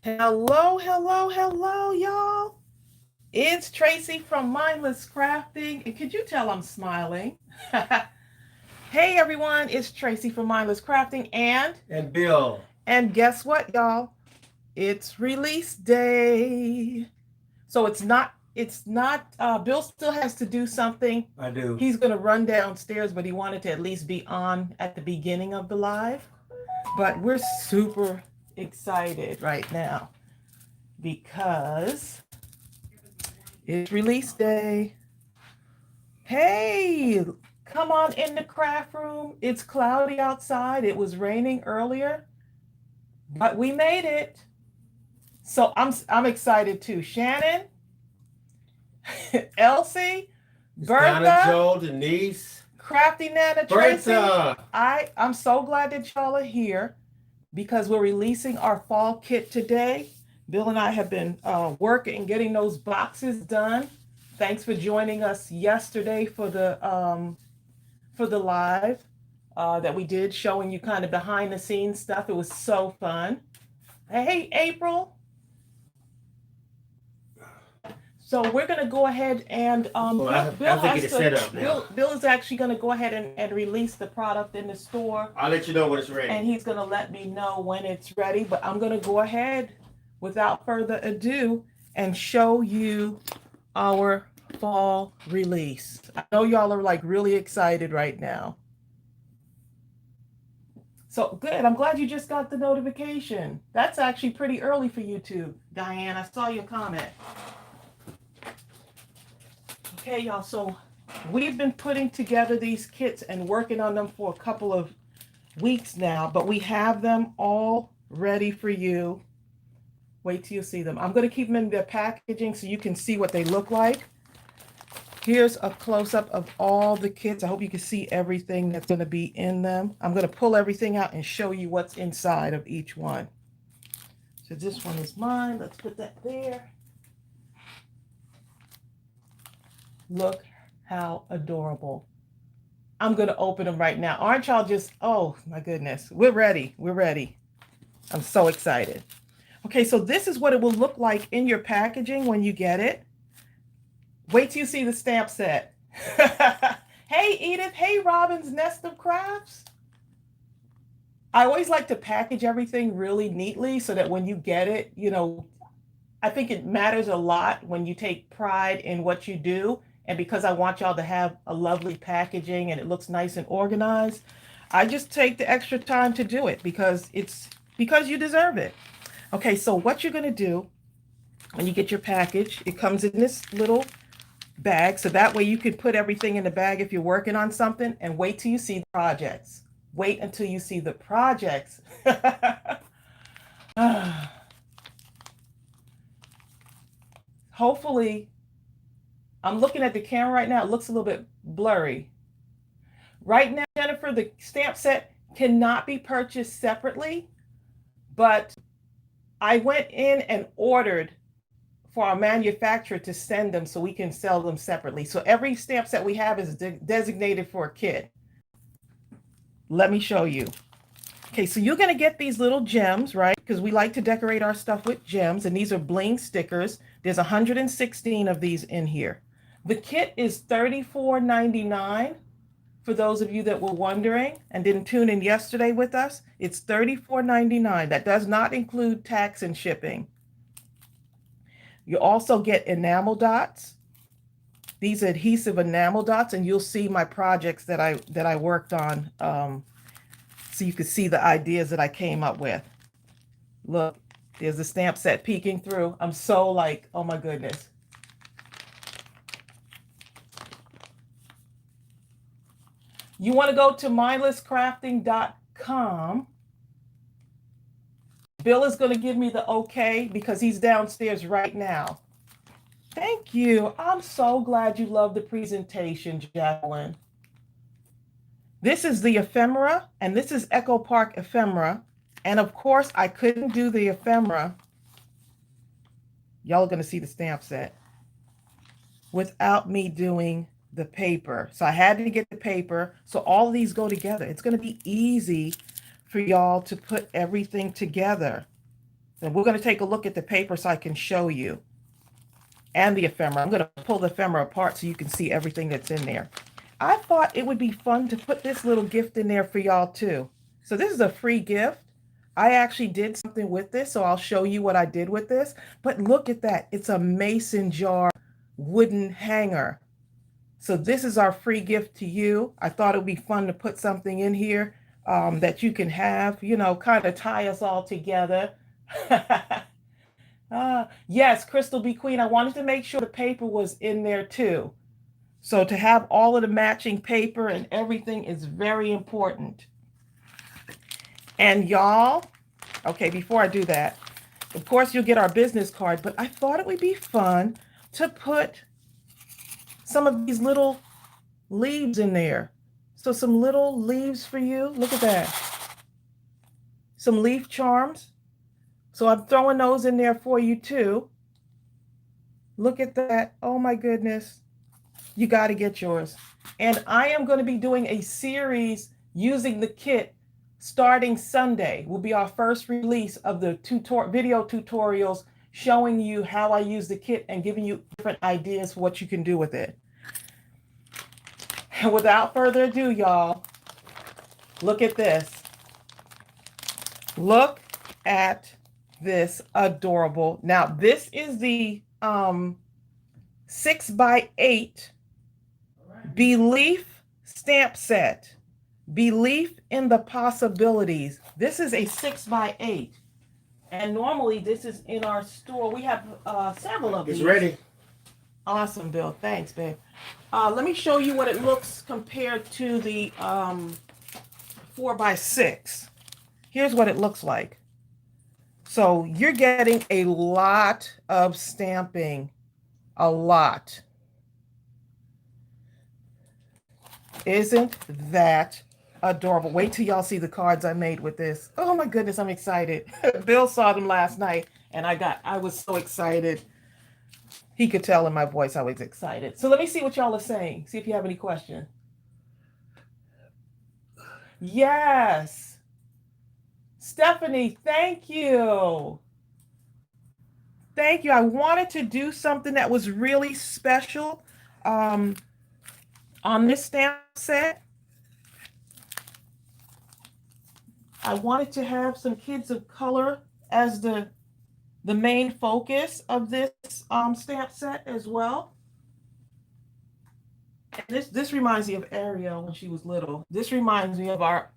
Hello, hello, hello, y'all. It's Tracey from Mindless Crafting. And could you tell I'm smiling? Hey, everyone. It's Tracey from Mindless Crafting. And Bill. And guess what, y'all? It's release day. So Bill still has to do something. I do. He's going to run downstairs, but he wanted to at least be on at the beginning of the live. But we're super excited right now because it's release day. Hey, come on in the craft room. It's cloudy outside. It was raining earlier, but we made it. So I'm excited too. Shannon, Elsie, Donna, Bertha, Joe, Denise, Crafty Nana, Tracy. Bertha. I'm so glad that y'all are here because we're releasing our fall kit today. Bill and I have been working, getting those boxes done. Thanks for joining us yesterday for the live that we did, showing you kind of behind the scenes stuff. It was so fun. Hey, April. So we're going to go ahead and Bill is actually going to go ahead and release the product in the store. I'll let you know when it's ready. And he's going to let me know when it's ready. But I'm going to go ahead without further ado and show you our fall release. I know y'all are like really excited right now. So good. I'm glad you just got the notification. That's actually pretty early for YouTube, Diane. I saw your comment. Okay, y'all. So we've been putting together these kits and working on them for a couple of weeks now, but we have them all ready for you. Wait till you see them. I'm going to keep them in their packaging so you can see what they look like. Here's a close-up of all the kits. I hope you can see everything that's going to be in them. I'm going to pull everything out and show you what's inside of each one. So this one is mine. Let's put that there. Look how adorable. I'm going to open them right now. Aren't y'all just, oh my goodness. We're ready. We're ready. I'm so excited. Okay, so this is what it will look like in your packaging when you get it. Wait till you see the stamp set. Hey, Edith. Hey, Robin's Nest of Crafts. I always like to package everything really neatly so that when you get it, I think it matters a lot when you take pride in what you do. And because I want y'all to have a lovely packaging and it looks nice and organized, I just take the extra time to do it because you deserve it. Okay, so what you're going to do when you get your package, it comes in this little bag. So that way you can put everything in the bag if you're working on something, and wait till you see the projects. Wait until you see the projects. Hopefully, I'm looking at the camera right now. It looks a little bit blurry. Right now, Jennifer, the stamp set cannot be purchased separately, but I went in and ordered for our manufacturer to send them so we can sell them separately. So every stamp set we have is designated for a kit. Let me show you. Okay, so you're going to get these little gems, right? Because we like to decorate our stuff with gems, and these are Bling Stickers. There's 116 of these in here. The kit is $34.99. For those of you that were wondering and didn't tune in yesterday with us, it's $34.99. That does not include tax and shipping. You also get enamel dots. These adhesive enamel dots, and you'll see my projects that I worked on, so you can see the ideas that I came up with. Look, there's the stamp set peeking through. I'm so like, oh my goodness. You want to go to mindlesscrafting.com. Bill is going to give me the okay because he's downstairs right now. Thank you. I'm so glad you love the presentation, Jacqueline. This is the ephemera, and this is Echo Park ephemera. And of course, I couldn't do the ephemera. Y'all are going to see the stamp set without me doing the paper. So I had to get the paper. So all of these go together. It's going to be easy for y'all to put everything together. And we're going to take a look at the paper so I can show you. And the ephemera. I'm going to pull the ephemera apart so you can see everything that's in there. I thought it would be fun to put this little gift in there for y'all too. So this is a free gift. I actually did something with this, so I'll show you what I did with this. But look at that. It's a mason jar wooden hanger. So this is our free gift to you. I thought it would be fun to put something in here that you can have, you know, kind of tie us all together. Yes, Crystal B. Queen, I wanted to make sure the paper was in there too. So to have all of the matching paper and everything is very important. And y'all, okay, before I do that, of course you'll get our business card, but I thought it would be fun to put some of these little leaves in there. So some little leaves for you. Look at that. Some leaf charms. So I'm throwing those in there for you too. Look at that. Oh my goodness. You got to get yours. And I am going to be doing a series using the kit starting Sunday. Will be our first release of the video tutorials showing you how I use the kit and giving you different ideas for what you can do with it. And without further ado, y'all, look at this. Look at this adorable. Now, this is the 6x8 Belief stamp set. Belief in the possibilities. This is a 6x8. And normally this is in our store. We have several of these. It's ready. Awesome, Bill. Thanks, babe. Let me show you what it looks compared to the 4x6. Here's what it looks like. So you're getting a lot of stamping. A lot. Isn't that adorable? Wait till y'all see the cards I made with this. Oh my goodness, I'm excited. Bill saw them last night and I was so excited. He could tell in my voice I was excited. So let me see what y'all are saying. See if you have any questions. Yes. Stephanie, thank you. Thank you. I wanted to do something that was really special on this stamp set. I wanted to have some kids of color as the main focus of this stamp set as well. And this reminds me of Ariel when she was little. This reminds me of our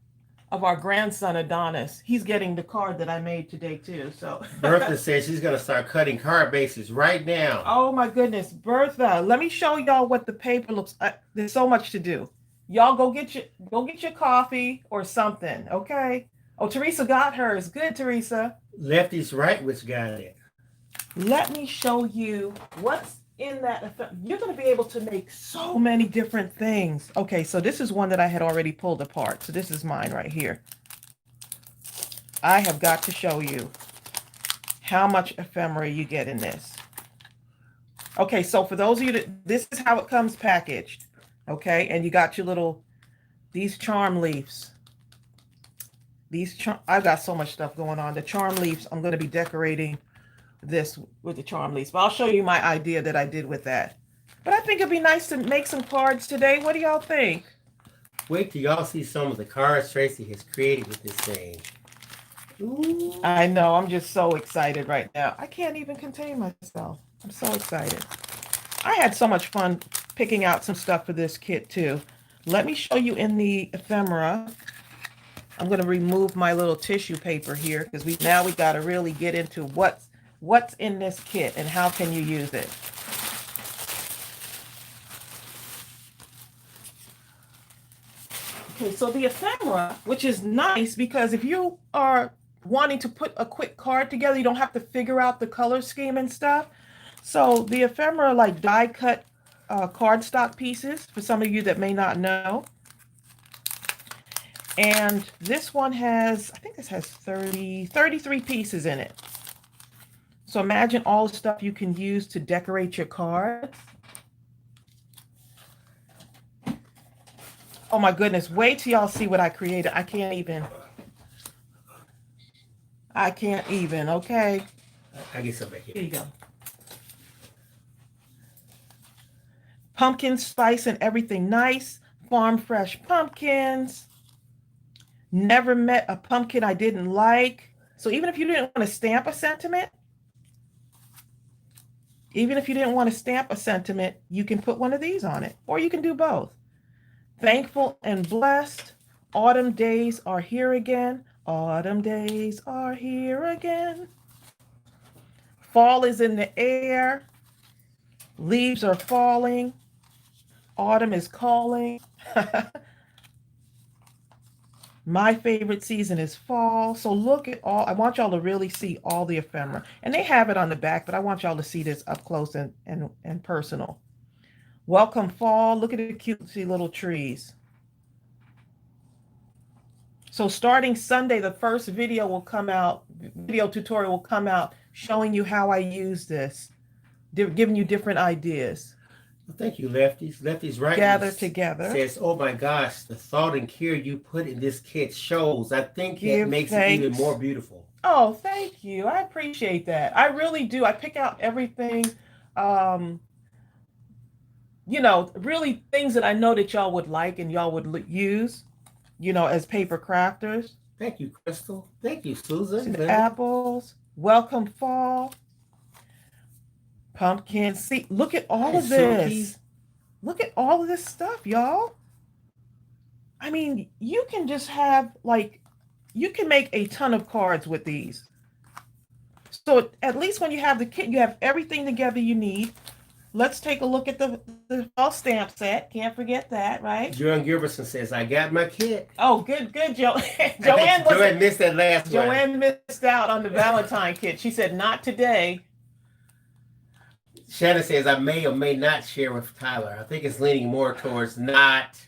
grandson Adonis. He's getting the card that I made today too. So Bertha says she's gonna start cutting card bases right now. Oh my goodness, Bertha, let me show y'all what the paper looks like. There's so much to do. Y'all go get your coffee or something, okay? Oh, Teresa got hers. Good, Teresa. Lefty's right, which got it. Let me show you what's in that effect. You're going to be able to make so many different things. Okay, so this is one that I had already pulled apart. So this is mine right here. I have got to show you how much ephemera you get in this. Okay, so for those of you this is how it comes packaged. Okay, and you got your these charm leaves. I've got so much stuff going on. The charm leaves, I'm going to be decorating this with the charm leaves. But I'll show you my idea that I did with that. But I think it'd be nice to make some cards today. What do y'all think? Wait till y'all see some of the cards Tracey has created with this thing. Ooh. I know. I'm just so excited right now. I can't even contain myself. I'm so excited. I had so much fun picking out some stuff for this kit too. Let me show you in the ephemera. I'm going to remove my little tissue paper here because we got to really get into what's in this kit and how can you use it. Okay, so the ephemera, which is nice because if you are wanting to put a quick card together, you don't have to figure out the color scheme and stuff. So the ephemera like die cut cardstock pieces for some of you that may not know. And this one has, I think this has 33 pieces in it. So imagine all the stuff you can use to decorate your cards. Oh my goodness, wait till y'all see what I created. I I can't even, okay? I get some back Here here. you go. Pumpkin spice and everything nice. Farm fresh pumpkins. Never met a pumpkin I didn't like. So even if you didn't want to stamp a sentiment, you can put one of these on it, or you can do both. Thankful and blessed. Autumn days are here again. Autumn days are here again. Fall is in the air. Leaves are falling. Autumn is calling. My favorite season is fall. So look at all, I want y'all to really see all the ephemera. And they have it on the back, but I want y'all to see this up close and personal. Welcome fall. Look at the cutesy little trees. So starting Sunday, the first video tutorial will come out showing you how I use this, giving you different ideas. Well, thank you, Lefties. Lefties right Gather together. Says, oh my gosh, the thought and care you put in this kit shows. I think it makes it even more beautiful. Oh, thank you. I appreciate that. I really do. I pick out everything, really things that I know that y'all would like and y'all would use, as paper crafters. Thank you, Crystal. Thank you, Susan. The apples. Welcome fall. Pumpkin. See, look at all of this. Look at all of this stuff, y'all. I mean, you can just have you can make a ton of cards with these. So at least when you have the kit, you have everything together you need. Let's take a look at the fall stamp set. Can't forget that, right? Joanne Gilbertson says, I got my kit. Oh, good, Joanne. Joanne missed that last one. Joanne missed out on the Valentine kit. She said, not today. Shannon says, I may or may not share with Tyler. I think it's leaning more towards not.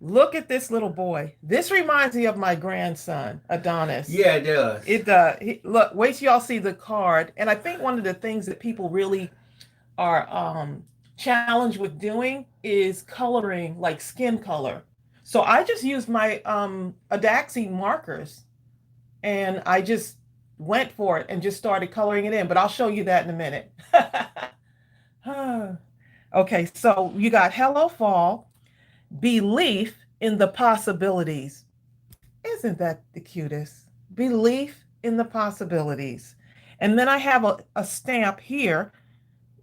Look at this little boy. This reminds me of my grandson, Adonis. Yeah, it does. It does. Look, wait till y'all see the card. And I think one of the things that people really are challenged with doing is coloring, like skin color. So I just used my ADAXI markers, and I just went for it and just started coloring it in. But I'll show you that in a minute. Okay, so you got Hello Fall, belief in the possibilities. Isn't that the cutest? Belief in the possibilities. And then I have a stamp here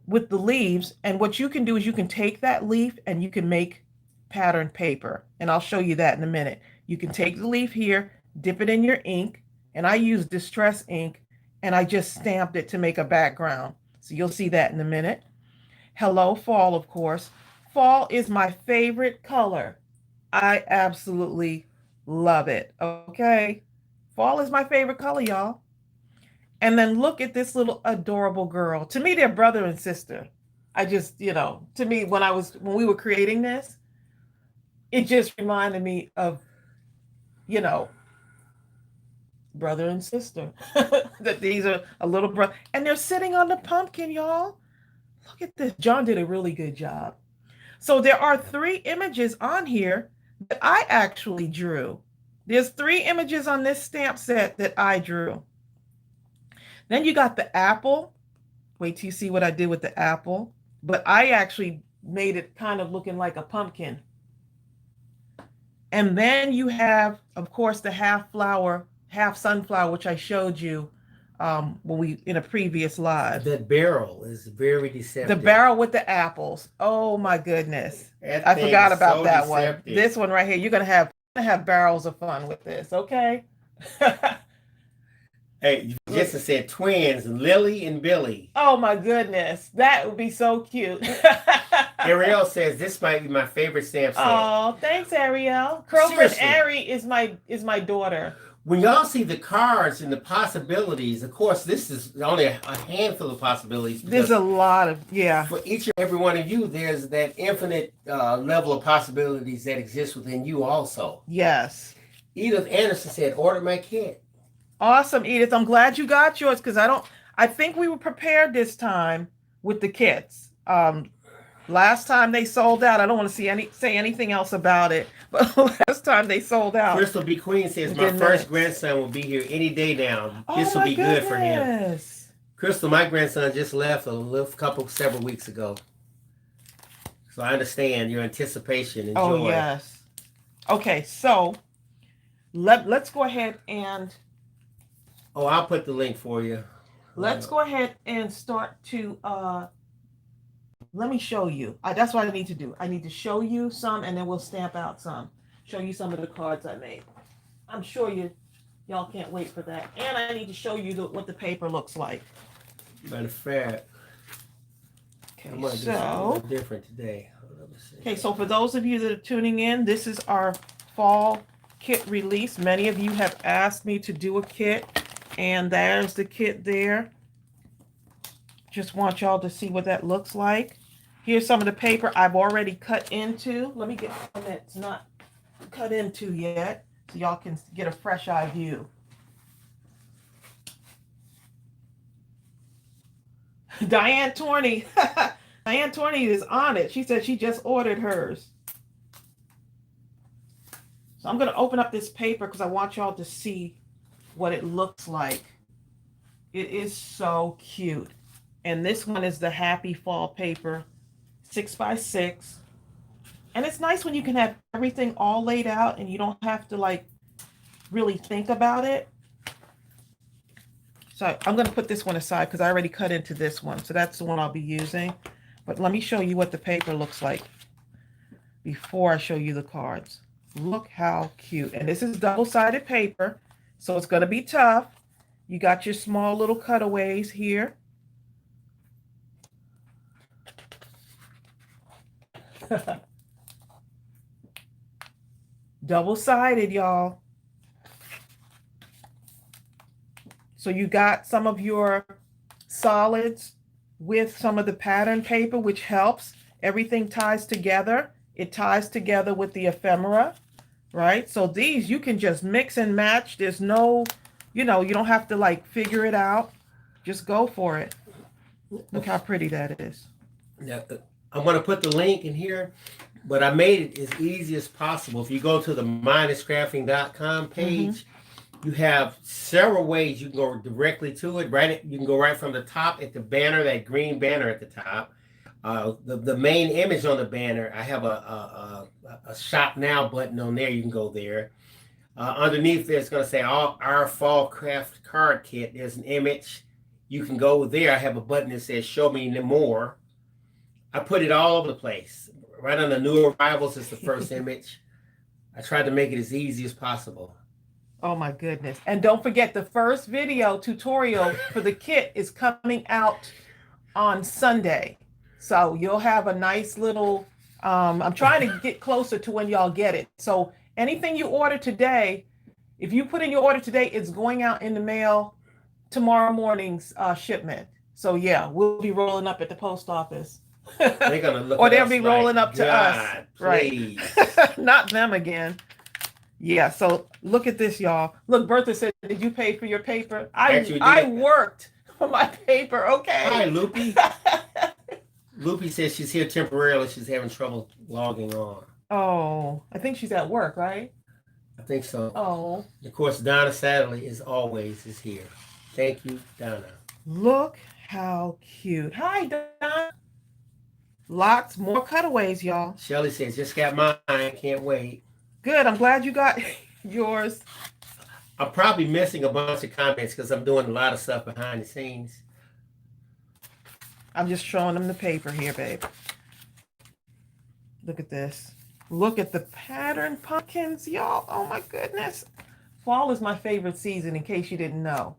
with the leaves. And what you can do is you can take that leaf and you can make pattern paper. And I'll show you that in a minute. You can take the leaf here, dip it in your ink. And I use distress ink, and I just stamped it to make a background. So you'll see that in a minute. Hello, fall, of course. Fall is my favorite color. I absolutely love it. Okay. Fall is my favorite color, y'all. And then look at this little adorable girl. To me, they're brother and sister. I just, to me, when we were creating this, it just reminded me of, brother and sister. That these are a little brother. And they're sitting on the pumpkin, y'all. Look at this. John did a really good job. So there are 3 images on here that I actually drew. There's 3 images on this stamp set that I drew. Then you got the apple. Wait till you see what I did with the apple. But I actually made it kind of looking like a pumpkin. And then you have, of course, the half sunflower, which I showed you in a previous live. That barrel is very deceptive. The barrel with the apples. Oh my goodness. I forgot about that one. This one right here. You're gonna have barrels of fun with this, okay? Hey, Jessica said twins, Lily and Billy. Oh my goodness. That would be so cute. Ariel says this might be my favorite stamp set. Oh, thanks, Ariel. Girlfriend Ari is my daughter. When y'all see the cards and the possibilities, of course, this is only a handful of possibilities. There's a lot of, For each and every one of you, there's that infinite level of possibilities that exist within you also. Yes. Edith Anderson said, order my kit. Awesome, Edith. I'm glad you got yours because I think we were prepared this time with the kits. Last time they sold out. I don't want to say anything else about it. But last first time they sold out. Crystal B. Queen says, my first grandson will be here any day now. This will be good for him. Crystal, my grandson just left several weeks ago. So I understand your anticipation and joy. Oh, yes. Okay, so let's go ahead and... Oh, I'll put the link for you. Let's go ahead and start to... let me show you. That's what I need to do. I need to show you some, and then we'll stamp out some. Show you some of the cards I made. I'm sure y'all can't wait for that. And I need to show you what the paper looks like. Matter of fact, okay, I'm going to do something different today. Okay, so for those of you that are tuning in, this is our fall kit release. Many of you have asked me to do a kit, and there's the kit there. Just want y'all to see what that looks like. Here's some of the paper I've already cut into. Let me get one that's not cut into yet, so y'all can get a fresh eye view. Diane Torney. Diane Torney is on it. She said she just ordered hers. So I'm going to open up this paper because I want y'all to see what it looks like. It is so cute. And this one is the Happy Fall paper, 6x6. And it's nice when you can have everything all laid out and you don't have to like really think about it. So I'm going to put this one aside because I already cut into this one. So that's the one I'll be using. But let me show you what the paper looks like before I show you the cards. Look how cute. And this is double-sided paper, so it's going to be tough. You got your small little cutaways here. Double-sided, y'all. So you got some of your solids with some of the pattern paper, which helps. Everything ties together. It ties together with the ephemera, right? So these you can just mix and match. There's no, you don't have to like figure it out. Just go for it. Look how pretty that is. Now, I'm going to put the link in here, but I made it as easy as possible. If you go to the mindlesscrafting.com page, you have several ways you can go directly to it. Right, you can go right from the top at the banner, that green banner at the top. The main image on the banner, I have a shop now button on there. You can go there. Underneath there, it's going to say our fall craft card kit. There's an image. You can go there. I have a button that says show me more. I put it all over the place. Right on the new arrivals is the first image. I tried to make it as easy as possible. Oh my goodness. And don't forget, the first video tutorial for the kit is coming out on Sunday. So you'll have a nice little, I'm trying to get closer to when y'all get it. So anything you order today, if you put in your order today, it's going out in the mail tomorrow morning's shipment. So yeah, we'll be rolling up at the post office. They're gonna look or they'll be rolling up to God, us. Right. Not them again. Yeah, so look at this, y'all. Look, Bertha said, did you pay for your paper? I worked for my paper, okay? Hi, Loopy. Loopy says she's here temporarily. She's having trouble logging on. Oh, I think she's at work, right? I think so. Oh. Of course, Donna Sadley is here. Thank you, Donna. Look how cute. Hi, Donna. Lots more cutaways, y'all. Shelly says, just got mine. Can't wait. Good. I'm glad you got yours. I'm probably missing a bunch of comments because I'm doing a lot of stuff behind the scenes. I'm just showing them the paper here, babe. Look at this. Look at the pattern pumpkins, y'all. Oh my goodness. Fall is my favorite season, in case you didn't know.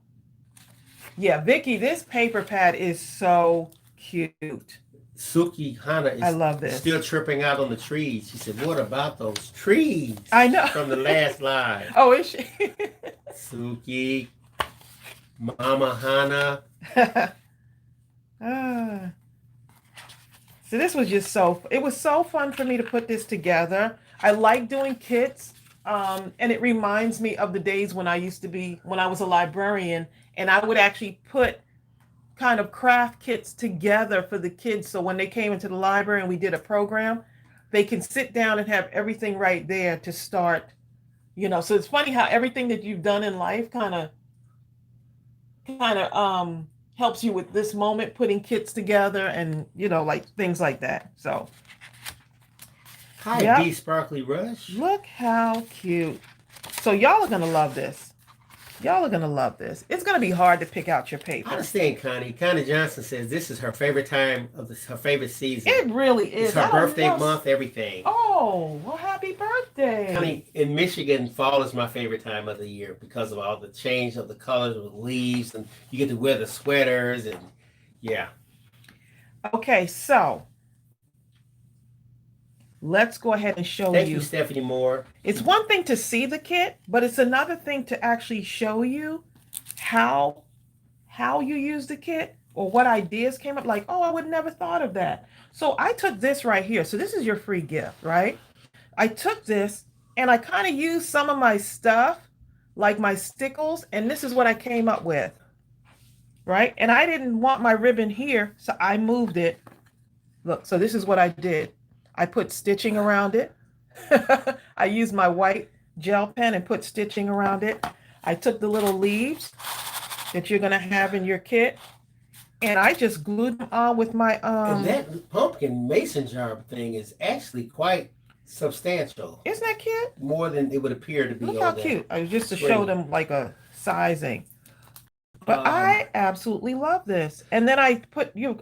Yeah, Vicky, this paper pad is so cute. Suki Hana is I love this. Still tripping out on the trees. She said, what about those trees? I know. From the last live. Oh, is she? Suki, Mama Hana. So this was just it was so fun for me to put this together. I like doing kits. And it reminds me of the days when I was a librarian, and I would actually put kind of craft kits together for the kids. So when they came into the library and we did a program, they can sit down and have everything right there to start, so it's funny how everything that you've done in life kind of helps you with this moment, putting kits together and like things like that. So Hi, yep, B Sparkly Rush. look how cute. So y'all are gonna love this. Y'all are gonna love this. It's gonna be hard to pick out your I paper. understand, Connie. Connie Johnson says this is her favorite time of her favorite season. It really is. It's her birthday month, everything. Oh, well, happy birthday. Connie, in Michigan, fall is my favorite time of the year because of all the change of the colors with leaves, and you get to wear the sweaters, and yeah. Okay, so let's go ahead and show Thank you, Stephanie Moore. It's one thing to see the kit, but it's another thing to actually show you how you use the kit or what ideas came up. Like, oh, I would never thought of that. So I took this right here. So this is your free gift, right? I took this and I kind of used some of my stuff, like my stickles, and this is what I came up with, right? And I didn't want my ribbon here, so I moved it. Look, so this is what I did. I put stitching around it. I used my white gel pen and put stitching around it. I took the little leaves that you're going to have in your kit, and I just glued them on with my... And that pumpkin mason jar thing is actually quite substantial. Isn't that cute? More than it would appear to be. Look how cute. I was just to show them like a sizing. But I absolutely love this. And then I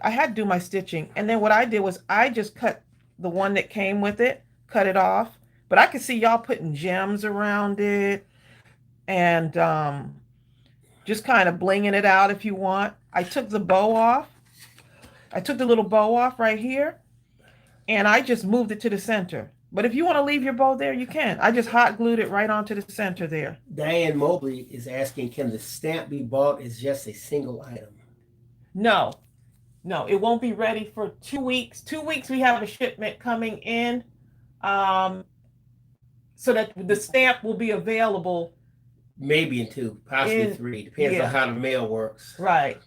had to do my stitching. And then what I did was I just cut the one that came with it, cut it off. But I could see y'all putting gems around it and just kind of blinging it out if you want. I took the bow off. I took the little bow off right here, and I just moved it to the center. But if you want to leave your bow there, you can. I just hot glued it right onto the center there. Diane Mobley is asking, can the stamp be bought as just a single item? No, it won't be ready for 2 weeks. 2 weeks we have a shipment coming in, so that the stamp will be available. Maybe in 2, possibly 3. Depends on how the mail works. Right.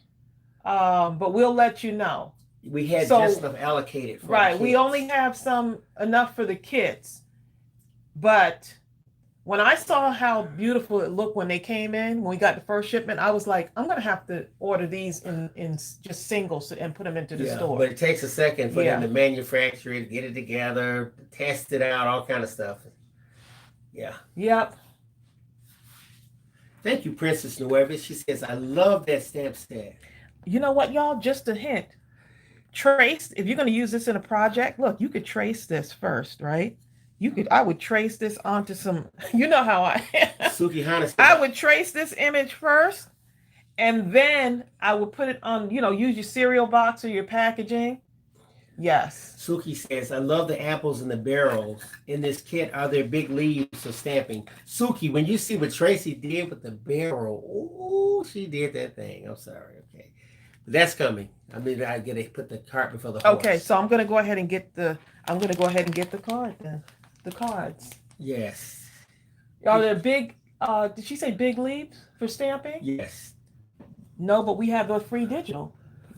But we'll let you know. We had just enough allocated for right. We only have enough for the kits. But when I saw how beautiful it looked when they came in, when we got the first shipment, I was like, I'm going to have to order these in just singles and put them into the store. But it takes a second for them to manufacture it, get it together, test it out, all kind of stuff. Yeah. Yep. Thank you, Princess Nuevis. She says, I love that stamp set. You know what, y'all? Just a hint. Trace, if you're going to use this in a project, look, you could trace this first, right? I would trace this onto some, you know how I am. Suki Hana. I would trace this image first, and then I would put it on, use your cereal box or your packaging. Yes. Suki says, I love the apples and the barrels. In this kit, are there big leaves for stamping? Suki, when you see what Tracey did with the barrel, oh, she did that thing. I'm sorry. Okay. But that's coming. I mean, I get to put the cart before the horse. Okay, so I'm going to go ahead and get the card then. The cards. Yes. Are there big, did she say big leaves for stamping? Yes. No, but we have the free digital.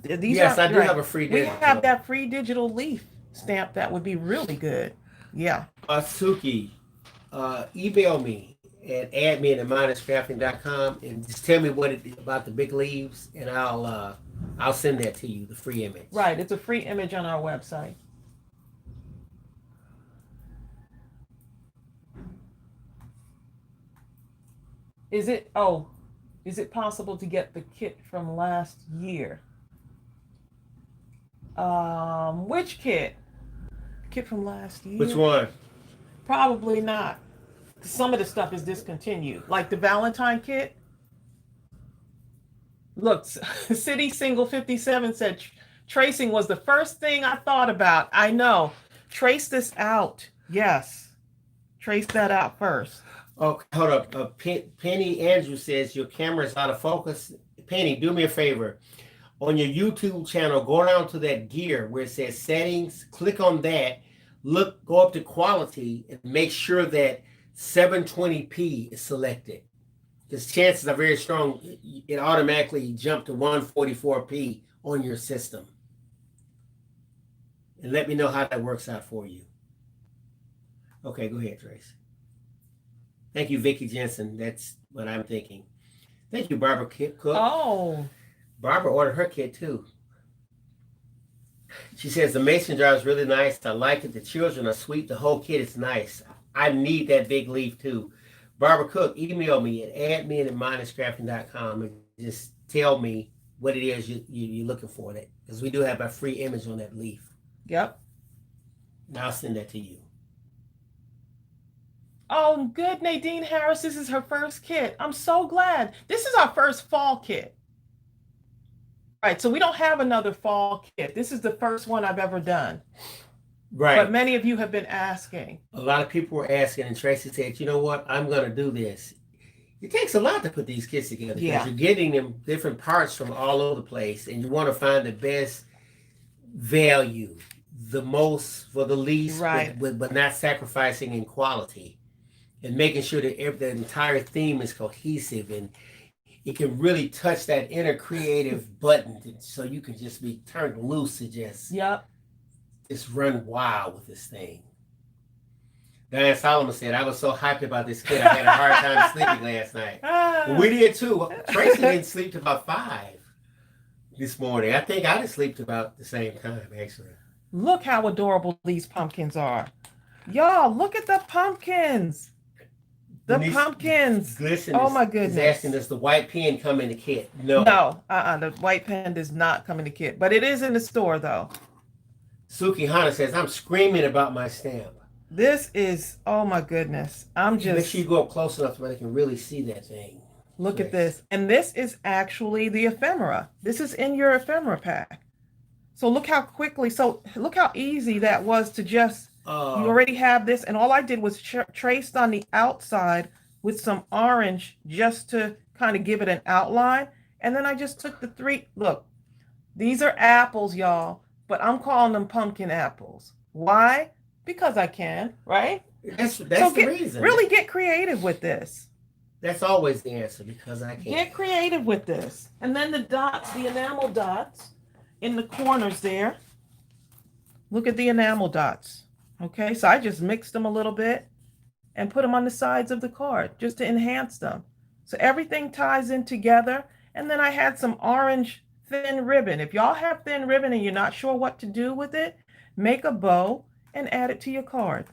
I do have a free digital. We have that free digital leaf stamp that would be really good. Yeah. Suki, email me at admin@mindlesscrafting.com and just tell me about the big leaves, and I'll send that to you, the free image. Right. It's a free image on our website. Is it possible to get the kit from last year? Which kit? Kit from last year? Which one? Probably not. Some of the stuff is discontinued. Like the Valentine kit. Look, City Single 57 said tracing was the first thing I thought about. I know. Trace this out. Yes. Trace that out first. Oh, hold up. Penny Andrew says your camera is out of focus. Penny, do me a favor. On your YouTube channel, go down to that gear where it says settings. Click on that. Go up to quality and make sure that 720p is selected. Because chances are very strong it automatically jumped to 144p on your system. And let me know how that works out for you. Okay, go ahead, Trace. Thank you, Vicki Jensen. That's what I'm thinking. Thank you, Barbara Cook. Oh. Barbara ordered her kit too. She says the mason jar is really nice. I like it. The children are sweet. The whole kit is nice. I need that big leaf too. Barbara Cook, email me at admin@mindlesscrafting.com and just tell me what it is you're looking for. That because we do have a free image on that leaf. Yep. And I'll send that to you. Oh, good. Nadine Harris, this is her first kit. I'm so glad. This is our first fall kit. Right, so we don't have another fall kit. This is the first one I've ever done. Right. But many of you have been asking. A lot of people were asking, and Tracy said, you know what? I'm going to do this. It takes a lot to put these kits together because you're getting them different parts from all over the place, and you want to find the best value, the most for the least, right, but not sacrificing in quality, and making sure that the entire theme is cohesive and it can really touch that inner creative button so you can just be turned loose to just run wild with this thing. Diane Solomon said, I was so hyped about this kid, I had a hard time sleeping last night. Well, we did too. Tracy didn't sleep till about 5 this morning. I think I didn't sleep till about the same time, actually. Look how adorable these pumpkins are. Y'all, look at the pumpkins. The pumpkins. Glisten oh my goodness. Is asking, does the white pen come in the kit? No. No, the white pen does not come in the kit, but it is in the store though. Suki Hana says, I'm screaming about my stamp. This is, oh my goodness. I'm just. Make sure you go up close enough so they can really see that thing. Look at this. And this is actually the ephemera. This is in your ephemera pack. So look how quickly, look how easy that was to just, you already have this. And all I did was traced on the outside with some orange just to kind of give it an outline. And then I just took the 3, look, these are apples, y'all, but I'm calling them pumpkin apples. Why? Because I can, right? That's the reason. Really get creative with this. That's always the answer, because I can. Get creative with this. And then the dots, the enamel dots in the corners there. Look at the enamel dots. Okay, so I just mixed them a little bit and put them on the sides of the card just to enhance them. So everything ties in together. And then I had some orange thin ribbon. If y'all have thin ribbon and you're not sure what to do with it, make a bow and add it to your card.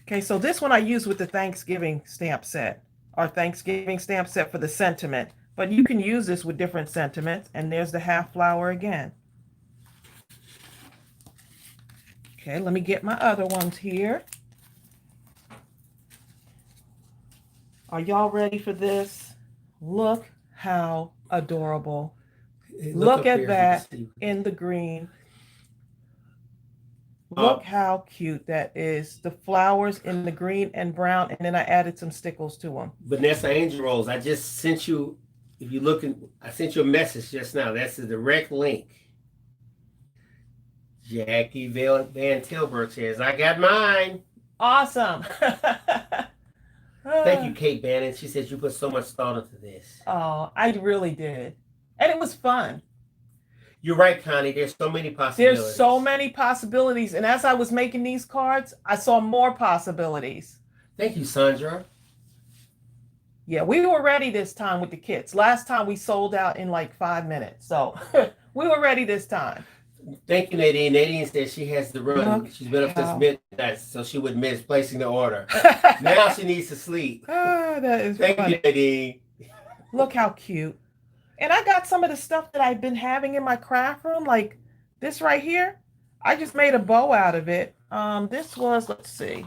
Okay, so this one I use with the Thanksgiving stamp set, or Thanksgiving stamp set for the sentiment, but you can use this with different sentiments. And there's the half flower again. Okay, let me get my other ones here. Are y'all ready for this? Look how adorable. Look at that in the green. Look how cute that is. The flowers in the green and brown, and then I added some stickles to them. Vanessa Angel Rose, I just sent you, if you look, I sent you a message just now. That's the direct link. Jackie Van Tilburg says, I got mine. Awesome. Thank you, Kate Bannon. She says you put so much thought into this. Oh, I really did. And it was fun. You're right, Connie. There's so many possibilities. There's so many possibilities. And as I was making these cards, I saw more possibilities. Thank you, Sandra. Yeah, we were ready this time with the kits. Last time we sold out in like 5 minutes. So we were ready this time. Thank you, Nadine. Nadine says she has to run. She's been up since midnight, so she would miss placing the order. Now she needs to sleep. That is Thank funny. you, Nadine. Look how cute. And I got some of the stuff that I've been having in my craft room, like this right here. I just made a bow out of it. This was, let's see.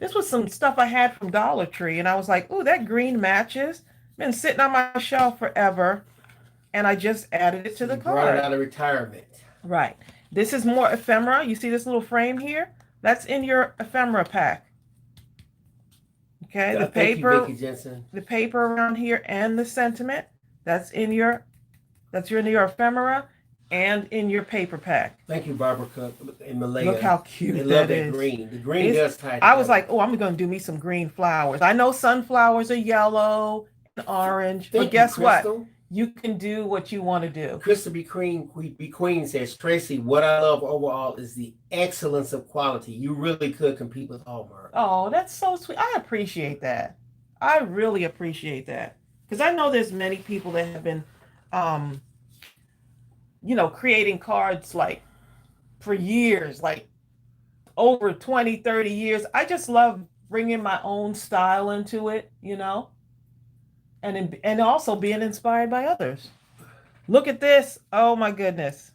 This was some stuff I had from Dollar Tree. And I was like, ooh, that green matches. Been sitting on my shelf forever. And I just added it to the card. Brought it out of retirement. Right. This is more ephemera. You see this little frame here? That's in your ephemera pack. Okay, the paper, Vicki Jensen. The paper around here and the sentiment. That's in your ephemera and in your paper pack. Thank you, Barbara Cook and Malaya. Look how cute that that is. Green. The green does tie. I was like, oh, I'm going to do me some green flowers. I know sunflowers are yellow and orange, but guess what? you can do what you want to do. Crystal B. Queen says, Tracey, what I love overall is the excellence of quality. You really could compete with Hallmark. Oh, that's so sweet. I appreciate that. I really appreciate that. Because I know there's many people that have been, um, creating cards like for years, like over 20, 30 years. I just love bringing my own style into it, and also being inspired by others. Look at this. Oh my goodness.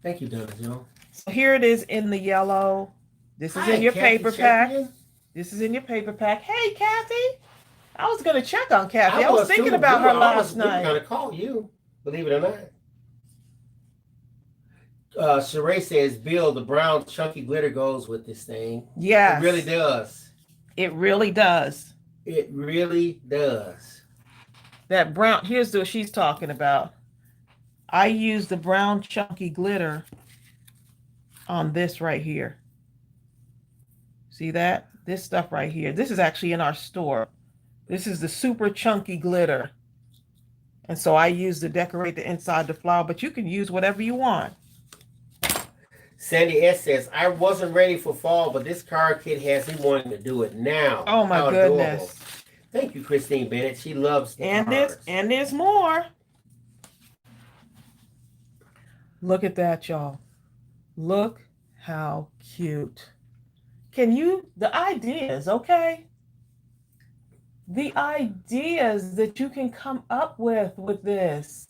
Thank you, Donna Joe. So here it is in the yellow. This is in your paper pack. This is in your paper pack. Hey, Kathy. I was going to check on Kathy. I was thinking about her last night. I was going to call you, believe it or not. Sheree says, Bill, the brown chunky glitter goes with this thing. Yes. It really does. It really does. It really does. That brown, here's what she's talking about. I use the brown chunky glitter on this right here. See that? This stuff right here. This is actually in our store. This is the super chunky glitter. And so I use to decorate the inside of the flower, but you can use whatever you want. Sandy S says, I wasn't ready for fall, but this card kit has me wanting to do it now. Oh my goodness. Adorable. Thank you, Christine Bennett. She loves the cards. There's more. Look at that, y'all. Look how cute. The ideas, okay? The ideas that you can come up with this.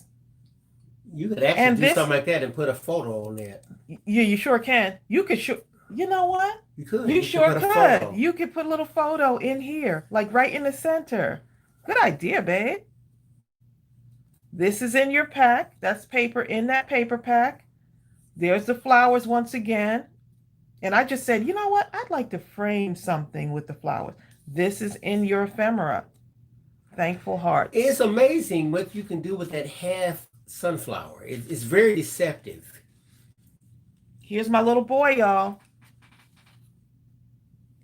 You could actually do something like that and put a photo on that. Yeah, you sure can. You could you know what? You could. You sure could. You could put a little photo in here, like right in the center. Good idea, babe. This is in your pack. That's paper in that paper pack. There's the flowers once again. And I just said, you know what? I'd like to frame something with the flowers. This is in your ephemera. Thankful hearts. It's amazing what you can do with that half sunflower. It's very deceptive. Here's my little boy, y'all.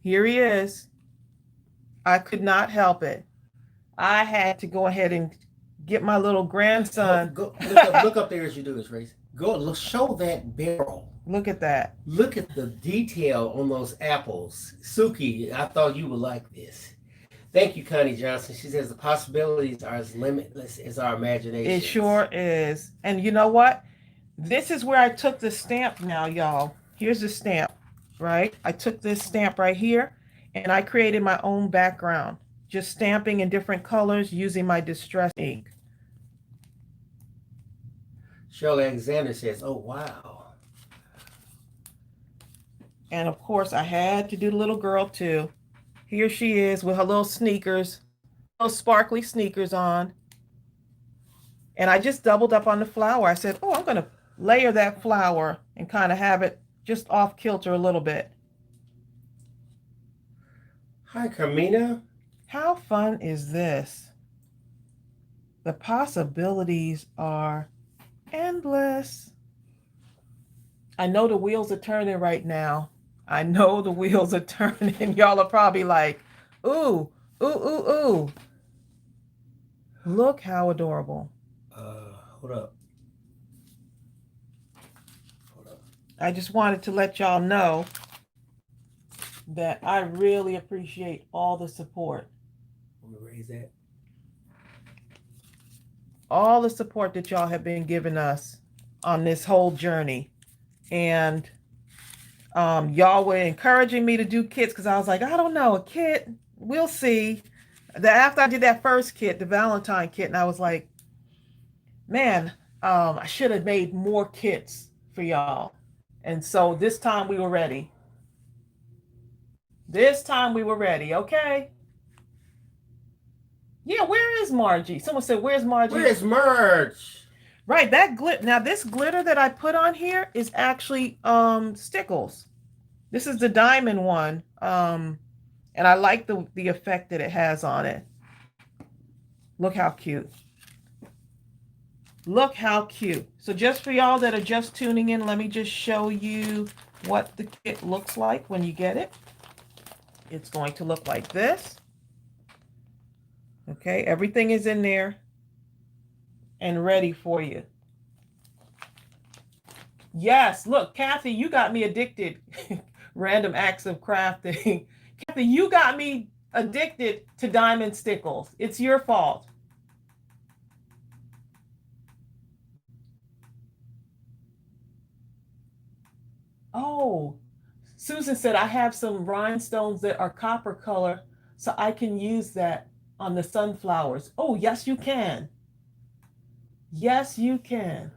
Here he is. I could not help it. I had to go ahead and get my little grandson. Look up there as you do this, Race. Show that barrel. Look at that. Look at the detail on those apples. Suki, I thought you would like this. Thank you, Connie Johnson. She says the possibilities are as limitless as our imagination. It sure is. And you know what? This is where I took the stamp now, y'all. Here's the stamp, right? I took this stamp right here and I created my own background, just stamping in different colors using my distress ink. Shirley Alexander says, oh, wow. And of course, I had to do the little girl too. Here she is with her little sneakers, little sparkly sneakers on. And I just doubled up on the flower. I said, oh, I'm going to layer that flower and kind of have it just off kilter a little bit. Hi, Carmina. How fun is this? The possibilities are endless. I know the wheels are turning right now. I know the wheels are turning. Y'all are probably like, ooh, ooh, ooh, ooh. Look how adorable. Hold up. I just wanted to let y'all know that I really appreciate all the support. Let me raise that. All the support that y'all have been giving us on this whole journey. And y'all were encouraging me to do kits because I was like, I don't know, a kit, we'll see. After I did that first kit, the Valentine kit, and I was like, man, I should have made more kits for y'all. And so this time we were ready. This time we were ready, okay? Yeah, where is Margie? Someone said, where's Margie? Where's Marge? Right, that glitter. Now this glitter that I put on here is actually Stickles. This is the diamond one. And I like the effect that it has on it. Look how cute. Look how cute. So just for y'all that are just tuning in, let me just show you what the kit looks like when you get it. It's going to look like this. Okay, everything is in there. and ready for you. Yes, look, Kathy, you got me addicted. Random acts of crafting. Kathy, you got me addicted to diamond stickles. It's your fault. Oh, Susan said, I have some rhinestones that are copper color, so I can use that on the sunflowers. Oh, yes, you can. Yes, you can.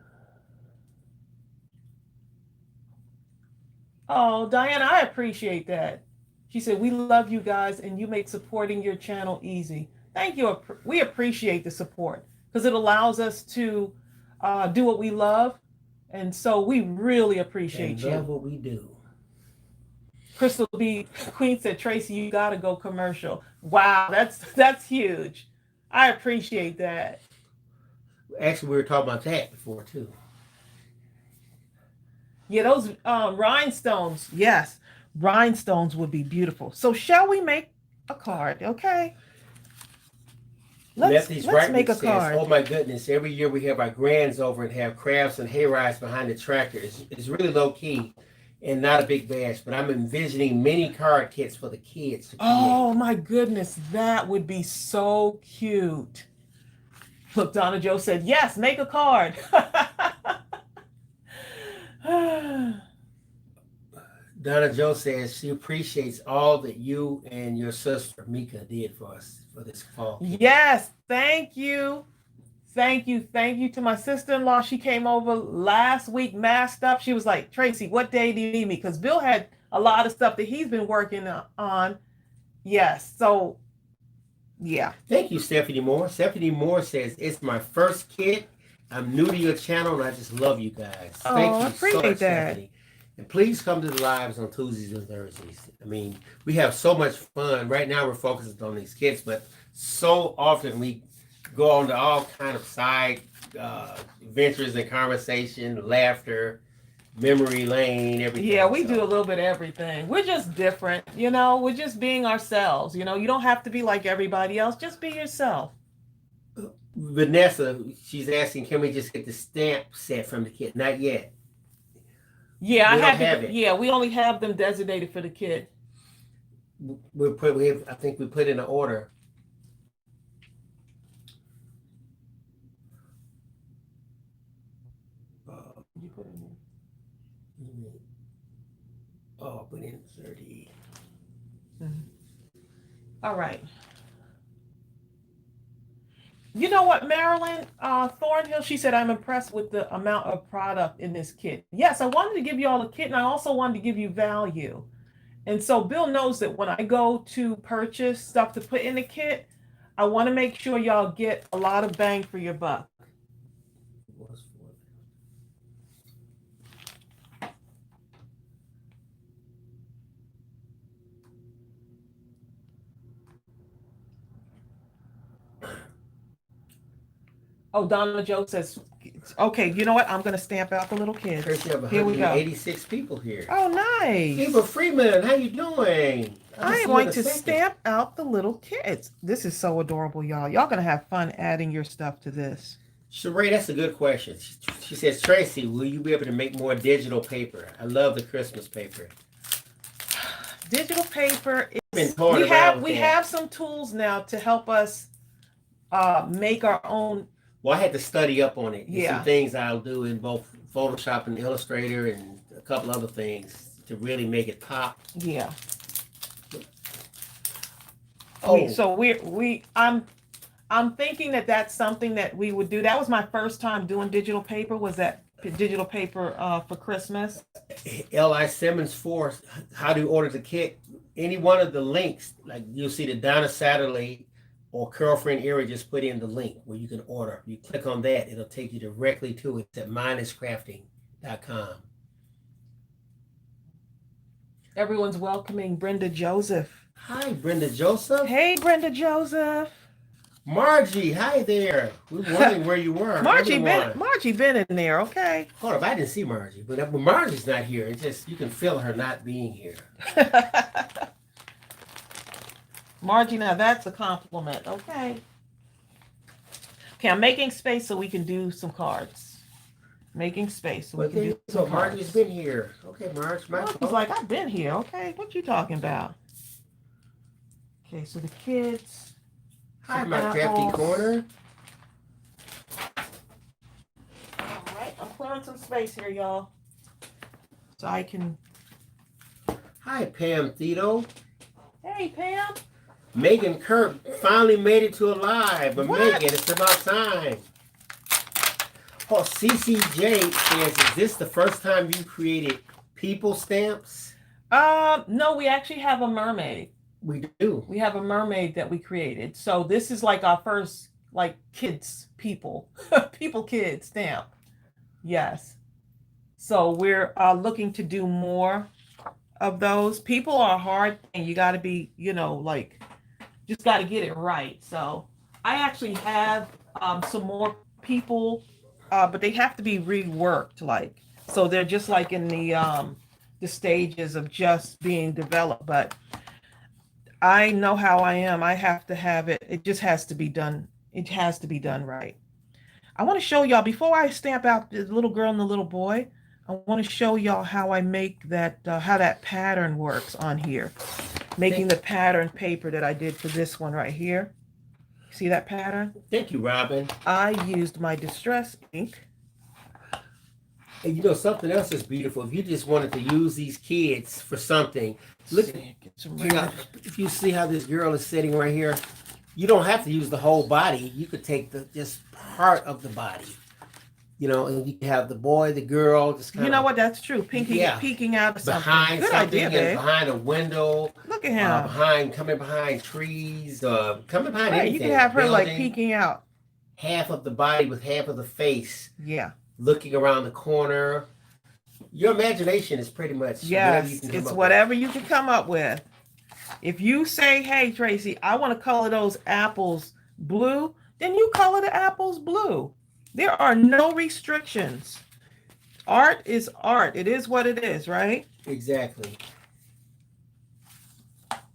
Oh, Diana, I appreciate that. She said, we love you guys and you make supporting your channel easy. Thank you. We appreciate the support because it allows us to do what we love. And so we really appreciate and you. love what we do. Crystal B. Queen said, Tracy, you got to go commercial. Wow, that's huge. I appreciate that. Actually, we were talking about that before, too. Yeah, those rhinestones. Yes, rhinestones would be beautiful. So shall we make a card? Okay. Let's make a card. Oh my goodness! Every year we have our grands over and have crafts and hay rides behind the tractor. It's really low key and not a big bash. But I'm envisioning mini card kits for the kids to create. Oh my goodness, that would be so cute. Look, Donna Joe said, yes, make a card. Donna Joe says she appreciates all that you and your sister Mika did for us for this fall. Yes, thank you. Thank you. Thank you to my sister-in-law. She came over last week, masked up. She was like, Tracy, what day do you need me? Because Bill had a lot of stuff that he's been working on. Yes. So, yeah. Thank you, Stephanie Moore. Stephanie Moore says, it's my first kit. I'm new to your channel, and I just love you guys. Thank you I appreciate so much, that. Stephanie. And please come to the lives on Tuesdays and Thursdays. I mean, we have so much fun. Right now, we're focused on these kits, but so often we go on to all kind of side ventures and conversation, laughter, memory lane, everything. Yeah, we do a little bit of everything. We're just different, we're just being ourselves. You don't have to be like everybody else. Just be yourself. Vanessa, she's asking, can we just get the stamp set from the kit? Not yet. Yeah, we only have them designated for the kit. I think we put in an order. You put in there. Oh, put in 30. Mm-hmm. All right. You know what, Marilyn Thornhill, she said, I'm impressed with the amount of product in this kit. Yes, I wanted to give you all a kit, and I also wanted to give you value. And so Bill knows that when I go to purchase stuff to put in the kit, I want to make sure y'all get a lot of bang for your buck. Oh, Donna Joe says, okay, you know what? I'm going to stamp out the little kids. Here we go. 186 people here. Oh, nice. Eva Freeman, how you doing? I am going to stamp out the little kids. This is so adorable, y'all. Y'all going to have fun adding your stuff to this. Sheree, that's a good question. She says, Tracy, will you be able to make more digital paper? I love the Christmas paper. Digital paper. We have some tools now to help us make our own. Well, I had to study up on it. Yeah. Some things I'll do in both Photoshop and Illustrator and a couple other things to really make it pop. Yeah. Oh. So I'm thinking that that's something that we would do. That was my first time doing digital paper, was that digital paper for Christmas. L.I. Simmons for how do you order the kit? Any one of the links, like you'll see the Donna Satterley or Curlfriend Erie, just put in the link where you can order. You click on that, it'll take you directly to it at mindlesscrafting.com. Everyone's welcoming Brenda Joseph. Hi, Brenda Joseph. Hey, Brenda Joseph. Margie, hi there. We were wondering where you were. Margie been in there, okay. Hold up, I didn't see Margie, but when Margie's not here, it's just, you can feel her not being here. Margie, now that's a compliment, okay. Okay, I'm making space so we can do some cards. Making space so we can do some cards. Marge has been here. Okay, Marge, my fault. He's like, I've been here. Okay, what you talking about? Okay, so the kids. Hi, my crafty corner. All right, I'm clearing some space here, y'all, so I can. Hi, Pam Thito. Hey, Pam. Megan Kirk finally made it to a live. But What? Megan, it's about time. Oh, CCJ says, is this the first time you created people stamps? No, we actually have a mermaid. We do. We have a mermaid that we created. So this is like our first like kids people kids stamp. Yes. So we're looking to do more of those. People are hard and you got to be, like just got to get it right. So I actually have some more people, but they have to be reworked. Like, so they're just like in the stages of just being developed. But I know how I am. I have to have it. It just has to be done. It has to be done right. I want to show y'all before I stamp out the little girl and the little boy. I want to show y'all how I make that, how that pattern works on here. Making the pattern paper that I did for this one right here. See that pattern? Thank you, Robin. I used my distress ink. And you know, something else is beautiful. If you just wanted to use these kids for something, look at if you see how this girl is sitting right here, you don't have to use the whole body. You could take just part of the body. And you can have the boy, the girl, just kind of. You know what? That's true. Peeking out of something. Behind Good something, idea, babe. behind a window. Look at him. Coming behind trees, coming behind right, anything. You can have her building, like peeking out. Half of the body with half of the face. Yeah. Looking around the corner. Your imagination is pretty much it's whatever you can come up with. If you say, hey, Tracy, I want to color those apples blue, then you color the apples blue. There are no restrictions. Art is art. It is what it is, right? Exactly.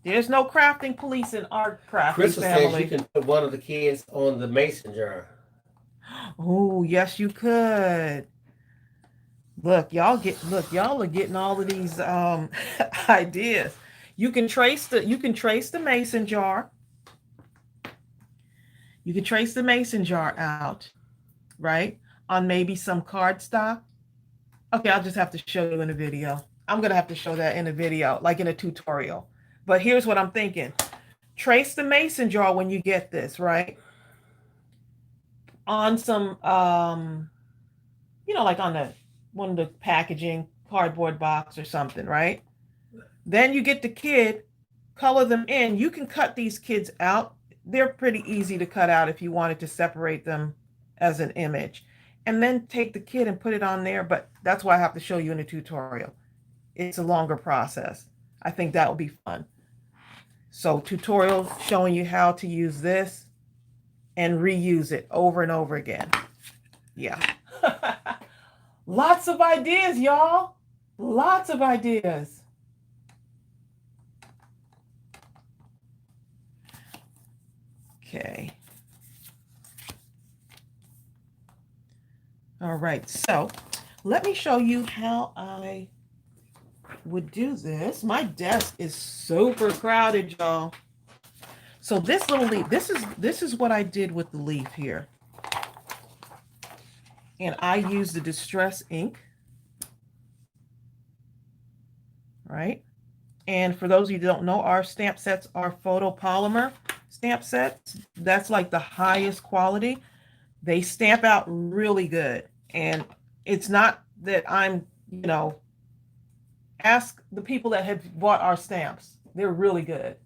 There's no crafting police in art crafting Crystal family. says you can put one of the kids on the mason jar. Oh, yes, you could. Look, y'all are getting all of these ideas. You can trace the mason jar. You can trace the mason jar out, right? On maybe some cardstock. Okay, I'll just have to show you in a video. I'm going to have to show that in a video, like in a tutorial. But here's what I'm thinking. Trace the mason jar when you get this, right? On some, like on one of the packaging, cardboard box or something, right? Then you get the kid, color them in. You can cut these kids out. They're pretty easy to cut out if you wanted to separate them as an image. And then take the kid and put it on there. But that's why I have to show you in a tutorial. It's a longer process. I think that would be fun. So tutorial showing you how to use this and reuse it over and over again. Yeah. Lots of ideas, y'all. Lots of ideas. Okay. All right. So let me show you how I would do this. My desk is super crowded, y'all. So this little leaf, this is what I did with the leaf here. And I use the distress ink, right? And for those of you who don't know, our stamp sets are photopolymer stamp sets. That's like the highest quality. They stamp out really good. And it's not that I'm, ask the people that have bought our stamps. They're really good.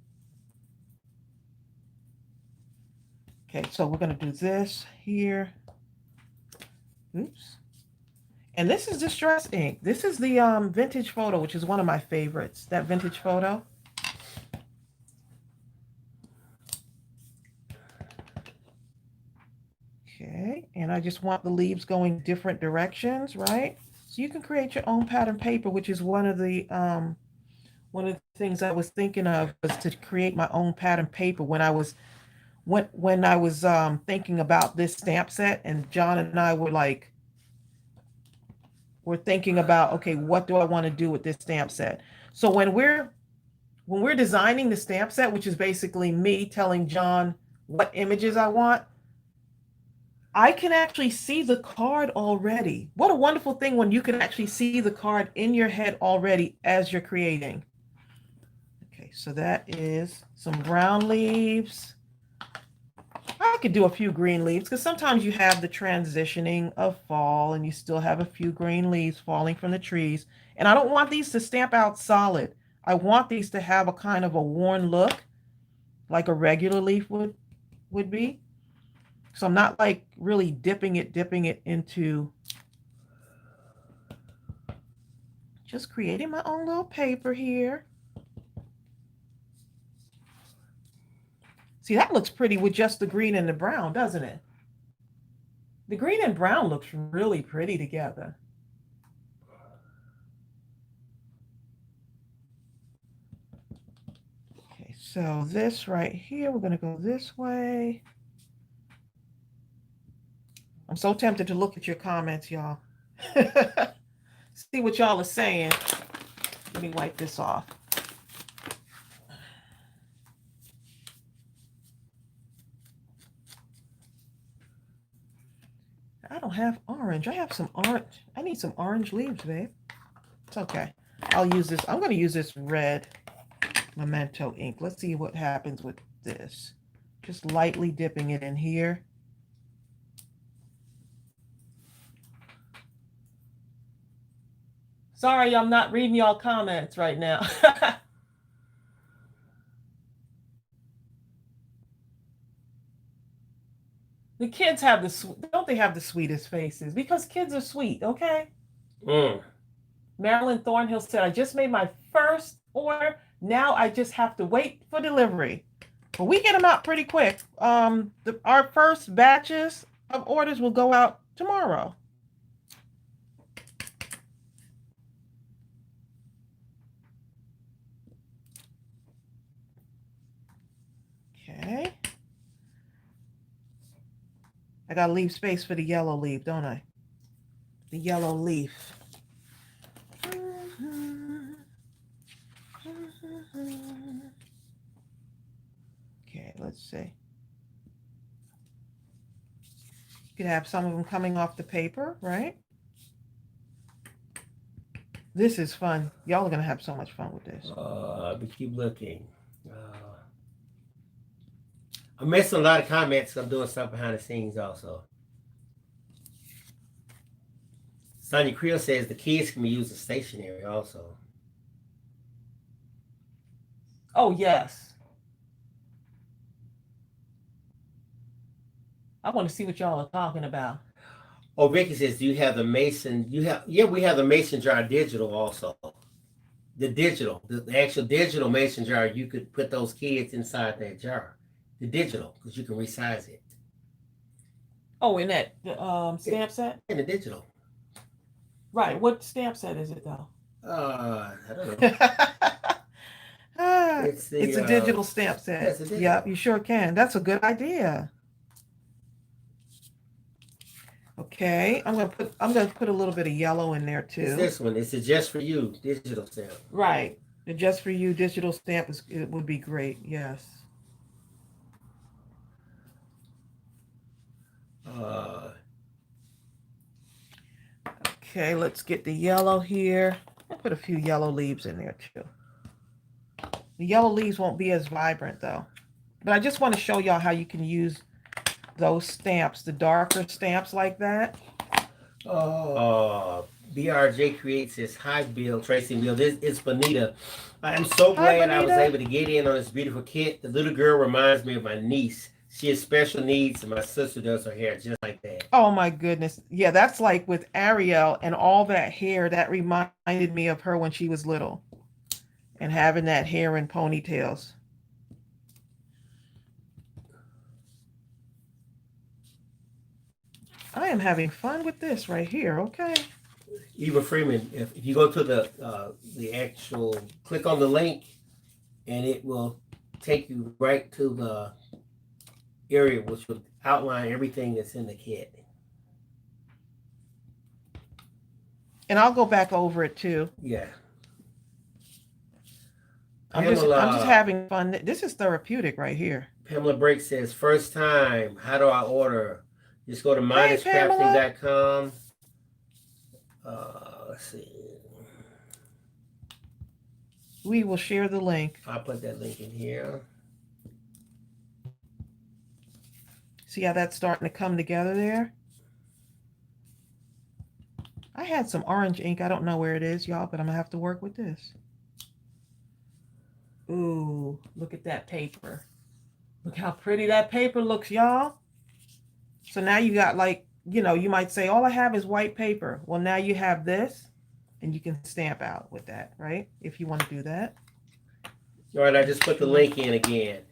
Okay, so we're going to do this here. Oops. And this is distress ink. This is the vintage photo, which is one of my favorites, that vintage photo. Okay, and I just want the leaves going different directions, right? So you can create your own pattern paper, which is one of the things I was thinking of, was to create my own pattern paper when when I was thinking about this stamp set, and John and I we're thinking about, okay, what do I want to do with this stamp set? So when we're designing the stamp set, which is basically me telling John what images I want, I can actually see the card already. What a wonderful thing when you can actually see the card in your head already as you're creating. Okay, so that is some brown leaves. I could do a few green leaves because sometimes you have the transitioning of fall and you still have a few green leaves falling from the trees. And I don't want these to stamp out solid. I want these to have a kind of a worn look like a regular leaf would be. So I'm not like really dipping it into, just creating my own little paper here. See, that looks pretty with just the green and the brown, doesn't it? The green and brown looks really pretty together. Okay, so this right here, we're going to go this way. I'm so tempted to look at your comments, y'all. See what y'all are saying. Let me wipe this off. I don't have orange. I have some orange. I need some orange leaves, babe. It's okay. I'll use this. I'm going to use this red Memento ink. Let's see what happens with this. Just lightly dipping it in here. Sorry, I'm not reading y'all comments right now. The kids have don't they have the sweetest faces? Because kids are sweet, okay? Marilyn Thornhill said, I just made my first order. Now I just have to wait for delivery. But we get them out pretty quick. Our first batches of orders will go out tomorrow. Okay. I gotta leave space for the yellow leaf, don't I? The yellow leaf. Okay, let's see. You could have some of them coming off the paper, right? This is fun. Y'all are gonna have so much fun with this. But keep looking. I'm missing a lot of comments. I'm doing stuff behind the scenes also. Sonia Creel says the kids can be used as stationery also. Oh, yes. I want to see what y'all are talking about. Oh, Vicky says, do you have the mason? We have the mason jar digital also. The actual digital mason jar, you could put those kids inside that jar. The digital, because you can resize it. Oh, in that stamp set? In the digital. Right. What stamp set is it, though? I don't know. It's a digital stamp set. Yeah, you sure can. That's a good idea. Okay, I'm gonna put a little bit of yellow in there too. It's this one. It's a Just For You digital stamp. Right. The Just For You digital stamp it would be great. Yes. Okay, let's get the yellow here. I'll put a few yellow leaves in there too. The yellow leaves won't be as vibrant though. But I just want to show y'all how you can use those stamps, the darker stamps like that. BRJ creates this. Hi, Bill, Tracey and Bill. This is Bonita. I am so glad I was able to get in on this beautiful kit. The little girl reminds me of my niece. She has special needs, and my sister does her hair just like that. Oh my goodness. Yeah, that's like with Ariel and all that hair. That reminded me of her when she was little and having that hair in ponytails. I am having fun with this right here, okay? Eva Freeman, if you go to the actual, click on the link, and it will take you right to area which will outline everything that's in the kit. And I'll go back over it too. Yeah. I'm just having fun. This is therapeutic right here. Pamela Brake says, first time, how do I order? Just go to mindlesscrafting.com. Let's see. We will share the link. I'll put that link in here. See how that's starting to come together there? I had some orange ink. I don't know where it is, y'all, but I'm going to have to work with this. Ooh, look at that paper. Look how pretty that paper looks, y'all. So now you got, like, you know, you might say, all I have is white paper. Well, now you have this, and you can stamp out with that, right? If you want to do that. All right, I just put the link in again.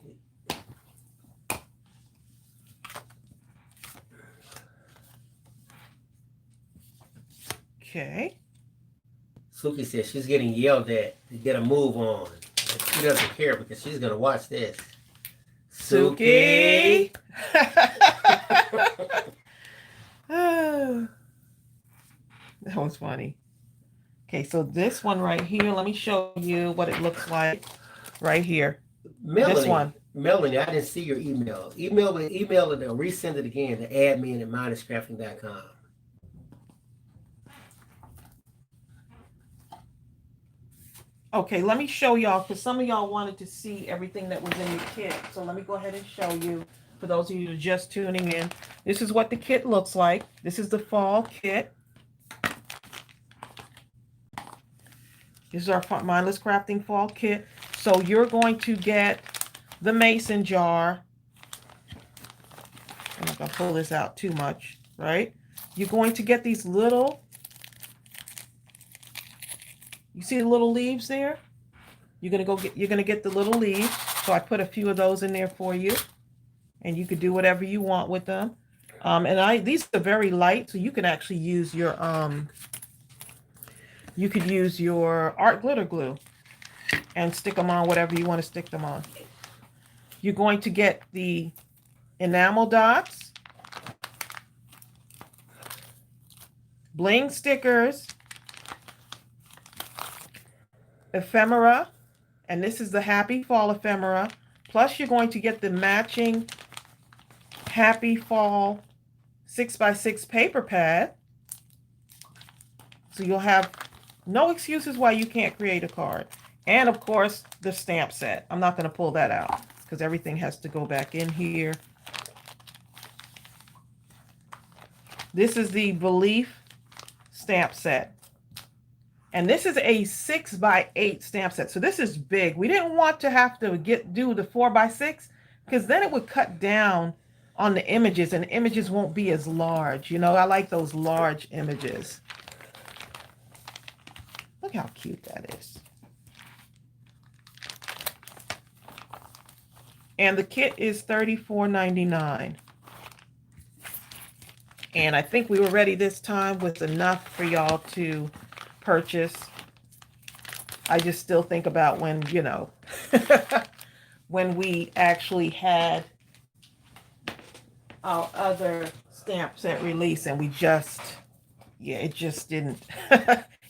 Okay. Suki says she's getting yelled at to get a move on. She doesn't care because she's going to watch this. Suki! That was funny. Okay, so this one right here, let me show you what it looks like right here. Melanie, this one. Melanie, I didn't see your email. Email it or resend it again to admin@mindlesscrafting.com. Okay, let me show y'all, because some of y'all wanted to see everything that was in the kit. So let me go ahead and show you, for those of you who are just tuning in. This is what the kit looks like. This is the fall kit. This is our Mindless Crafting fall kit. So you're going to get the mason jar. I'm not going to pull this out too much, right? You're going to get these little, you see the little leaves there? You're going to get the little leaves. So I put a few of those in there for you. And you could do whatever you want with them. These are very light, so you can actually use your art glitter glue and stick them on whatever you want to stick them on. You're going to get the enamel dots, Bling Stickers, Ephemera, and this is the Happy Fall Ephemera. Plus, you're going to get the matching Happy Fall 6x6 paper pad. So you'll have no excuses why you can't create a card. And of course, the stamp set. I'm not going to pull that out because everything has to go back in here. This is the Belief stamp set. And this is a 6x8 stamp set. So this is big. We didn't want to have to do the 4x6 because then it would cut down on the images and the images won't be as large. You know, I like those large images. Look how cute that is. And the kit is $34.99. And I think we were ready this time with enough for y'all to purchase. I just still think about when, you know, when we actually had our other stamp set release and we just, yeah, it just didn't,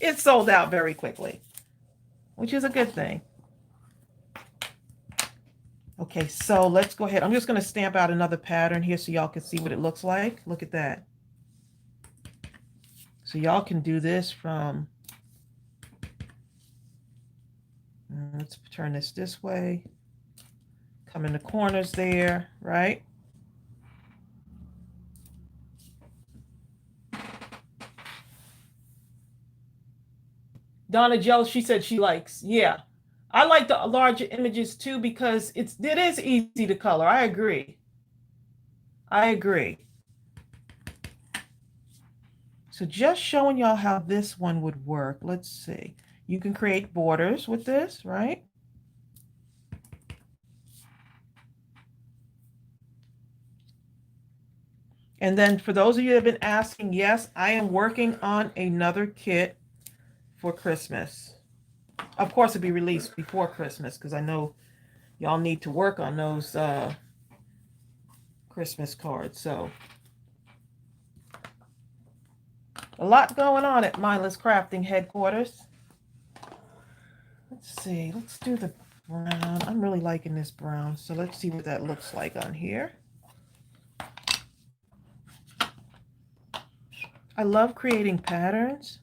it sold out very quickly, which is a good thing. Okay, so let's go ahead. I'm just going to stamp out another pattern here so y'all can see what it looks like. Look at that. So y'all can do this from, let's turn this way, come in the corners there, right? Donna Joe, she said she likes, yeah. I like the larger images too because it is easy to color. I agree. I agree. So just showing y'all how this one would work. Let's see. You can create borders with this, right? And then for those of you that have been asking, yes, I am working on another kit for Christmas. Of course, it'll be released before Christmas because I know y'all need to work on those Christmas cards. So a lot going on at Mindless Crafting headquarters. Let's see. Let's do the brown. I'm really liking this brown. So let's see what that looks like on here. I love creating patterns.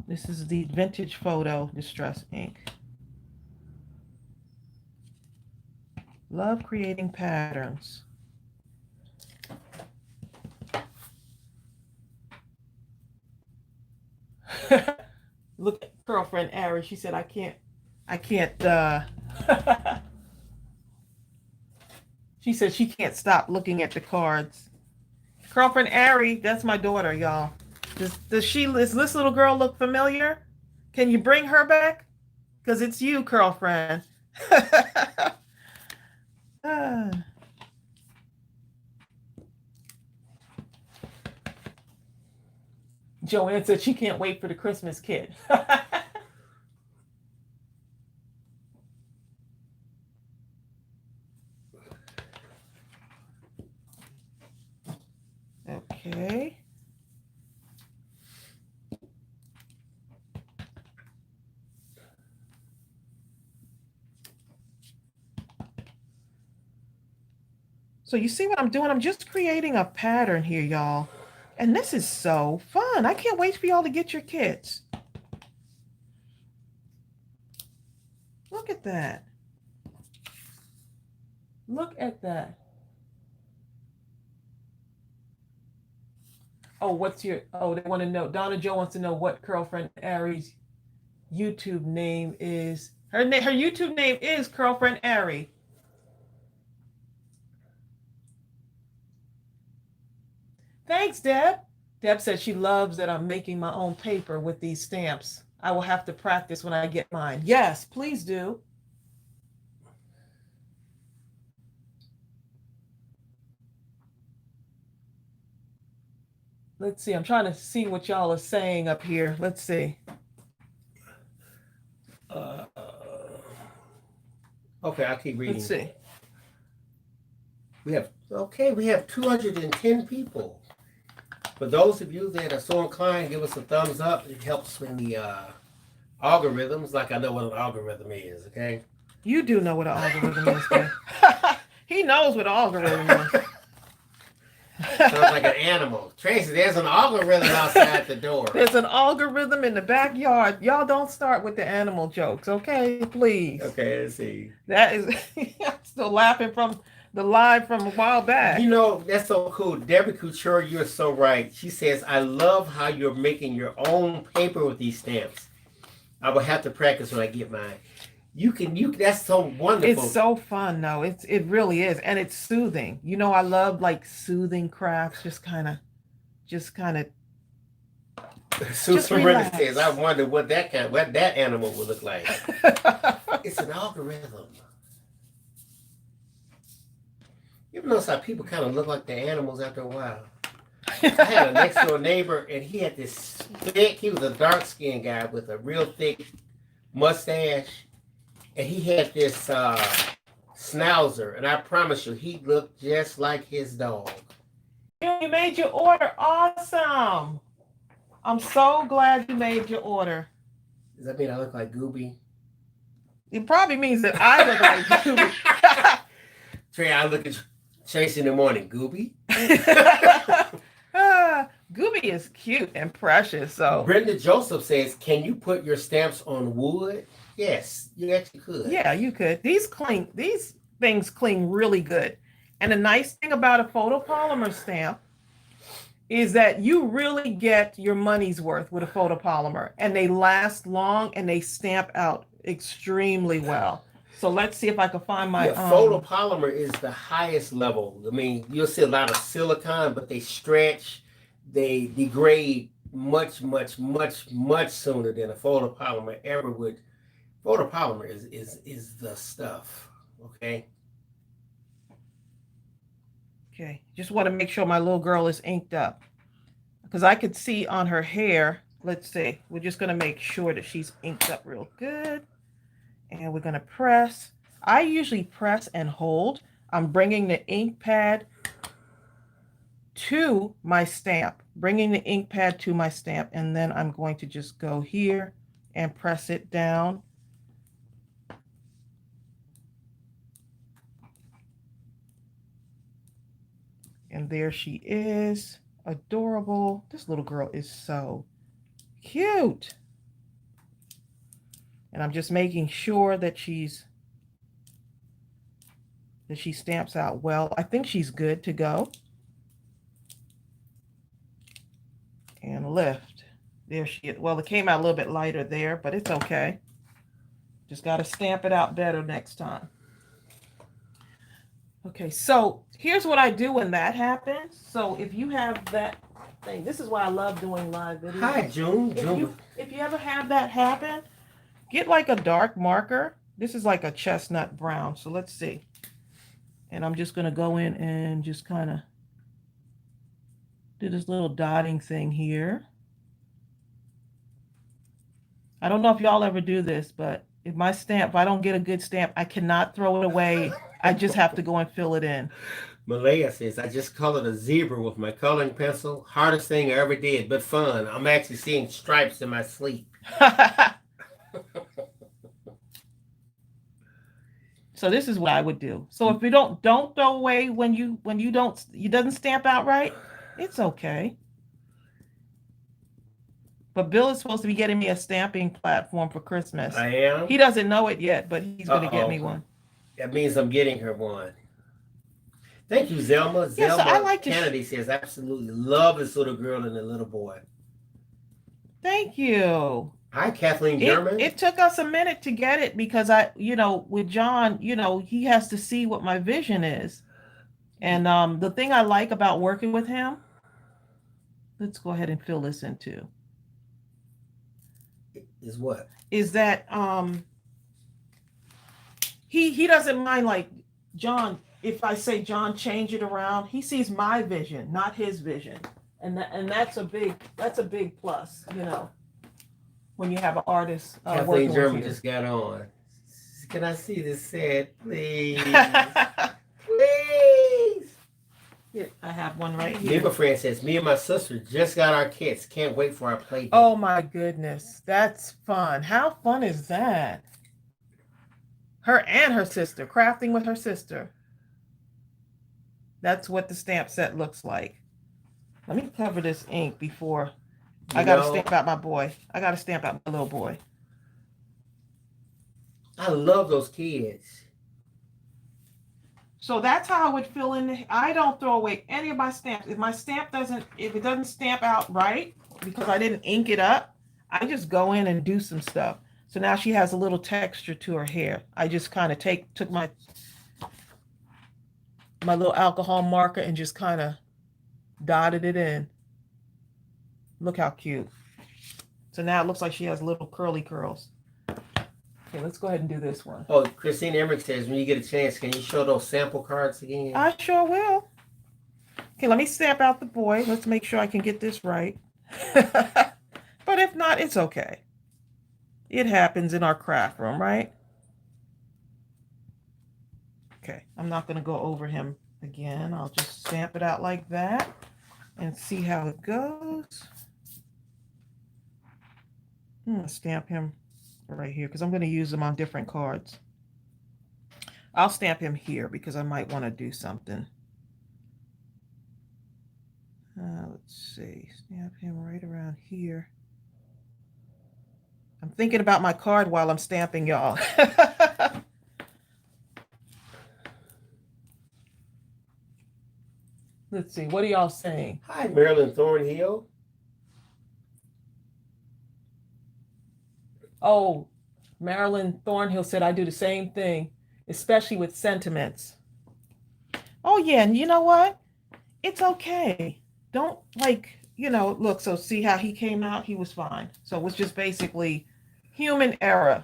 This is the Vintage Photo Distress ink. Love creating patterns. Look at girlfriend Ari. She said, I can't. She said she can't stop looking at the cards. Girlfriend Ari, that's my daughter, y'all. Does this little girl look familiar? Can you bring her back? Because it's you, girlfriend. Joanne said she can't wait for the Christmas kit. Okay. So you see what I'm doing? I'm just creating a pattern here, y'all. And this is so fun. I can't wait for y'all to get your kits. Look at that. Look at that. Oh, they want to know. Donna Jo wants to know what girlfriend Ari's YouTube name is. Her YouTube name is Girlfriend Ari. Thanks, Deb. Deb said she loves that I'm making my own paper with these stamps. I will have to practice when I get mine. Yes, please do. Let's see. I'm trying to see what y'all are saying up here. Let's see. Okay, I'll keep reading. Let's see. We have 210 people. For those of you that are so inclined, give us a thumbs up. It helps in the algorithms, like I know what an algorithm is, okay? You do know what an algorithm is, though. He knows what an algorithm is. Sounds like an animal. Tracey, there's an algorithm outside the door. There's an algorithm in the backyard. Y'all don't start with the animal jokes, okay? Please. Okay, let's see. That is still laughing from the live from a while back. You know, that's so cool. Debbie Couture, you're so right. She says, I love how you're making your own paper with these stamps. I will have to practice when I get mine. That's so wonderful. It's so fun, though. It really is. And it's soothing. You know, I love like soothing crafts, just kind of Susan Renner says, I wonder what that animal would look like. It's an algorithm. You ever notice how people kind of look like the animals after a while? I had a next door neighbor, and he had this he was a dark-skinned guy with a real thick mustache, and he had this schnauzer, and I promise you, he looked just like his dog. You made your order. Awesome. I'm so glad you made your order. Does that mean I look like Gooby? It probably means that I look like Gooby. Trey, I look at Tracy in the morning. Gooby? Gooby is cute and precious. So Brenda Joseph says, can you put your stamps on wood? Yes, you actually could. Yeah, you could. These things cling really good. And the nice thing about a photopolymer stamp is that you really get your money's worth with a photopolymer, and they last long and they stamp out extremely well. So let's see if I can find my photopolymer is the highest level. I mean, you'll see a lot of silicone, but they stretch, they degrade much, much, much, much sooner than a photopolymer ever would. Photopolymer is the stuff. Okay. Okay, just want to make sure my little girl is inked up, because I could see on her hair. Let's see. We're just going to make sure that she's inked up real good. And we're going to press. I usually press and hold. I'm bringing the ink pad to my stamp, bringing the ink pad to my stamp, and then I'm going to just go here and press it down. And there she is, adorable. This little girl is so cute. And I'm just making sure that she stamps out well. I think she's good to go. And lift. There she is. Well, it came out a little bit lighter there, but it's okay. Just got to stamp it out better next time. Okay, so here's what I do when that happens. So if you have that thing, this is why I love doing live videos. Hi, June. If you ever have that happen, get like a dark marker. This is like a chestnut brown. So let's see. And I'm just going to go in and just kind of do this little dotting thing here. I don't know if y'all ever do this, but if I don't get a good stamp, I cannot throw it away. I just have to go and fill it in. Malaya says, I just colored a zebra with my coloring pencil. Hardest thing I ever did, but fun. I'm actually seeing stripes in my sleep. So this is what I would do. So if you don't throw away when you doesn't stamp out right, it's okay. But Bill is supposed to be getting me a stamping platform for Christmas. I am? He doesn't know it yet, but he's going to get me one. That means I'm getting her one. Thank you, Zelma. Yeah, Zelma so I like Kennedy says, absolutely love this little girl and the little boy. Thank you. Hi, Kathleen German. It took us a minute to get it because with John, he has to see what my vision is. And the thing I like about working with him, let's go ahead and fill this in too. Is what? Is that he doesn't mind, like, John, if I say, John, change it around, he sees my vision, not his vision. And that's a big plus, when you have an artist Kathleen German just got on. Can I see this set, please? Please. Here, I have one right here. Neighbor friend says, me and my sister just got our kits. Can't wait for our play date. Oh my goodness. That's fun. How fun is that? Her and her sister, crafting with her sister. That's what the stamp set looks like. Let me cover this ink before. I got to stamp out my boy. I got to stamp out my little boy. I love those kids. So that's how I would fill in. I don't throw away any of my stamps. If it doesn't stamp out right, because I didn't ink it up, I just go in and do some stuff. So now she has a little texture to her hair. I just kind of took my little alcohol marker and just kind of dotted it in. Look how cute. So now it looks like she has little curly curls. Okay, let's go ahead and do this one. Oh, Christine Emmerich says, when you get a chance, can you show those sample cards again? I sure will. Okay, let me stamp out the boy. Let's make sure I can get this right. But if not, it's okay. It happens in our craft room, right? Okay, I'm not going to go over him again. I'll just stamp it out like that and see how it goes. I'm going to stamp him right here because I'm going to use them on different cards. I'll stamp him here because I might want to do something. Let's see, stamp him right around here. I'm thinking about my card while I'm stamping, y'all. Let's see, what are y'all saying? Hi, Marilyn Thornhill. Oh, Marilyn Thornhill said I do the same thing, especially with sentiments. Oh, yeah, and you know what? It's okay. Don't, look, so see how he came out? He was fine. So it was just basically human error,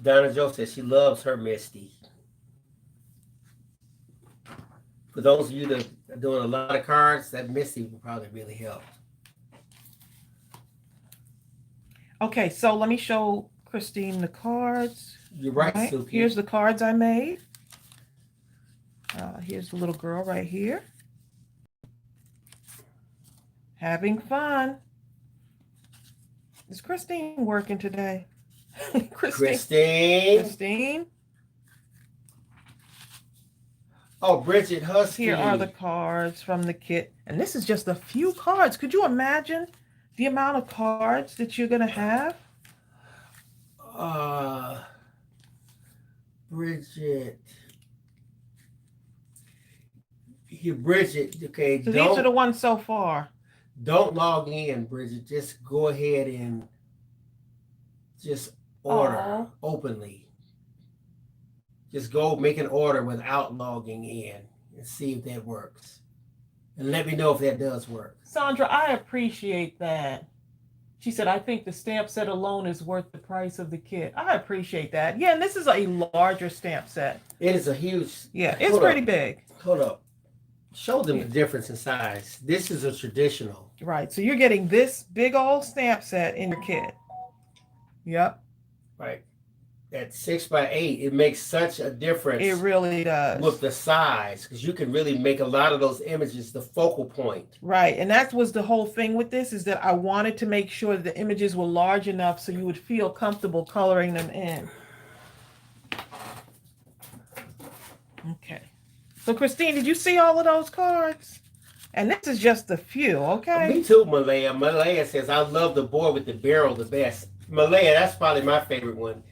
Donna Jo says she loves her Misty. For those of you that are doing a lot of cards, that Misty will probably really help. Okay, so let me show Christine the cards. You're right, Suki. Here's the cards I made. Here's the little girl right here. Having fun. Is Christine working today? Christine. Oh, Bridget Husky. Here are the cards from the kit. And this is just a few cards. Could you imagine the amount of cards that you're going to have? Bridget. Here, Bridget. Okay, so these are the ones so far. Don't log in, Bridget. Just go ahead and just order openly. Just go make an order without logging in and see if that works. And let me know if that does work. Sandra, I appreciate that. She said, I think the stamp set alone is worth the price of the kit. I appreciate that. Yeah, and this is a larger stamp set. It is a huge... Yeah, it's pretty big. Hold up. Show them the difference in size. This is a traditional. Right, so you're getting this big old stamp set in your kit. Yep. Right. At 6x8, it makes such a difference. It really does. With the size, because you can really make a lot of those images the focal point. Right, and that was the whole thing with this, is that I wanted to make sure that the images were large enough so you would feel comfortable coloring them in. Okay. So Christine, did you see all of those cards? And this is just a few, okay? Me too, Malaya. Malaya says, I love the boy with the barrel the best. Malaya, that's probably my favorite one.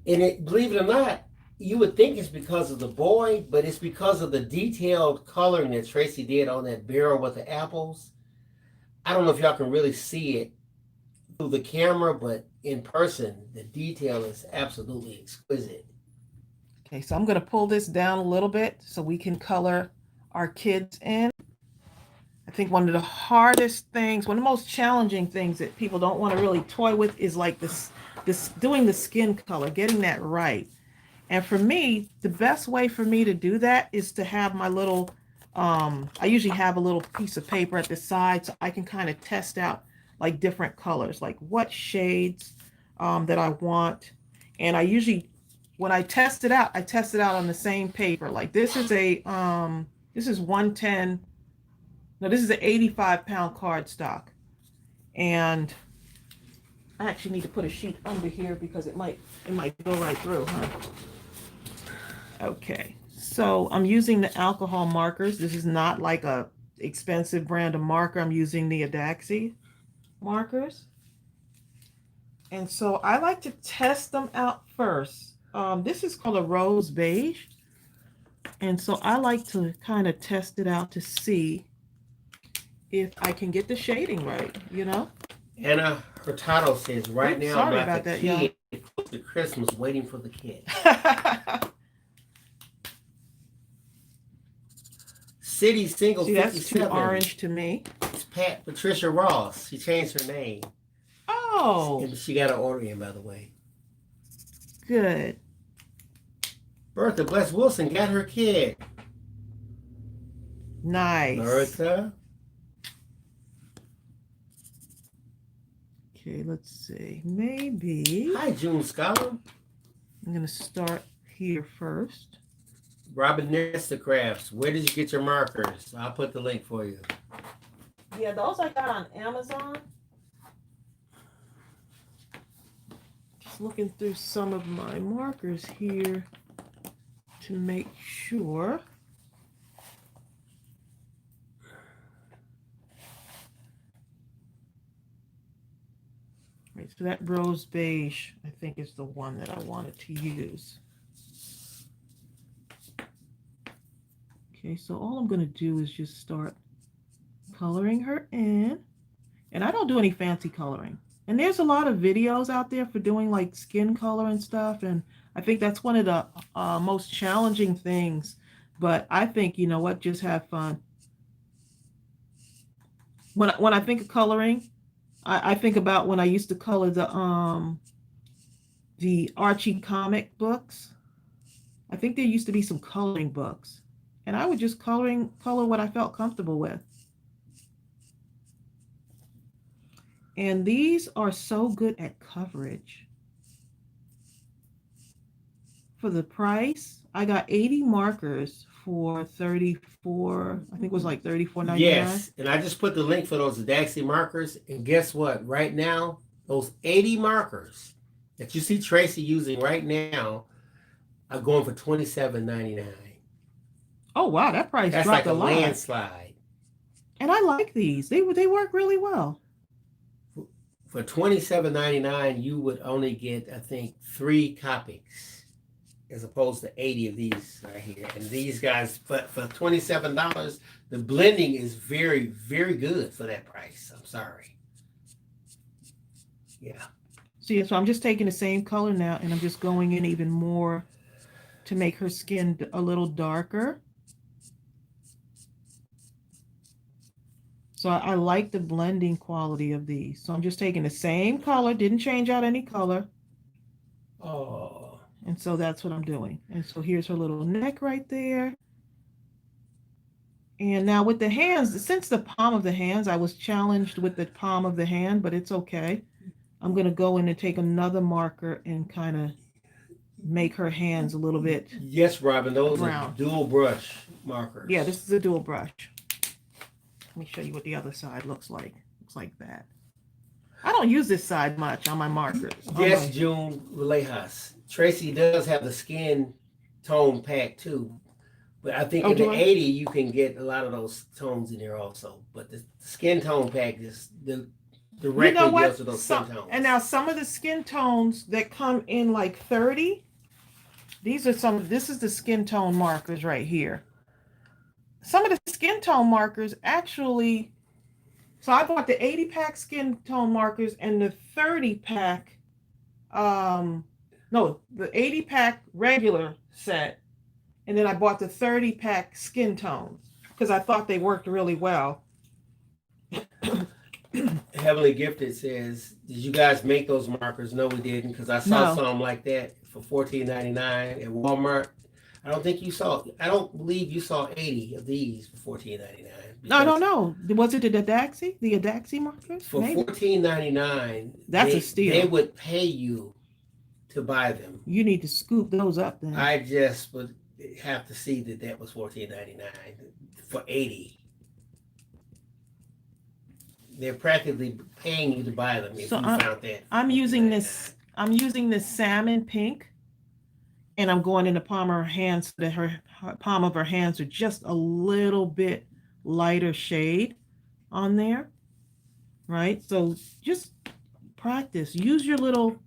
And it, believe it or not, you would think it's because of the boy, but it's because of the detailed coloring that Tracey did on that barrel with the apples. I don't know if y'all can really see it through the camera, but in person, the detail is absolutely exquisite. Okay, so I'm going to pull this down a little bit so we can color our kids in. I think one of the hardest things, one of the most challenging things that people don't want to really toy with is like this doing the skin color, getting that right. And for me, the best way for me to do that is to have my little, I usually have a little piece of paper at the side so I can kind of test out like different colors, like what shades that I want. And I usually, when I test it out on the same paper. Like this is a, this is 110, no, this is an 85-pound cardstock. And I actually need to put a sheet under here because it might go right through, huh? Okay, so I'm using the alcohol markers. This is not like a expensive brand of marker. I'm using the ADAXI markers. And so I like to test them out first. This is called a rose beige. And so I like to kind of test it out to see if I can get the shading right, you know? Anna Hurtado says, right now sorry I'm about at that, the kid close to Christmas waiting for the kid. City Single 57. That's too orange to me. It's Patricia Ross. She changed her name. Oh. And she got an order in, by the way. Good. Bertha Bless Wilson got her kid. Nice. Bertha. Okay, let's see. Maybe. Hi, June Scholar. I'm going to start here first. Robin Nesta Crafts. Where did you get your markers? I'll put the link for you. Yeah, those I got on Amazon. Just looking through some of my markers here to make sure. Right, so that rose beige, I think, is the one that I wanted to use. Okay, so all I'm going to do is just start coloring her in. And I don't do any fancy coloring. And there's a lot of videos out there for doing like skin color and stuff. And I think that's one of the most challenging things. But I think, you know what, just have fun. When I think of coloring, I think about when I used to color the Archie comic books. I think there used to be some coloring books. And I would just color what I felt comfortable with. And these are so good at coverage. for the price. I got 80 markers for 34, I think it was like $34.99. Yes, and I just put the link for those ADAXI markers. And guess what? Right now, those 80 markers that you see Tracey using right now are going for $27.99. Oh wow, that price That's dropped like a lot. landslide. And I like these. They work really well. For $27.99, you would only get, I think, 3 copies, as opposed to 80 of these right here. And these guys, but for $27, the blending is very, very good for that price. I'm sorry. Yeah. See, so I'm just taking the same color now, and I'm just going in even more to make her skin a little darker. So I like the blending quality of these. So I'm just taking the same color, didn't change out any color. Oh. And so that's what I'm doing. And so here's her little neck right there. And now with the hands, since the palm of the hands, I was challenged with the palm of the hand, but it's okay. I'm going to go in and take another marker and kind of make her hands a little bit. Yes, Robin, those brown. are dual brush markers. Yeah, this is a dual brush. Let me show you what the other side looks like. Looks like that. I don't use this side much on my markers. Yes, June Villejas. Tracey does have the skin tone pack too. But I think in the 80, you can get a lot of those tones in there also. But the skin tone pack is directly deals with those skin tones. And now some of the skin tones that come in like 30, this is the skin tone markers right here. Some of the skin tone markers actually, so I bought the 80 pack skin tone markers and the 30 pack, the 80 pack regular set. And then I bought the 30 pack skin tones because I thought they worked really well. Heavenly Gifted says, did you guys make those markers? No, we didn't, because I saw some like that for $14.99 at Walmart. I don't believe you saw 80 of these for $14.99. No, I don't know. Was it the ADAXI markers? For $14.99, that's a steal. They would pay you to buy them. You need to scoop those up then. I just would have to see that was $14.99 for 80. They're practically paying you to buy them if you found that. I'm using this salmon pink, and I'm going in the palm of her hands so that her palm of her hands are just a little bit lighter shade on there, right? So just practice. Use your little,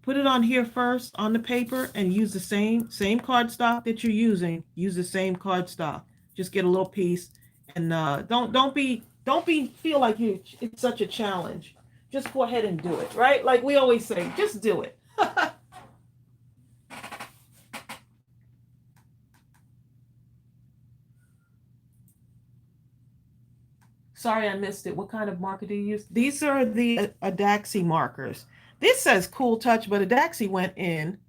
put it on here first on the paper, and use the same cardstock that you're using. Use the same cardstock. Just get a little piece, and don't feel like it's such a challenge. Just go ahead and do it, right? Like we always say, just do it. Sorry, I missed it. What kind of marker do you use? These are the ADAXI markers. This says Cool Touch, but ADAXI went in,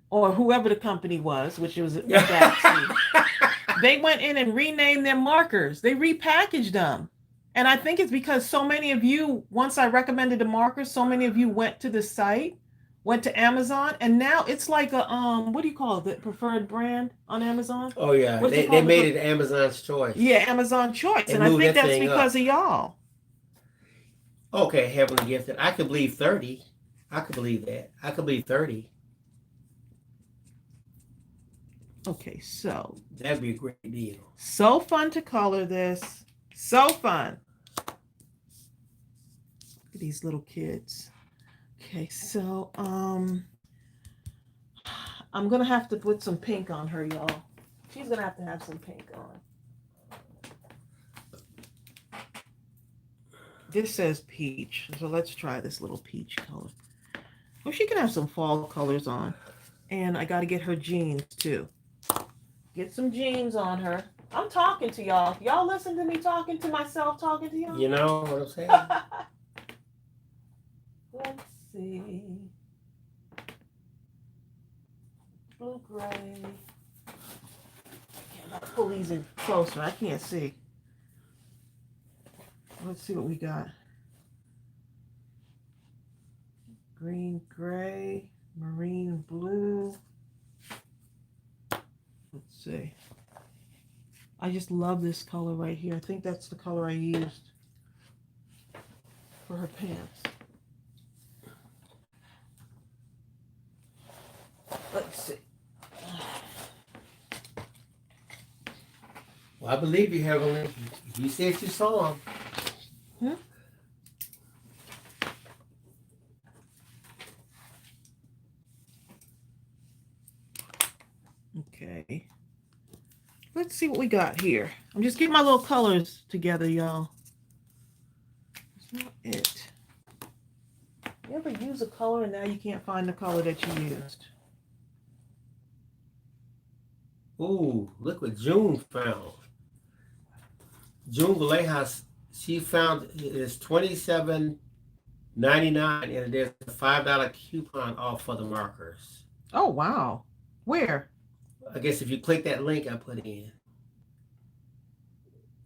or whoever the company was, which was ADAXI. They went in and renamed their markers. They repackaged them. And I think it's because so many of you, once I recommended the markers, so many of you went to the site, went to Amazon, and now it's like a, what do you call it? The preferred brand on Amazon? Oh, yeah. They made it Amazon's choice. Yeah, Amazon choice. And I think that's because of y'all. Okay, Heavenly Gifted. I could believe 30. I could believe that. I could believe 30. Okay, so. That'd be a great deal. So fun to color this. So fun. Look at these little kids. Okay, so I'm gonna have to put some pink on her, y'all. She's gonna have some pink on. This says peach, so let's try this little peach color. Well, she can have some fall colors on. And I gotta get her jeans too. Get some jeans on her. I'm talking to y'all. Y'all listen to me talking to myself, talking to y'all? You know what I'm saying? Let's see. Blue gray. I gotta pull these in closer. I can't see. Let's see what we got. Green gray. Marine blue. Let's see. I just love this color right here. I think that's the color I used for her pants. Let's see. Well, I believe you, Heavenly. You said you saw them. Hmm? Okay. Let's see what we got here. I'm just getting my little colors together, y'all. That's not it. You ever use a color and now you can't find the color that you used? Ooh, look what June found. June Villejas, she found it is $27.99 and there's a $5 coupon off for the markers. Oh, wow. Where? I guess if you click that link I put in.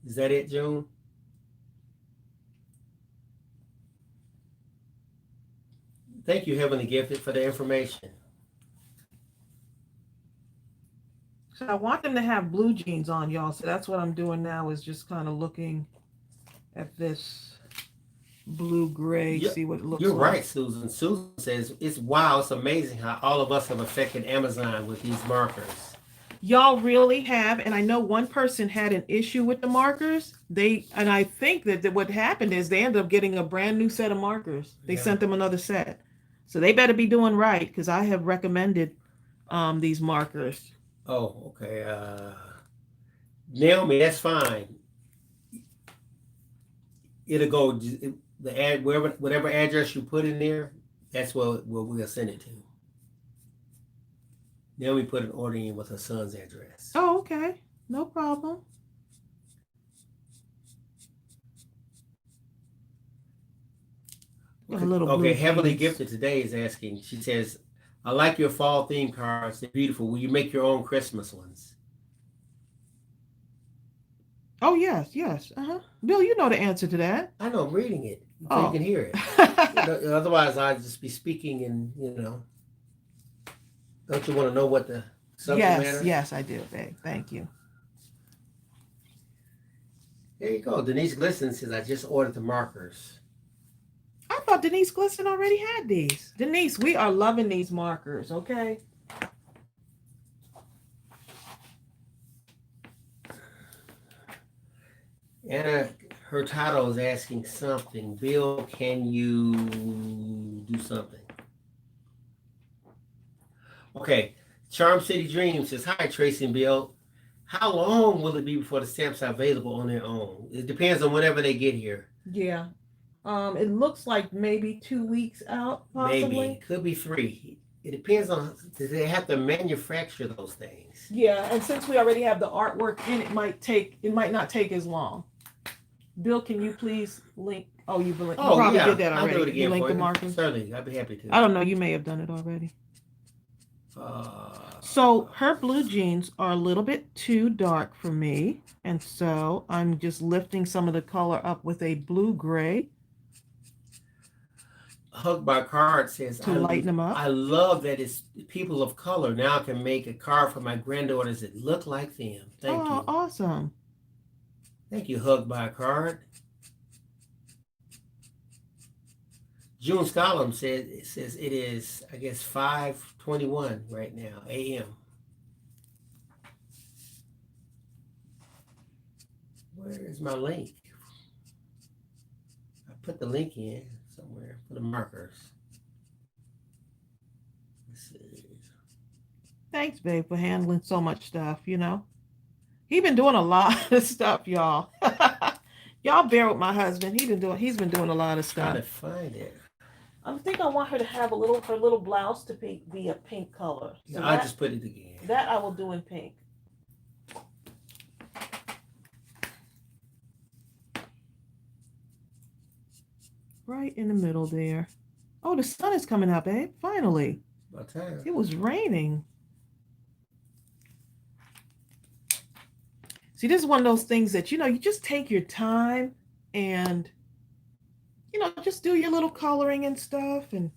Is that it, June? Thank you, Heavenly Gifted, for the information. So I want them to have blue jeans on, y'all. So that's what I'm doing now, is just kind of looking at this blue gray, see what it looks like. You're right, Susan. Susan says, it's amazing how all of us have affected Amazon with these markers. Y'all really have, and I know one person had an issue with the markers. And I think that what happened is they ended up getting a brand new set of markers. They sent them another set. So they better be doing right, because I have recommended these markers. Oh, okay. Naomi, that's fine. It'll go whatever address you put in there, that's what we'll send it to. Naomi put an order in with her son's address. Oh, okay. No problem. Okay, Heavily Gifted today is asking, she says, I like your fall theme cards. They're beautiful. Will you make your own Christmas ones? Oh, yes. Bill, you know the answer to that. I know, I'm reading it. So you can hear it. Otherwise, I'd just be speaking and, don't you want to know what the subject matter? Yes, I do, babe. Thank you. There you go. Denise Glisten says, I just ordered the markers. I thought Denise Glisten already had these. Denise, we are loving these markers, okay? Anna Hurtado is asking something. Bill, can you do something? Okay. Charm City Dream says, hi, Tracey and Bill. How long will it be before the stamps are available on their own? It depends on whenever they get here. Yeah. It looks like maybe 2 weeks out, possibly. Maybe. Could be 3. It depends on, they have to manufacture those things. Yeah, and since we already have the artwork in, it might not take as long. Bill, can you please link? Oh, you probably did that already. I'll do it again. You linked the markers? Certainly, I'd be happy to. I don't know. You may have done it already. So her blue jeans are a little bit too dark for me, and so I'm just lifting some of the color up with a blue gray. Hug by Card says, to lighten them up. I love that it's people of color now can make a card for my granddaughters that look like them. Thank you. Awesome. Thank you, Hug by Card. June Scollum says it is, I guess, 5:21 right now, a.m. Where is my link? I put the link in somewhere for the markers. Let's see. Thanks, babe, for handling so much stuff, He's been doing a lot of stuff, y'all. Y'all bear with my husband. He's been doing a lot of stuff. Trying to find it. I think I want her to have her little blouse to be a pink color. So I'll just put it again. That I will do in pink. Right in the middle there. Oh, the sun is coming out, babe. Finally. About time. It was raining. See, this is one of those things that, you just take your time and, just do your little coloring and stuff. And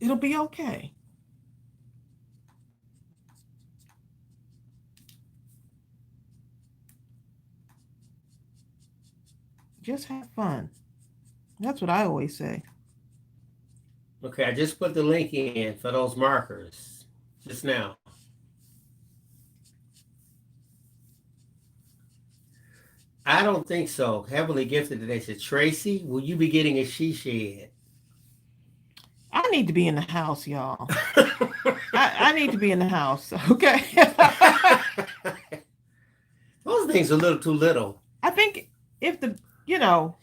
It'll be okay. Just have fun. That's what I always say. Okay, I just put the link in for those markers just now. I don't think so. Heavily gifted today said, Tracy, will you be getting a she shed? I need to be in the house, y'all. I need to be in the house. Okay. Those things are a little too little. I think if you know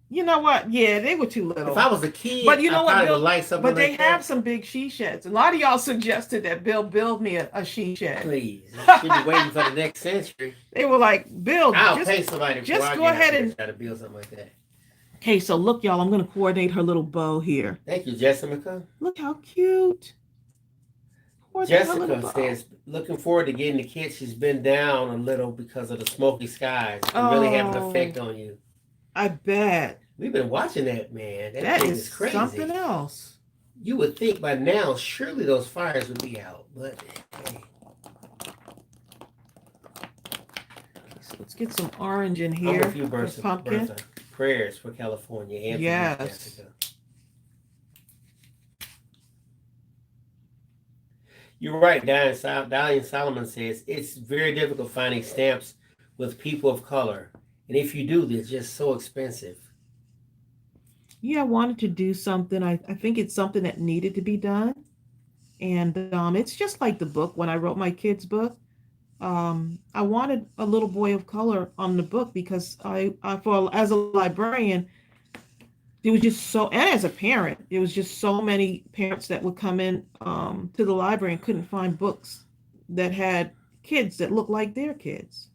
what? Yeah, they were too little. If I was a kid, but you know what? Bill, like something but like they have some big she sheds. A lot of y'all suggested that Bill build me a she shed. Please, you should be waiting for the next century. They were like, Bill, I'll pay somebody just go ahead and try to build something like that. Okay, so look, y'all, I'm going to coordinate her little bow here. Thank you, Jessica. Look how cute. Jessica says, looking forward to getting the kit. She's been down a little because of the smoky skies. It can really have an effect on you. I bet. We've been watching that, man. That thing is crazy. Something else. You would think by now, surely those fires would be out, but hey. So let's get some orange in here. A few pumpkin. Prayers for California. Anthony, yes. Jessica. You're right, Dalian Solomon says, it's very difficult finding stamps with people of color. And if you do, they're just so expensive. Yeah, I wanted to do something. I think it's something that needed to be done. And it's just like the book when I wrote my kids' book. I wanted a little boy of color on the book because as a librarian, it was just so, and as a parent, it was just so many parents that would come in to the library and couldn't find books that had kids that looked like their kids,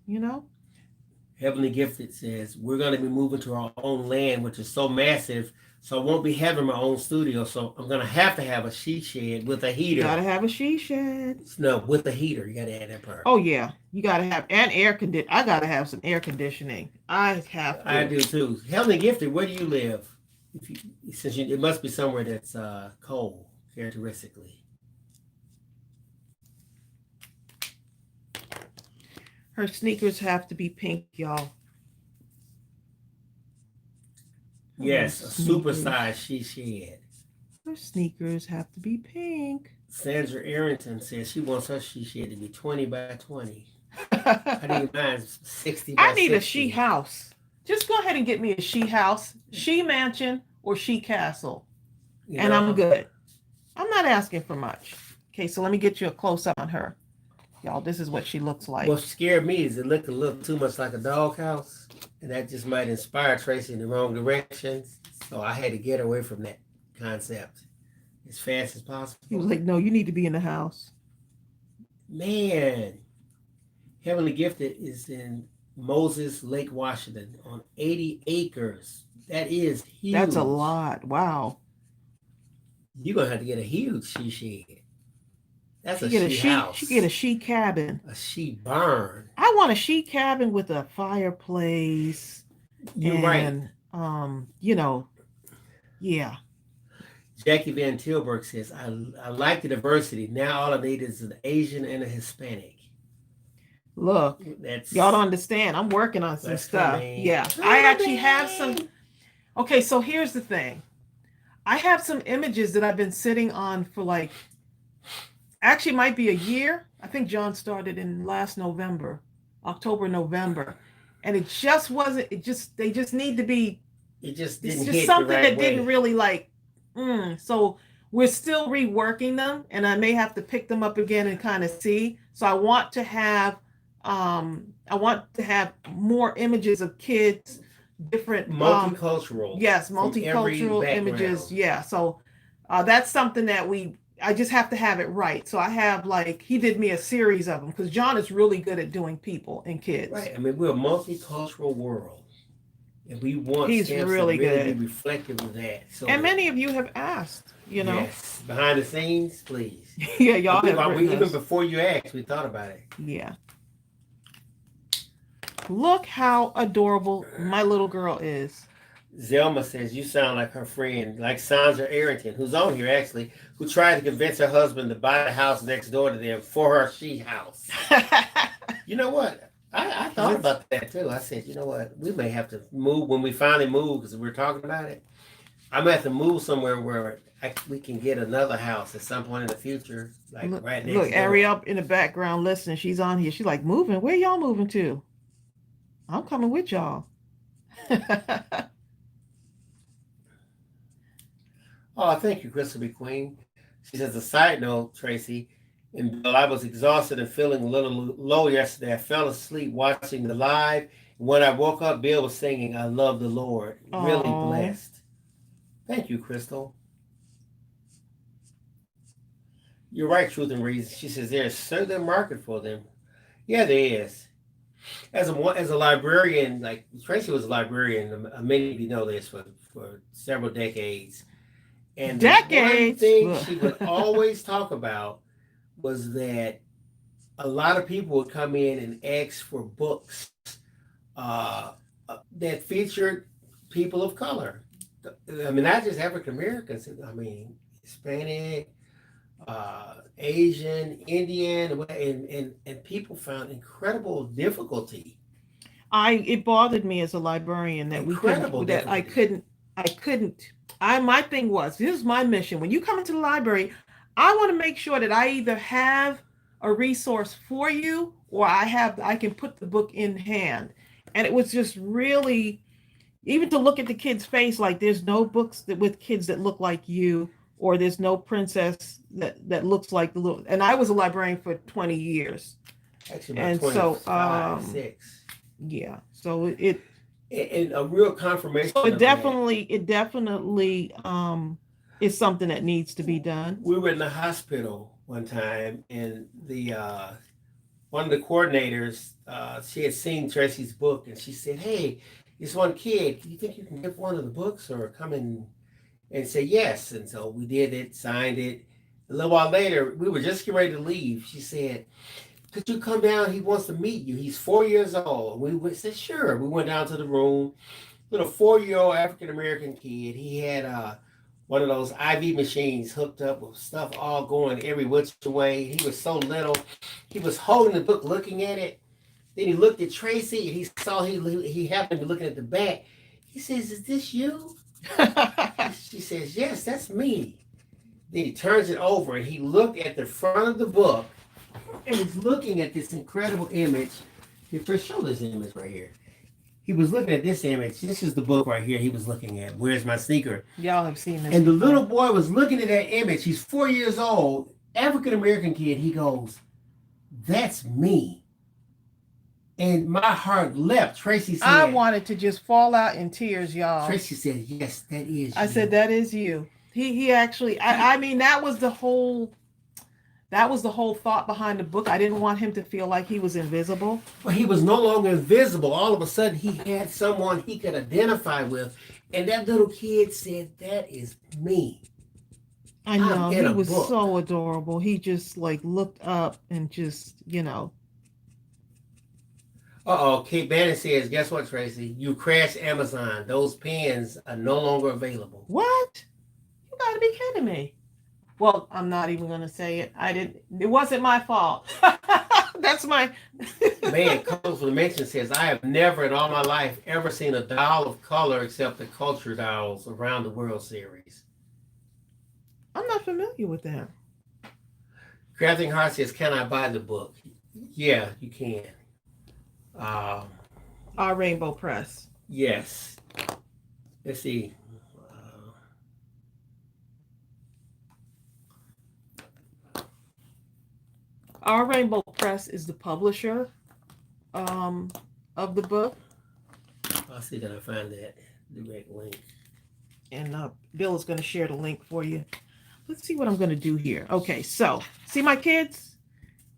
Heavenly Gifted says, we're going to be moving to our own land, which is so massive, so I won't be having my own studio, so I'm going to have a she shed with a heater. You got to have a she shed. No, with a heater. You got to add that part. Oh, yeah. You got to have, and air conditioning. I got to have some air conditioning. I have to. I do, too. Heavenly Gifted, where do you live? It must be somewhere that's cold, characteristically. Her sneakers have to be pink, y'all. Yes, a supersized she shed. Her sneakers have to be pink. Sandra Arrington says she wants her she shed to be 20 by 20. I need mine 60 by 60. I need a she house. Just go ahead and get me a she house, she mansion, or she castle. And I'm good. I'm not asking for much. Okay, so let me get you a close-up on her. Y'all, this is what she looks like. What scared me is it looked a little too much like a doghouse, and that just might inspire Tracey in the wrong directions. So I had to get away from that concept as fast as possible. He was like, no, you need to be in the house. Man, Heavenly Gifted is in Moses Lake, Washington on 80 acres. That is huge. That's a lot. Wow. You're going to have to get a huge she shed. That's a she house. She get a she cabin. A she barn. I want a she cabin with a fireplace. You're right. Yeah. Jackie Van Tilburg says, I like the diversity. Now all I need is an Asian and a Hispanic. Look, y'all don't understand. I'm working on some stuff. Yeah. I actually have some. Okay, so here's the thing. I have some images that I've been sitting on for actually might be a year. I think John started in last November, October, November. And it just wasn't, they just need to be, it just didn't it's just something that didn't really so we're still reworking them, and I may have to pick them up again and kind of see. So I want to have more images of kids, different multicultural. Yes, multicultural images. Yeah. So that's something that I just have to have it right. So I have he did me a series of them because John is really good at doing people and kids. Right. I mean, we're a multicultural world, and we want he's really to good. Be reflective of that. So, and many of you have asked, Yes, behind the scenes, please. Yeah, y'all have even before you asked, we thought about it. Yeah. Look how adorable my little girl is. Zelma says you sound like her friend, like Sandra Arrington, who's on here actually, who tried to convince her husband to buy the house next door to them for her she house. You know what? I thought about that too. I said, you know what? We may have to move when we finally move because we're talking about it. I'm gonna have to move somewhere where we can get another house at some point in the future, like right next door. Look, Ariel in the background listening. She's on here. She's like, moving? Where y'all moving to? I'm coming with y'all. Oh, thank you, Crystal B. Queen. She says, a side note, Tracy, and Bill, I was exhausted and feeling a little low yesterday. I fell asleep watching the live. When I woke up, Bill was singing, I love the Lord. Really blessed. Thank you, Crystal. You're right, Truth and Reason. She says, there's certainly a market for them. Yeah, there is. As a librarian, like Tracy was a librarian, many of you know this, for several decades. And decades. The one thing she would always talk about was that a lot of people would come in and ask for books that featured people of color. I mean, not just African Americans. I mean, Hispanic, Asian, Indian, and people found incredible difficulty. It bothered me as a librarian that I couldn't. My thing was, this is my mission. When you come into the library, I want to make sure that I either have a resource for you or I can put the book in hand. And it was just really, even to look at the kid's face, like there's no books with kids that look like you, or there's no princess that looks like the little. And I was a librarian for 20 years. Actually, about 25, 6. Yeah. So it and a real confirmation. So it definitely is something that needs to be done. We were in the hospital one time, and the one of the coordinators, she had seen Tracy's book, and she said, "Hey, this one kid, do you think you can get one of the books or come in?" And say yes. And so we did it, signed it. A little while later, we were just getting ready to leave. She said, could you come down? He wants to meet you. He's 4 years old. We said, sure. We went down to the room. Little 4-year-old African-American kid. He had one of those IV machines hooked up with stuff all going every which way. He was so little. He was holding the book, looking at it. Then he looked at Tracy, and he saw he happened to be looking at the back. He says, is this you? She says, yes, that's me. Then he turns it over, and he looked at the front of the book, and was looking at this incredible image. He first showed this image right here. He was looking at this image. This is the book right here he was looking at. Where's my sneaker? Y'all have seen this. And the little boy was looking at that image. He's 4 years old, African-American kid. He goes, that's me. And my heart leapt. Tracy said, I wanted to just fall out in tears, y'all. Tracy said, yes, that is you. I said, that is you. He actually, I mean, that was the whole thought behind the book. I didn't want him to feel like he was invisible. Well, he was no longer invisible. All of a sudden, he had someone he could identify with. And that little kid said, that is me. I know. He was so adorable. He just like looked up and just, Uh-oh, Kate Bannon says, guess what, Tracy? You crashed Amazon. Those pens are no longer available. What? You gotta be kidding me. Well, I'm not even gonna say it. It wasn't my fault. That's my Man, Colorful Dimension says, I have never in all my life ever seen a doll of color except the Culture Dolls Around the World series. I'm not familiar with them. Crafting Heart says, can I buy the book? Yeah, you can. Our Rainbow Press. Yes. Let's see. Our Rainbow Press is the publisher of the book. I'll see that I find that direct link. And Bill is going to share the link for you. Let's see what I'm going to do here. Okay, so see my kids?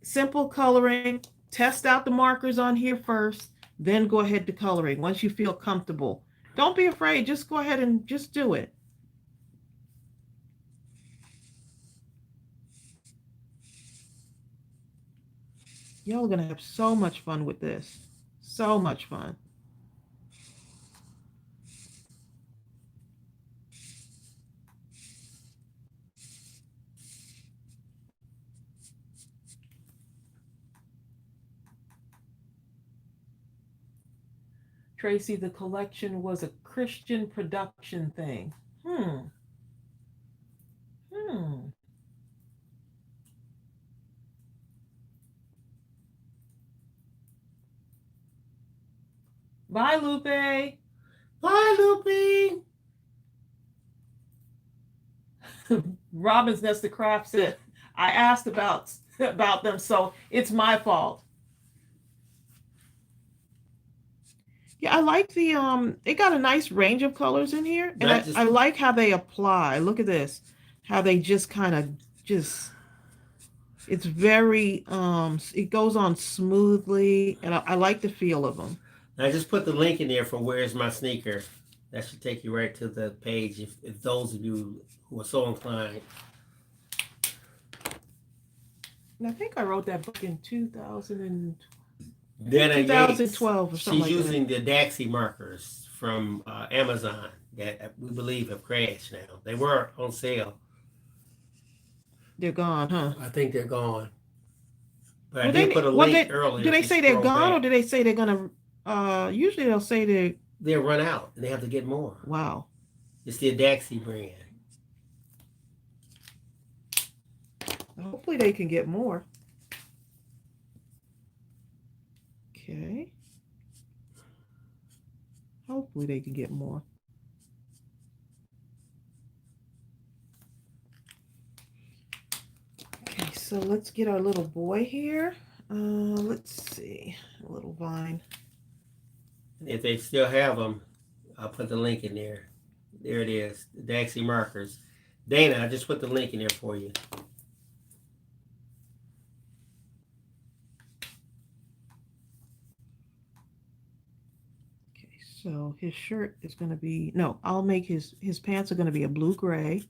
Simple coloring. Test out the markers on here first, then go ahead to coloring once you feel comfortable. Don't be afraid. Just go ahead and just do it. Y'all are going to have so much fun with this. So much fun. Tracey, the collection was a Christian production thing. Hmm. Hmm. Bye, Lupe. Bye, Loopy. Robin's Nest of Craft said, I asked about them, so it's my fault. Yeah, I like the it got a nice range of colors in here. And Not I just like how they apply. Look at this. How they just kind of just it's very it goes on smoothly and I like the feel of them. I just put the link in there for Where's My Sneaker. That should take you right to the page if those of you who are so inclined. And I think I wrote that book in 2012 or something She's like using that. the ADAXI markers from Amazon that we believe have crashed now. They were on sale. They're gone, huh? I think they're gone. But I Well, did put a well, link earlier do if they you say they're scroll gone or back. do they say they're gonna? Usually they'll say they. They'll run out and they have to get more. Wow. It's the ADAXI brand. Hopefully they can get more. Okay. Hopefully they can get more. Okay, so let's get our little boy here. Let's see, a little vine. If they still have them, I'll put the link in there. There it is, the ADAXI markers. Dana, I just put the link in there for you. Okay, so his shirt is going to be, no, I'll make his pants are going to be a blue-gray.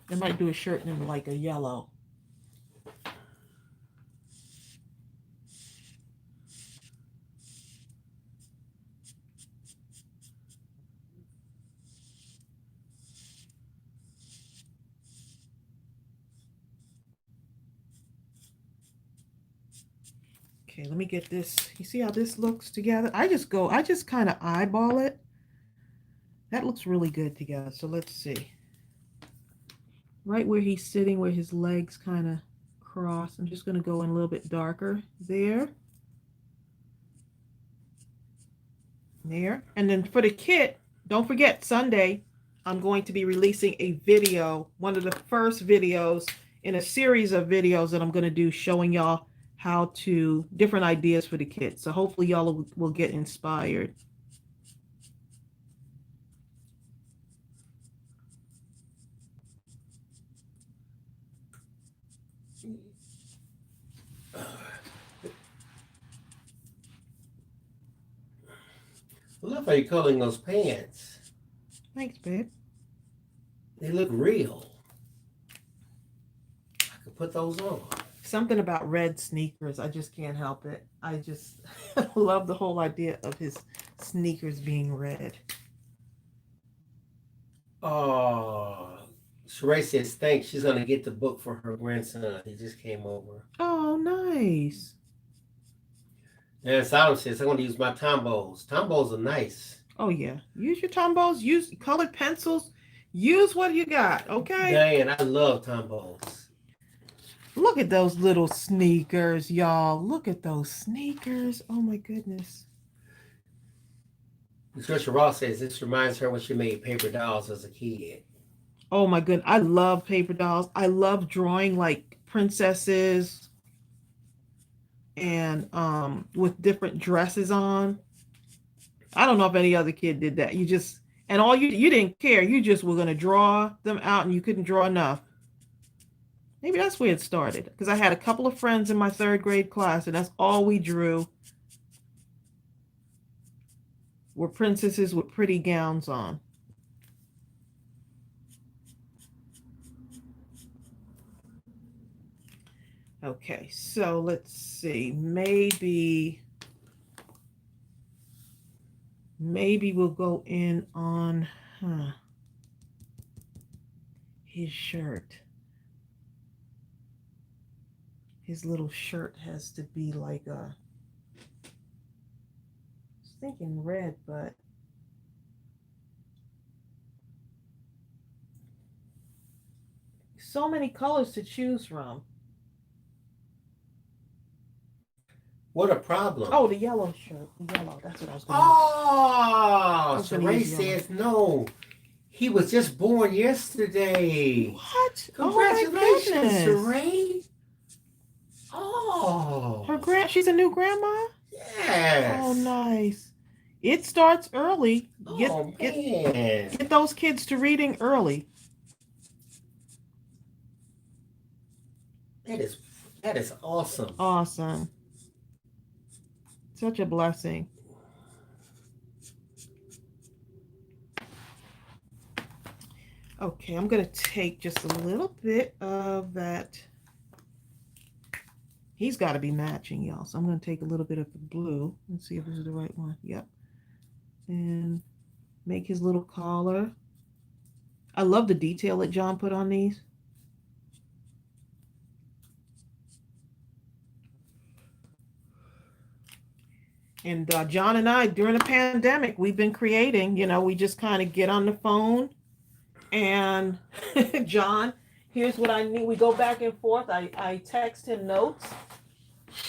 I might do a shirt in like a yellow. Okay, let me get this. You see how this looks together? I just kind of eyeball it. That looks really good together. So let's see. Right where he's sitting, where his legs kind of cross, I'm just going to go in a little bit darker there. There. And then for the kit, don't forget Sunday, I'm going to be releasing a video, one of the first videos in a series of videos that I'm going to do showing y'all how to, different ideas for the kit. So hopefully y'all will get inspired. I love how you're coloring those pants. Thanks, babe. They look real. I could put those on. Something about red sneakers. I just can't help it. I just love the whole idea of his sneakers being red. Oh, Sheree says thanks. She's going to get the book for her grandson. He just came over. Oh, nice. And Solomon says, I'm going to use my Tombos. Tombos are nice. Oh, yeah. Use your Tombos. Use colored pencils. Use what you got, okay? Diane, I love Tombos. Look at those little sneakers, y'all. Look at those sneakers. Oh, my goodness. Patricia Ross says this reminds her when she made paper dolls as a kid. Oh, my goodness. I love paper dolls. I love drawing, like, princesses and with different dresses on. I don't know if any other kid did that. You just, and all you didn't care. You just were going to draw them out and you couldn't draw enough. Maybe that's where it started. Because I had a couple of friends in my 3rd grade class and that's all we drew were princesses with pretty gowns on. Okay, so let's see. Maybe we'll go in on, his shirt. His little shirt has to be like a, I was thinking red, but so many colors to choose from. What a problem. Oh, the yellow shirt. The yellow. That's what I was going to Oh, use. Saray says no. He was just born yesterday. What? Congratulations, Oh, my goodness. Saray. Oh. She's a new grandma? Yes. Oh, nice. It starts early. Get those kids to reading early. That is awesome. Awesome. Such a blessing. Okay, I'm going to take just a little bit of that. He's got to be matching, y'all. So I'm going to take a little bit of the blue. Let's see if this is the right one. Yep. And make his little collar. I love the detail that John put on these. And John and I, during the pandemic, we've been creating, we just kind of get on the phone and John, here's what I need. We go back and forth. I text him notes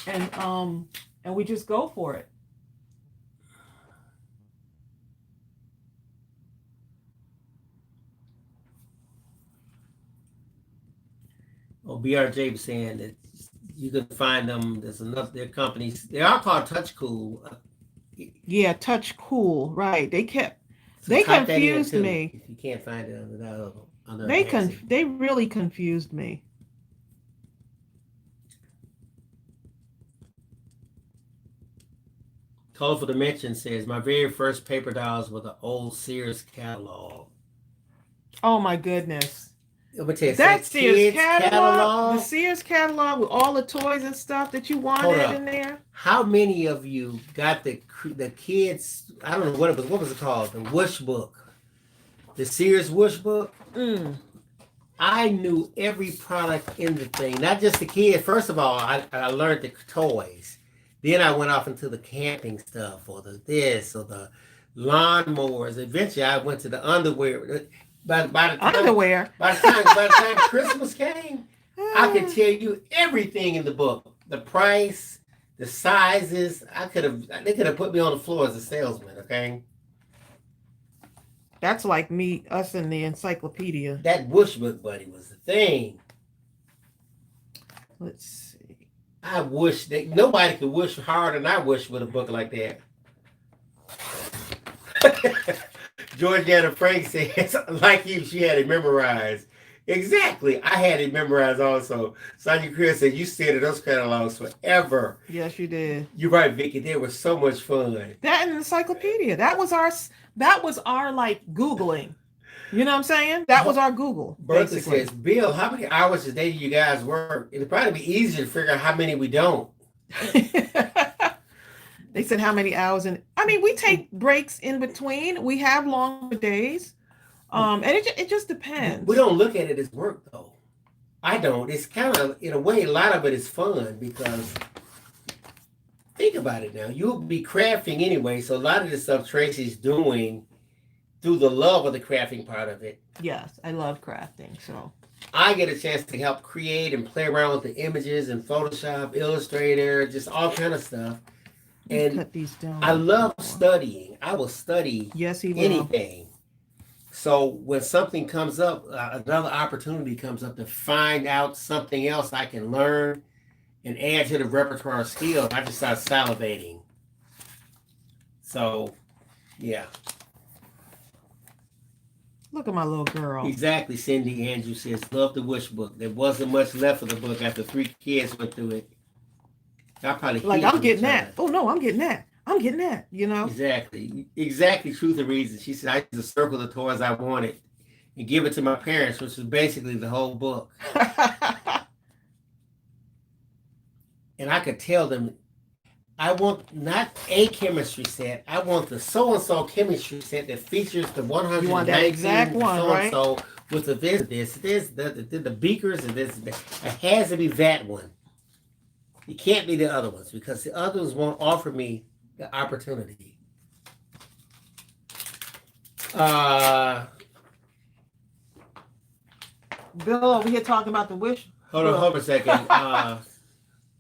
and we just go for it. Oh, BRJ was saying that you can find them. There's enough. Their companies. They are called Touch Cool. Yeah, Touch Cool. Right. They So confused me. If you can't find it under they really confused me. Colorful Dimension says my very first paper dolls were the old Sears catalog. Oh my goodness. Let me tell you, that Sears catalog, the Sears catalog with all the toys and stuff that you wanted in there. How many of you got the kids? I don't know what it was. What was it called? The Whoosh book, the Sears Whoosh book. I knew every product in the thing, not just the kids. First of all, I learned the toys. Then I went off into the camping stuff, or the this, or the lawnmowers. Eventually, I went to the underwear. By the time Christmas came, I could tell you everything in the book. The price, the sizes. They could have put me on the floor as a salesman, okay? That's like us in the encyclopedia. That Whoosh book, buddy, was the thing. Let's see. I wish that nobody could wish harder than I wish with a book like that. Georgiana Frank says, like you, she had it memorized. Exactly. I had it memorized also. Sonia Chris said, you stayed at those catalogs forever. Yes, you did. You're right, Vicky. They were so much fun. That and the encyclopedia. That was our like Googling. You know what I'm saying? That was our Google. Bertha says, Bill, how many hours a day do you guys work? It'd probably be easier to figure out how many we don't. They said how many hours we take breaks in between. We have longer days. And it just depends. We don't look at it as work though. I don't. It's kind of, in a way, a lot of it is fun because think about it now. You'll be crafting anyway. So a lot of the stuff Tracey's doing through the love of the crafting part of it. Yes, I love crafting. So I get a chance to help create and play around with the images and Photoshop, Illustrator, just all kind of stuff. And cut these down. I love studying. I will study anything. So when something comes up, another opportunity comes up to find out something else I can learn and add to the repertoire of skills, I just start salivating. So, yeah. Look at my little girl. Exactly, Cindy Andrew says, love the Whoosh book. There wasn't much left of the book after 3 kids went through it. I probably I'm getting that. Oh no, I'm getting that. I'm getting that, Exactly, truth and reason. She said, I used to circle the toys I wanted and give it to my parents, which was basically the whole book. And I could tell them, I want not a chemistry set. I want the so-and-so chemistry set that features the 119 you want that exact one, so-and-so with the the beakers, and this. It has to be that one. It can't be the other ones because the other ones won't offer me the opportunity. Bill over here talking about the wish. Hold on a second.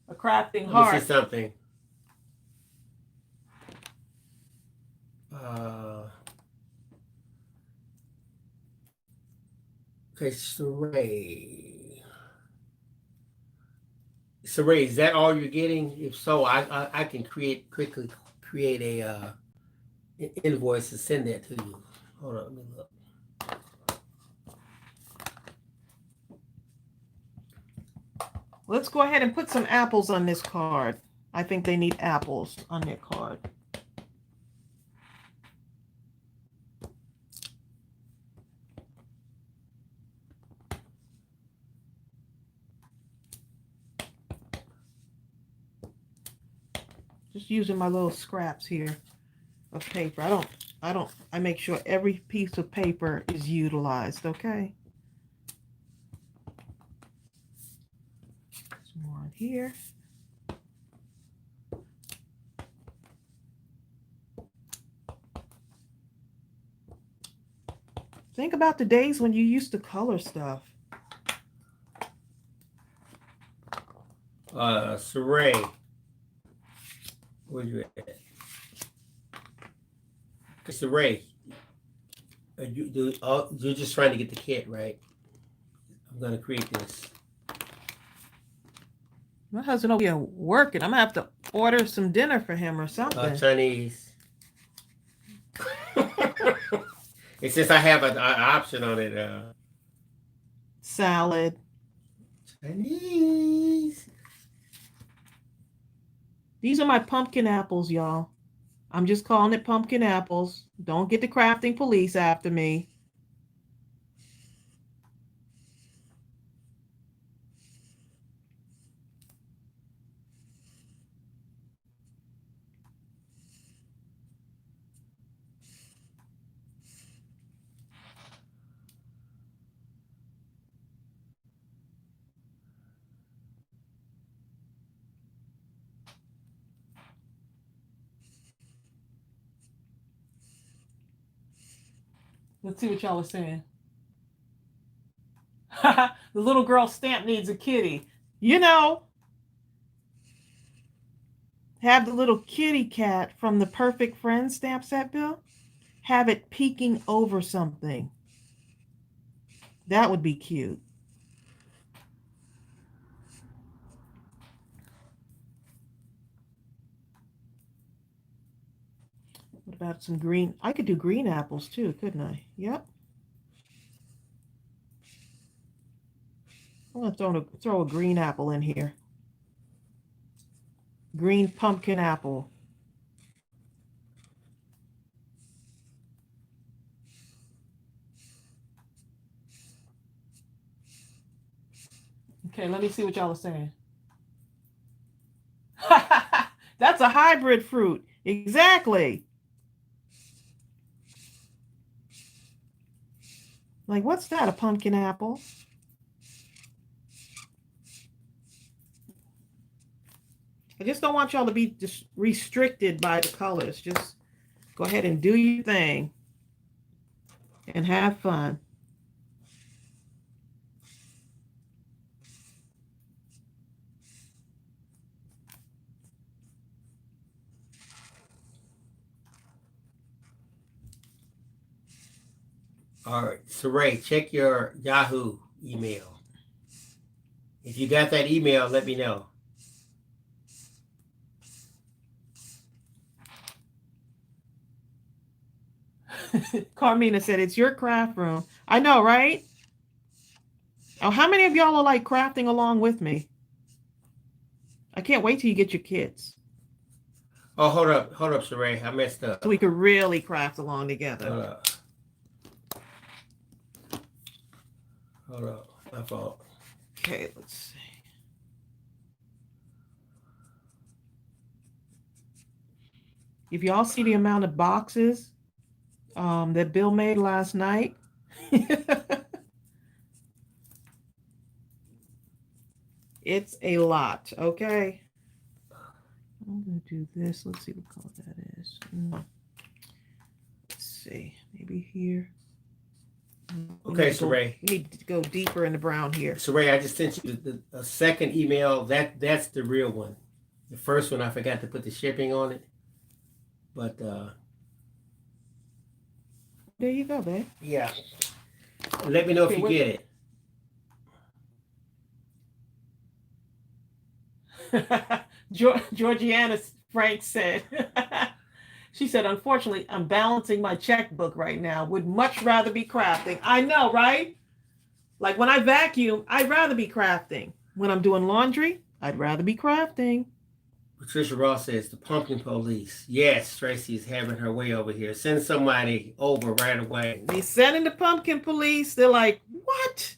A crafting let heart. me see something. Okay, Saray. Saray, is that all you're getting? If so, I can quickly create a an invoice and send that to you. Hold on, let me look. Let's go ahead and put some apples on this card. I think they need apples on their card. Just using my little scraps here of paper. I make sure every piece of paper is utilized, okay? Some more on here. Think about the days when you used to color stuff. Saray. Where you at? Saray. You're just trying to get the kit, right? I'm gonna create this. My husband over here working. I'm gonna have to order some dinner for him or something. Chinese. And since I have an option on it, salad. Chinese. These are my pumpkin apples, y'all. I'm just calling it pumpkin apples. Don't get the crafting police after me. Let's see what y'all are saying. The little girl stamp needs a kitty. You know, have the little kitty cat from the Perfect Friends stamp set, Bill. Have it peeking over something. That would be cute. What about some green? I could do green apples too, couldn't I? Yep. I'm going to throw a green apple in here. Green pumpkin apple. Okay, let me see what y'all are saying. That's a hybrid fruit. Exactly. Like, what's that? A pumpkin apple? I just don't want y'all to be just restricted by the colors. Just go ahead and do your thing and have fun. All right, Saray, check your Yahoo email. If you got that email, let me know. Carmina said, it's your craft room. I know, right? Oh, how many of y'all are like crafting along with me? I can't wait till you get your kits. Oh, hold up, Saray. I messed up. So we could really craft along together. Hold up. My fault. Okay, let's see. If y'all see the amount of boxes that Bill made last night, It's a lot, okay? I'm going to do this. Let's see what color that is. Let's see. Maybe here. Okay, Saray. We need to go deeper in the brown here. Saray, I just sent you a second email. That's the real one. The first one, I forgot to put the shipping on it. But there you go, babe. Yeah. Let me know if you get it. Georgiana Frank said, she said, unfortunately, I'm balancing my checkbook right now. Would much rather be crafting. I know, right? Like when I vacuum, I'd rather be crafting. When I'm doing laundry, I'd rather be crafting. Patricia Ross says, the pumpkin police. Yes, Tracy is having her way over here. Send somebody over right away. They sending the pumpkin police. They're like, what?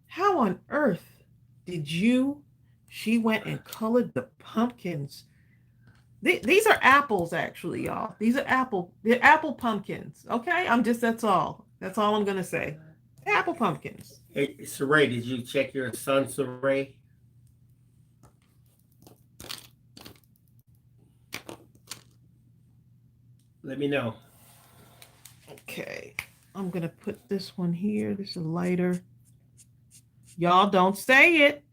How on earth did you? She went and colored the pumpkins. These are apples, actually, y'all. These are they're apple pumpkins. Okay, that's all. That's all I'm gonna say. Apple pumpkins. Hey, Saray, did you check your son, Saray? Let me know. Okay, I'm gonna put this one here. This is lighter. Y'all don't say it.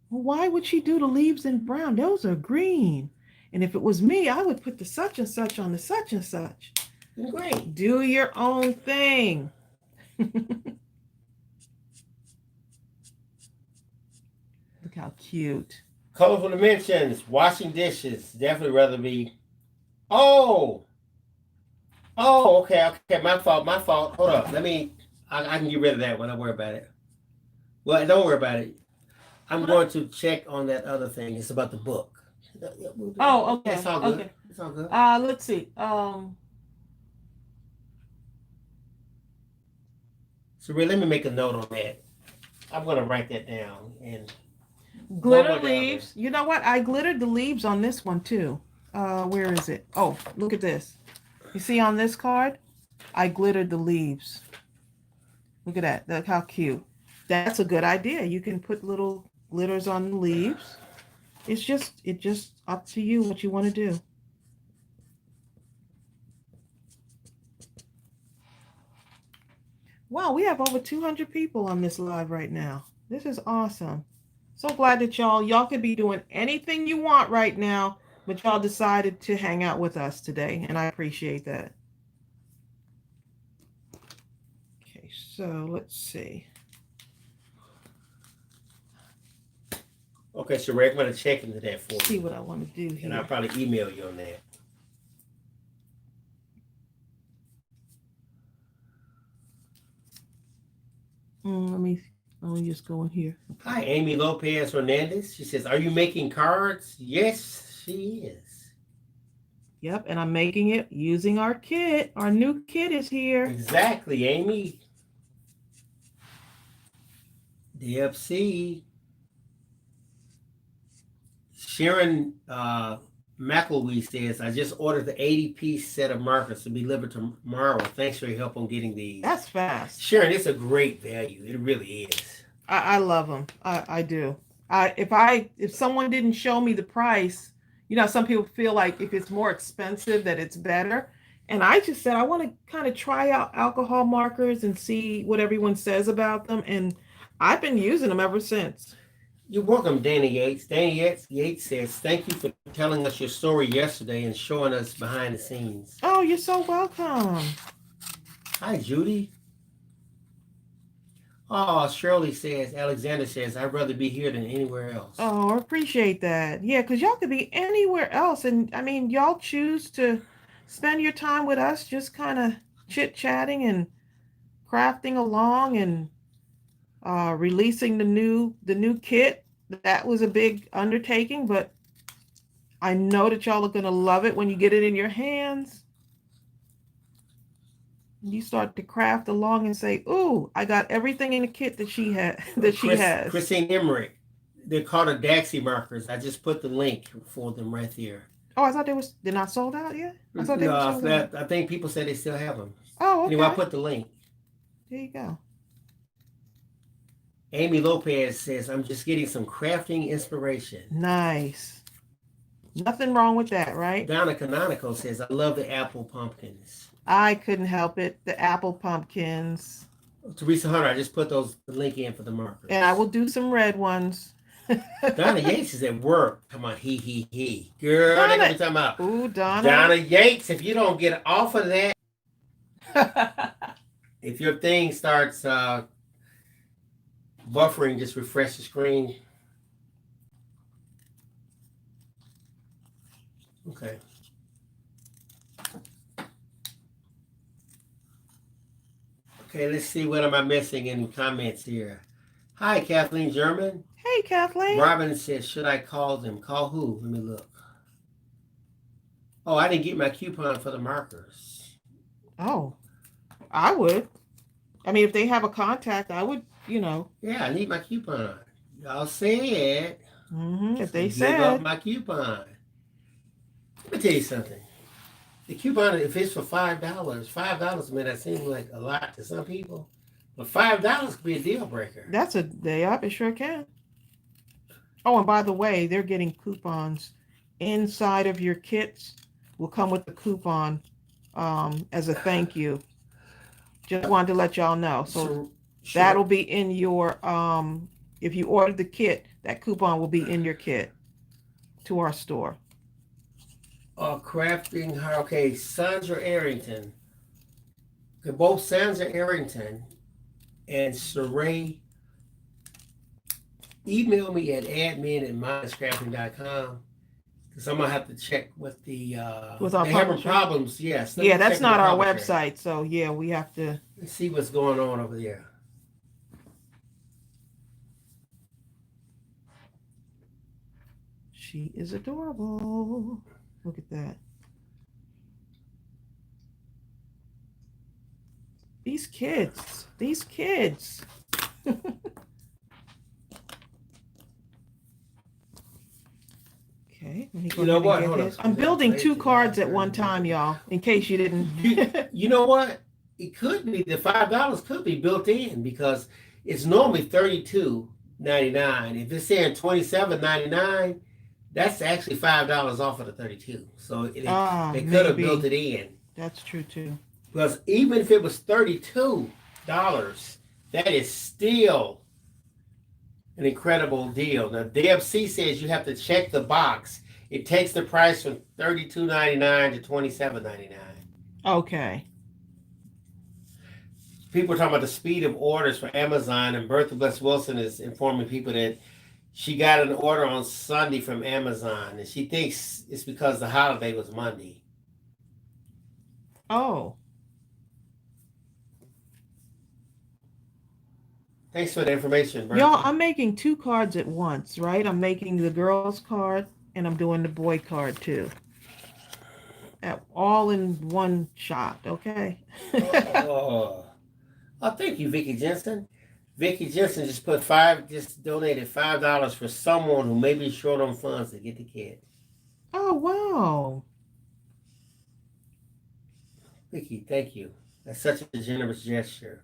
Well, why would she do the leaves in brown? Those are green. And if it was me, I would put the such and such on the such and such. Great. Do your own thing. Look how cute. Colorful dimensions. Washing dishes. Definitely rather be. Oh, okay. My fault. Hold up. I can get rid of that one. Don't worry about it. Well, don't worry about it. I'm going to check on that other thing. It's about the book. Oh, okay. It's all good. Okay. It's all good. Let's see. So really, let me make a note on that. I'm going to write that down. And glitter leaves. You know what? I glittered the leaves on this one too. Where is it? Oh, look at this. You see on this card? I glittered the leaves. Look at that. Look how cute. That's a good idea. You can put little glitters on the leaves. It's just up to you what you want to do. Wow, we have over 200 people on this live right now. This is awesome. So glad that y'all could be doing anything you want right now, but y'all decided to hang out with us today, and I appreciate that. Okay, so let's see. Okay, so Rick, I'm going to check into that for you. See what I want to do here. And I'll probably email you on that. Let me just go in here. Hi, Amy Lopez Hernandez. She says, are you making cards? Yes, she is. Yep, and I'm making it using our kit. Our new kit is here. Exactly, Amy. DFC. Sharon McElwee says, I just ordered the 80-piece set of markers to be delivered tomorrow. Thanks for your help on getting these. That's fast. Sharon, it's a great value. It really is. I love them. I do. If someone didn't show me the price, some people feel like if it's more expensive that it's better. And I just said, I want to kind of try out alcohol markers and see what everyone says about them. And I've been using them ever since. You're welcome, Danny Yates. Danny Yates says, thank you for telling us your story yesterday and showing us behind the scenes. Oh, you're so welcome. Hi, Judy. Oh, Alexander says, I'd rather be here than anywhere else. Oh, I appreciate that. Yeah, because y'all could be anywhere else. And I mean, y'all choose to spend your time with us, just kind of chit-chatting and crafting along and releasing the new kit. That was a big undertaking, but I know that y'all are going to love it when you get it in your hands. You start to craft along and say, ooh, I got everything in the kit that she has. Christine Emmerich. They're called ADAXI Markers. I just put the link for them right there. Oh, I thought they're not sold out yet? I thought they were sold out. I think people said they still have them. Oh, okay. Anyway, I put the link. There you go. Amy Lopez says, I'm just getting some crafting inspiration. Nice. Nothing wrong with that, right? Donna Canonical says, I love the apple pumpkins. I couldn't help it. The apple pumpkins. Teresa Hunter, I just put the link in for the markers. And I will do some red ones. Donna Yates is at work. Come on, he. Girl, Donna. they gonna be talking about. Ooh, Donna. Donna Yates, if you don't get off of that, if your thing starts buffering, just refresh the screen. Okay. Okay, let's see, what am I missing in comments here? Hi, Kathleen German. Hey, Kathleen. Robin says, should I call them? Call who? Let me look. Oh, I didn't get my coupon for the markers. Oh, I would. I mean, if they have a contact, I would, Yeah, I need my coupon. Y'all said. If they give said. up my coupon. Let me tell you something. The coupon, if it's for $5 may not seem like a lot to some people, but $5 could be a deal breaker. That's a day up. It sure can. Oh, and by the way, they're getting coupons inside of your kits. Will come with the coupon as a thank you. Just wanted to let y'all know. So sure. That'll be in your if you order the kit, that coupon will be in your kit to our store. Crafting, okay, Sandra Arrington. Okay, both Sandra Arrington and Saray email me at admin@mindlesscrafting.com because I'm gonna have to check with the with our they having problems. Yes. Yeah, that's not our website, so yeah, we have to see what's going on over there. She is adorable. Look at that. These kids. Okay, let me go You know ahead what? and Hold get on. his. I'm building 2 cards at one time, y'all, in case you didn't. You know what? It could be the $5 could be built in because it's normally $32.99. If it's saying $27.99, that's actually $5 off of the 32. So they could have built it in. That's true too. Because even if it was $32, that is still an incredible deal. Now, Deb C says you have to check the box. It takes the price from $32.99 to $27.99. Okay. People are talking about the speed of orders for Amazon, and Bertha Bless Wilson is informing people that she got an order on Sunday from Amazon, and she thinks it's because the holiday was Monday. Oh. Thanks for the information, Bertha. Y'all, I'm making 2 cards at once, right? I'm making the girls card, and I'm doing the boy card too. All in one shot, okay? Oh, thank you, Vicky Jensen. Vicky Jensen just donated $5 for someone who may be short on funds to get the kit. Oh, wow. Vicky, thank you. That's such a generous gesture.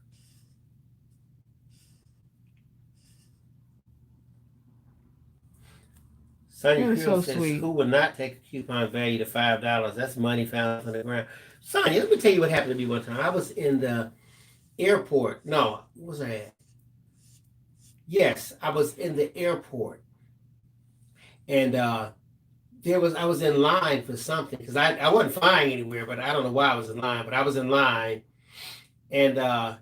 Sonia Creel says, sweet. Who would not take a coupon value to $5? That's money found on the ground. Sonia, let me tell you what happened to me one time. I was in the airport. No, what was I at? Yes, I was in the airport. And I was in line for something because I wasn't flying anywhere, but I don't know why I was in line, but I was in line. And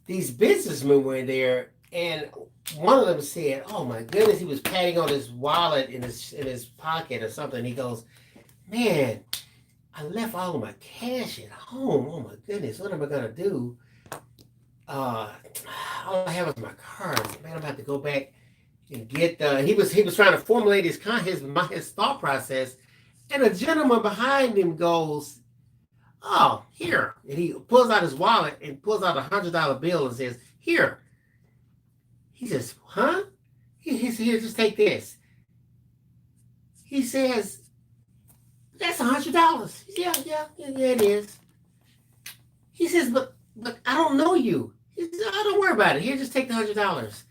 these businessmen were there, and one of them said, oh my goodness, he was patting on his wallet in his pocket or something. He goes, man, I left all of my cash at home. Oh my goodness, what am I gonna do? All I have is my card. Man, I'm about to go back and get he was trying to formulate his thought process, and a gentleman behind him goes, oh, here. And he pulls out his wallet and pulls out $100 bill and says, here. He says, huh? He said, here, just take this. He says, that's $100. Yeah, it is. He says, but I don't know you. He says, oh, don't worry about it. Here, just take the $100.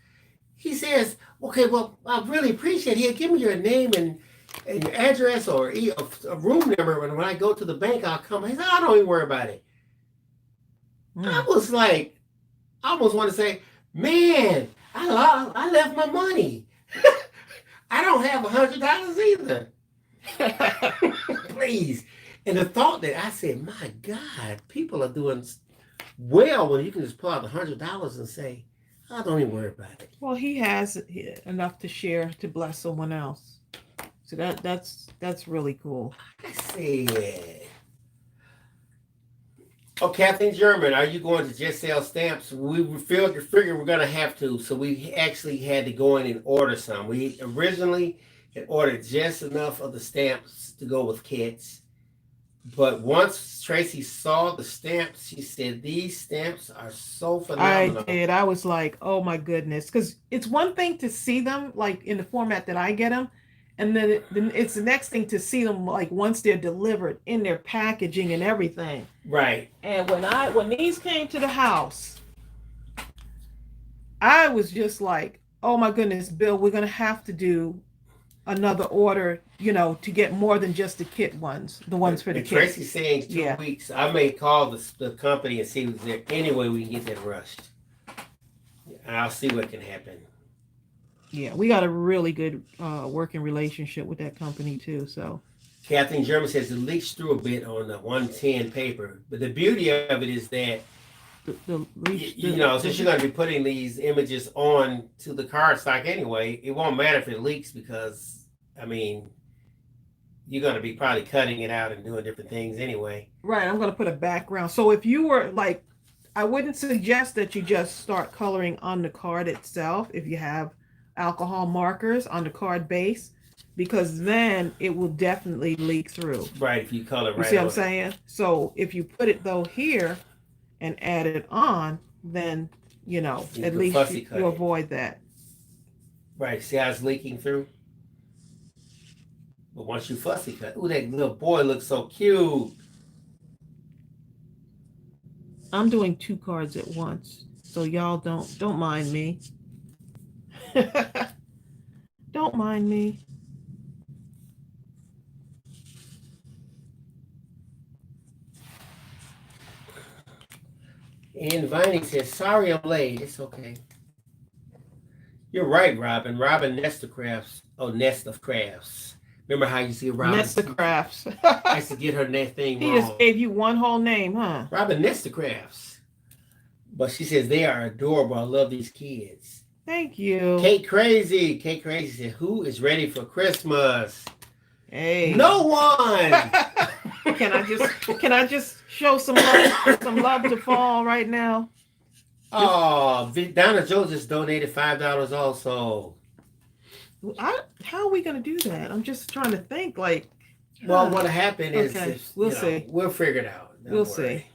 he says, okay, well, I really appreciate it. He'll give me your name and your address or a room number. And when I go to the bank, I'll come. He said, I don't even worry about it. I was like, I almost want to say, man, I left my money. I don't have $100 either. Please. And the thought that I said, my God, people are doing well when you can just pull out $100 and say, I don't even worry about it. Well, he has enough to share to bless someone else. So that's really cool. I said, oh, Kathleen German, are you going to just sell stamps? We figured we're going to have to, so we actually had to go in and order some. We originally had ordered just enough of the stamps to go with kits. But once Tracey saw the stamps, she said, these stamps are so phenomenal. I did. I was like, oh my goodness. Because it's one thing to see them like in the format that I get them. And then it's the next thing to see them like once they're delivered in their packaging and everything. Right. And when these came to the house, I was just like, oh my goodness, Bill, we're gonna have to do another order, to get more than just the kit ones, the ones for the kids. Tracy's saying 2 weeks. I may call the company and see if there any way we can get that rushed. I'll see what can happen. Yeah, we got a really good working relationship with that company too. So, Kathleen German says it leaks through a bit on the 110 paper, but the beauty of it is that since you're going to be putting these images on to the cardstock anyway, it won't matter if it leaks because you're going to be probably cutting it out and doing different things anyway. Right, I'm going to put a background. So if you were like, I wouldn't suggest that you just start coloring on the card itself if you have alcohol markers on the card base, because then it will definitely leak through. Right, if you color right. You see what I'm saying? So if you put it though here and add it on, then at least you avoid that. Right, see how it's leaking through? But once you fussy cut, ooh, that little boy looks so cute. I'm doing 2 cards at once, so y'all don't mind me. Don't mind me. And Viney says, sorry I'm late. It's okay. You're right, Robin. Robin Nest of Crafts. Oh, Nest of Crafts. Remember how you see Robin? Nest of Crafts. I used to get her thing wrong. He just gave you one whole name, huh? Robin Nest of Crafts. But she says, they are adorable. I love these kids. Thank you. Kate Crazy said, who is ready for Christmas? Hey. No one. Can I just show some love to fall right now? Oh, Donna Joe just donated $5 also. How are we gonna do that? I'm just trying to think. Like, well, what happened is, we'll see. We'll figure it out. We'll see.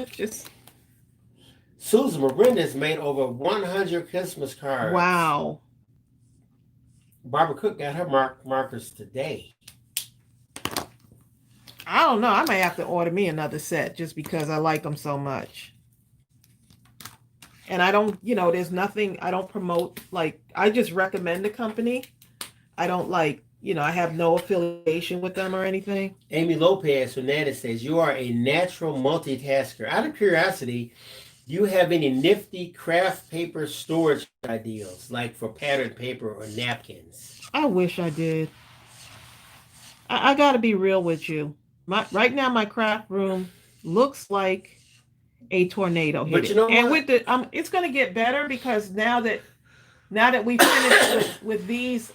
Just. Susan Miranda's made over 100 Christmas cards. Wow. Barbara Cook got her markers today. I don't know. I may have to order me another set just because I like them so much. And I don't, there's nothing, I don't promote, like, I just recommend the company. I don't I have no affiliation with them or anything. Amy Lopez Hernandez says, you are a natural multitasker. Out of curiosity, do you have any nifty craft paper storage ideas, like for patterned paper or napkins? I wish I did. I got to be real with you. Right now, my craft room looks like a tornado hit it. And with the, it's going to get better because now that we finished with these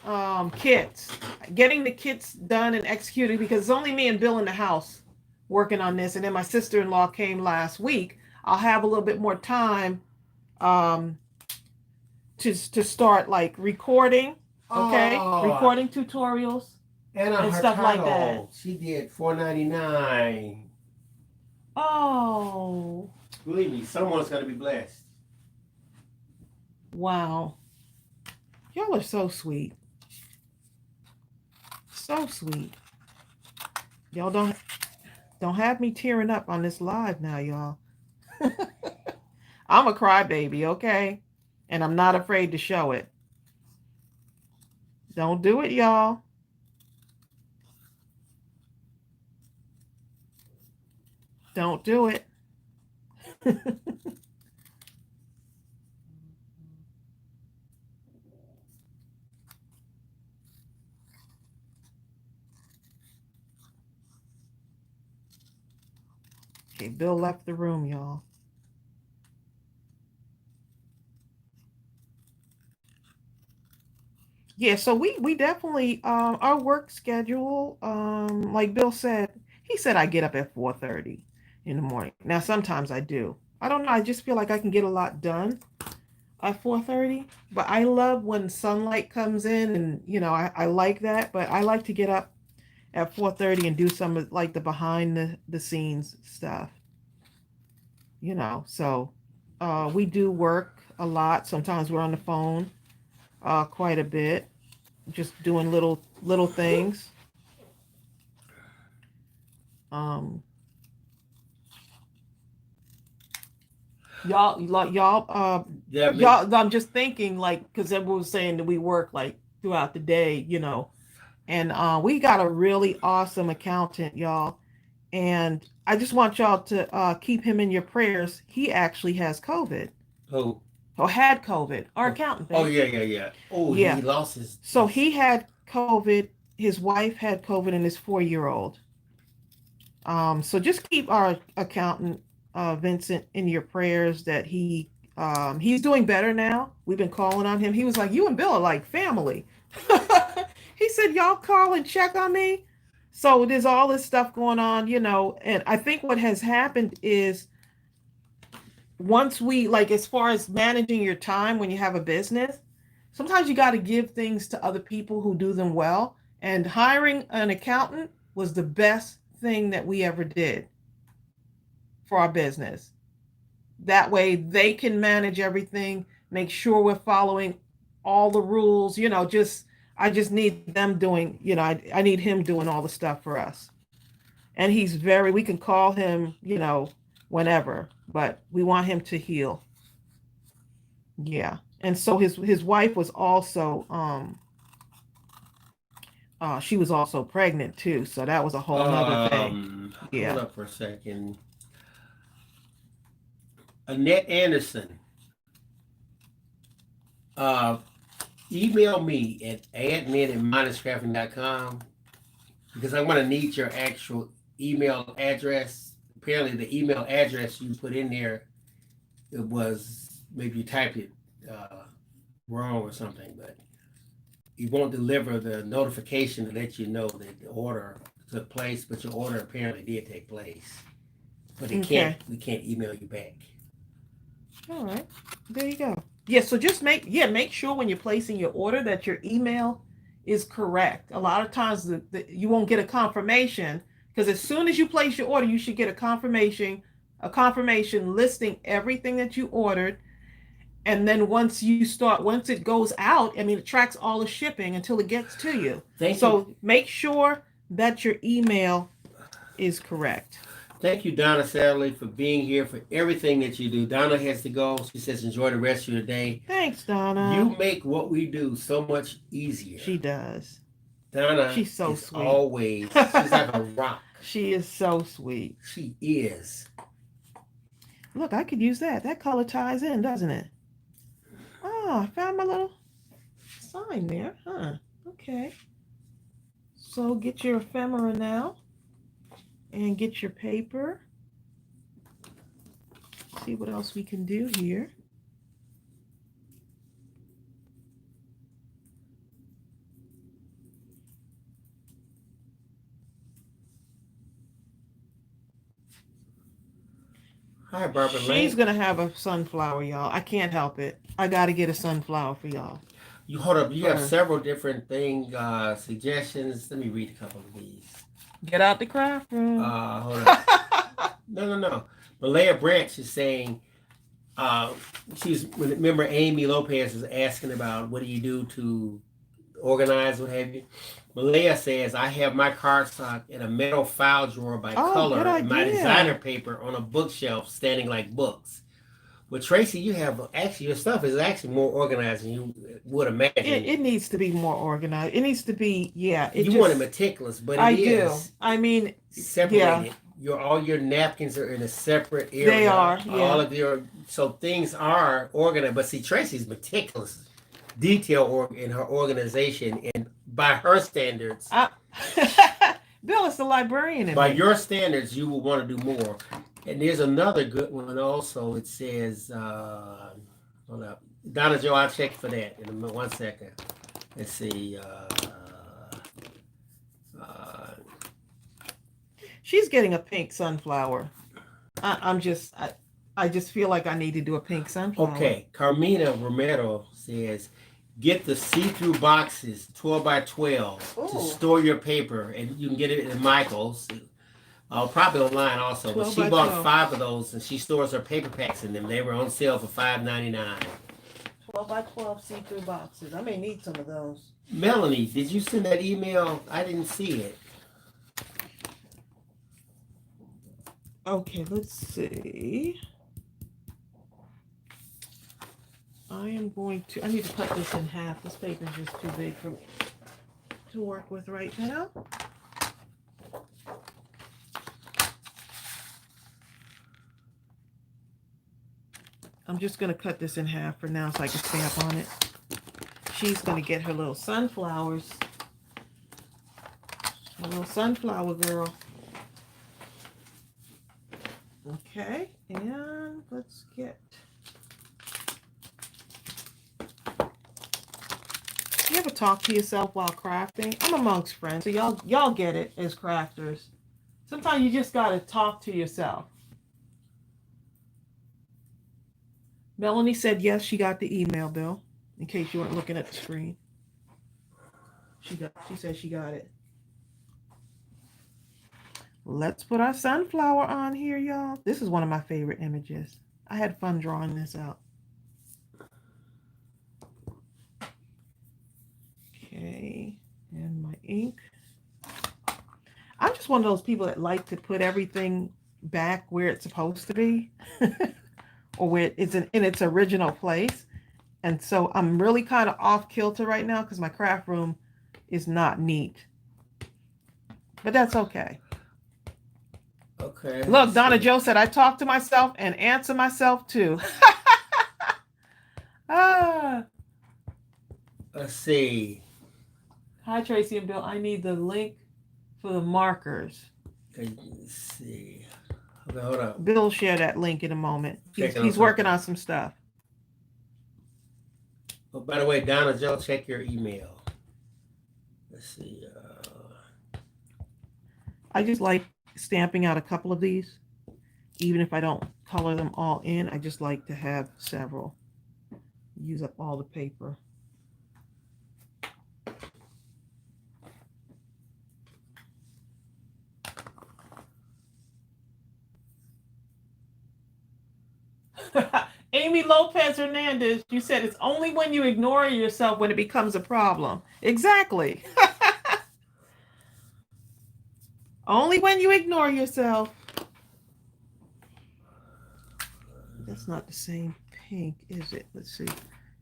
kits, getting the kits done and executed, because it's only me and Bill in the house working on this, and then my sister-in-law came last week. I'll have a little bit more time to start like recording, recording tutorials and stuff like that. She did $4.99. Oh. Believe me, someone's going to be blessed. Wow. Y'all are so sweet. So sweet. Y'all don't have me tearing up on this live now, y'all. I'm a crybaby, okay? And I'm not afraid to show it. Don't do it, y'all. Don't do it. Okay, Bill left the room, y'all. Yeah, so we definitely our work schedule, like Bill said, he said I get up at 4:30 in the morning. Now sometimes I do. I don't know, I just feel like I can get a lot done at 4:30, but I love when sunlight comes in, and I like that, but I like to get up at 4:30 and do some of like the behind the scenes stuff, So we do work a lot. Sometimes we're on the phone quite a bit, just doing little things. Um, Yeah, y'all. I'm just thinking, like, because everyone was saying that we work like throughout the day, and we got a really awesome accountant, y'all. And I just want y'all to keep him in your prayers. He actually has COVID. oh, Or had COVID. Our accountant, oh babe. yeah, yeah, yeah. Oh, Yeah. he lost his. So he had COVID. His wife had COVID, and his 4-year-old. So just keep our accountant, Vincent, in your prayers that he's doing better now. We've been calling on him. He was like, "You and Bill are like family." He said, "Y'all call and check on me." So there's all this stuff going on, and I think what has happened is once we, like, as far as managing your time when you have a business, sometimes you got to give things to other people who do them well. And hiring an accountant was the best thing that we ever did for our business. That way they can manage everything, make sure we're following all the rules, just I just need them doing, I need him doing all the stuff for us. And we can call him, whenever, but we want him to heal. Yeah. And so his wife was also she was also pregnant too, so that was a whole nother thing. Hold Yeah. up for a second. Annette Anderson, uh, email me at admin@mindlesscrafting.com because I'm going to need your actual email address. Apparently, the email address you put in there, it was maybe you typed it wrong or something, but it won't deliver the notification to let you know that the order took place. But your order apparently did take place, but we can't email you back. All right. There you go. Yeah, so just make sure when you're placing your order that your email is correct. A lot of times you won't get a confirmation because as soon as you place your order, you should get a confirmation listing everything that you ordered. And then once it goes out, I mean, it tracks all the shipping until it gets to you. So make sure that your email is correct. Thank you, Donna Sadley, for being here, for everything that you do. Donna has to go. She says, enjoy the rest of your day. Thanks, Donna. You make what we do so much easier. She does. Donna, she's so sweet. She's like a rock. She is so sweet. She is. Look, I could use that. That color ties in, doesn't it? Oh, I found my little sign there. Huh. Okay. So get your ephemera now. And get your paper. See what else we can do here. Hi, Barbara. She's going to have a sunflower, y'all. I can't help it. I got to get a sunflower for y'all. You hold up. You have several different suggestions. Let me read a couple of these. Get out the craft room. Hold up. No. Malaya Branch is saying, remember Amy Lopez is asking about what do you do to organize, what have you. Malaya says, I have my cardstock in a metal file drawer by color and my designer paper on a bookshelf standing like books. Well, Tracey, you have actually your stuff is actually more organized than you would imagine. It needs to be more organized. It needs to be, yeah. You want it meticulous, but I it do. is I mean, separated. yeah, All your napkins are in a separate area. they are. All Yeah. of your so things are organized. But see, Tracey's meticulous, detail in her organization, and by her standards, Bill is the librarian in by me. your standards, you will want to do more. And there's another good one also. It says, hold up, Donna Joe, I'll check for that in 1 second. Let's see. She's getting a pink sunflower. I just feel like I need to do a pink sunflower. Okay, Carmina Romero says, get the see-through boxes, 12 by 12, to store your paper, and you can get it in Michael's. Probably online also. But she bought 12. 5 of those, and she stores her paper packs in them. They were on sale for $5.99. 12 by 12 see-through boxes. I may need some of those. Melanie, did you send that email? I didn't see it. Okay, let's see. I need to cut this in half. This paper is just too big for me to work with right now. I'm just going to cut this in half for now so I can stamp on it. She's going to get her little sunflowers. Her little sunflower girl. Okay, and let's get... You ever talk to yourself while crafting? I'm amongst friends, so y'all get it as crafters. Sometimes you just got to talk to yourself. Melanie said yes, she got the email, Bill, in case you weren't looking at the screen. She said she got it. Let's put our sunflower on here, y'all. This is one of my favorite images. I had fun drawing this out. Okay, and my ink. I'm just one of those people that like to put everything back where it's supposed to be. Or where it's in its original place. And so I'm really kind of off kilter right now because my craft room is not neat. But that's okay. Okay. Look, Donna Joe said, I talk to myself and answer myself too. Let's see. Hi, Tracey and Bill. I need the link for the markers. Let's see. Okay, hold on. Bill will share that link in a moment. He's working on some stuff. Oh, by the way, Donna Joe, check your email. Let's see. I just like stamping out a couple of these. Even if I don't color them all in, I just like to have several. Use up all the paper. Amy Lopez Hernandez, you said it's only when you ignore yourself when it becomes a problem. Exactly. Only when you ignore yourself. That's not the same pink, is it? Let's see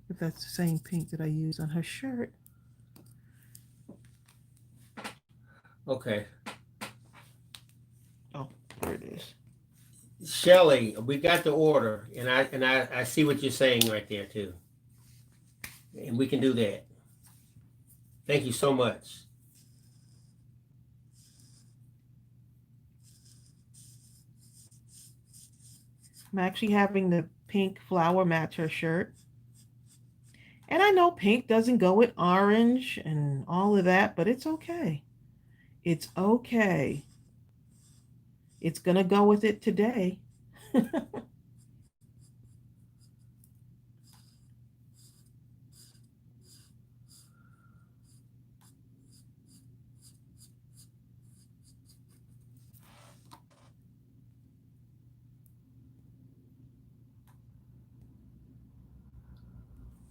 if that's the same pink that I used on her shirt. Okay. Oh, there it is. Shelly, we got the order, and I see what you're saying right there too, and we can do that. Thank you so much. I'm actually having the pink flower match her shirt. And I know pink doesn't go with orange and all of that, but it's okay. It's okay. It's going to go with it today.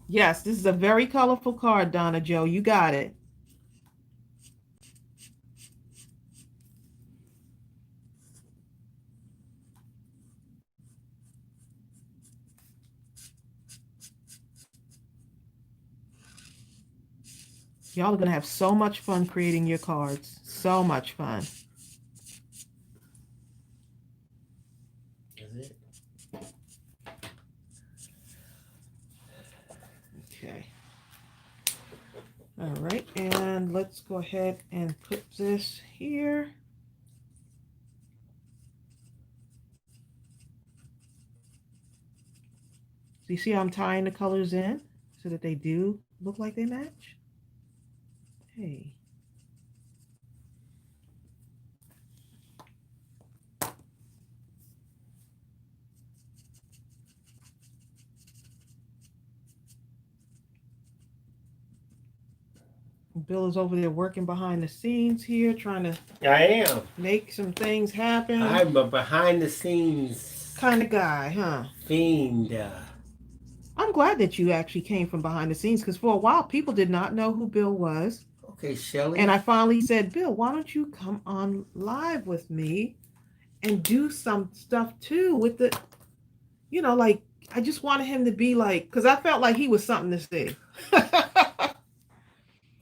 Yes, this is a very colorful card, Donna Joe. You got it. Y'all are going to have so much fun creating your cards. So much fun. Is it? Okay. All right, and let's go ahead and put this here. So you see how I'm tying the colors in so that they do look like they match? Hey. Bill is over there working behind the scenes here, trying to make some things happen. I'm a behind the scenes kind of guy, huh? Fiend. I'm glad that you actually came from behind the scenes, because for a while people did not know who Bill was. Okay, Shelly. And I finally said, Bill, why don't you come on live with me and do some stuff too with the, like, I just wanted him to be like, because I felt like he was something to see.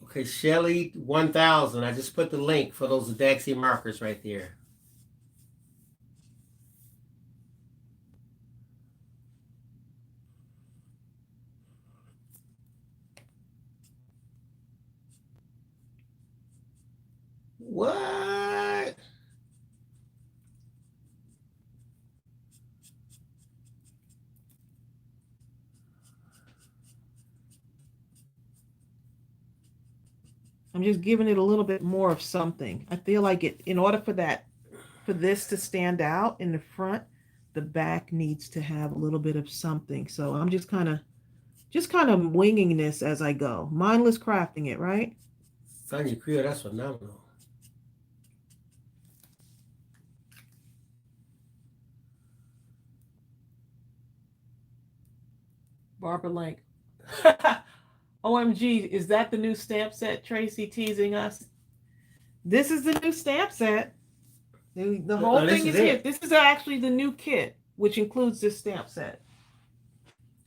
Okay, Shelly 1000. I just put the link for those ADAXI markers right there. What? I'm just giving it a little bit more of something. I feel like in order for this to stand out in the front, the back needs to have a little bit of something. So I'm just kind of winging this as I go. Mindless crafting it, right? Sonia Creel, that's phenomenal. Barbara Link. OMG, is that the new stamp set, Tracey teasing us? This is the new stamp set. The whole thing is here. This is actually the new kit, which includes this stamp set.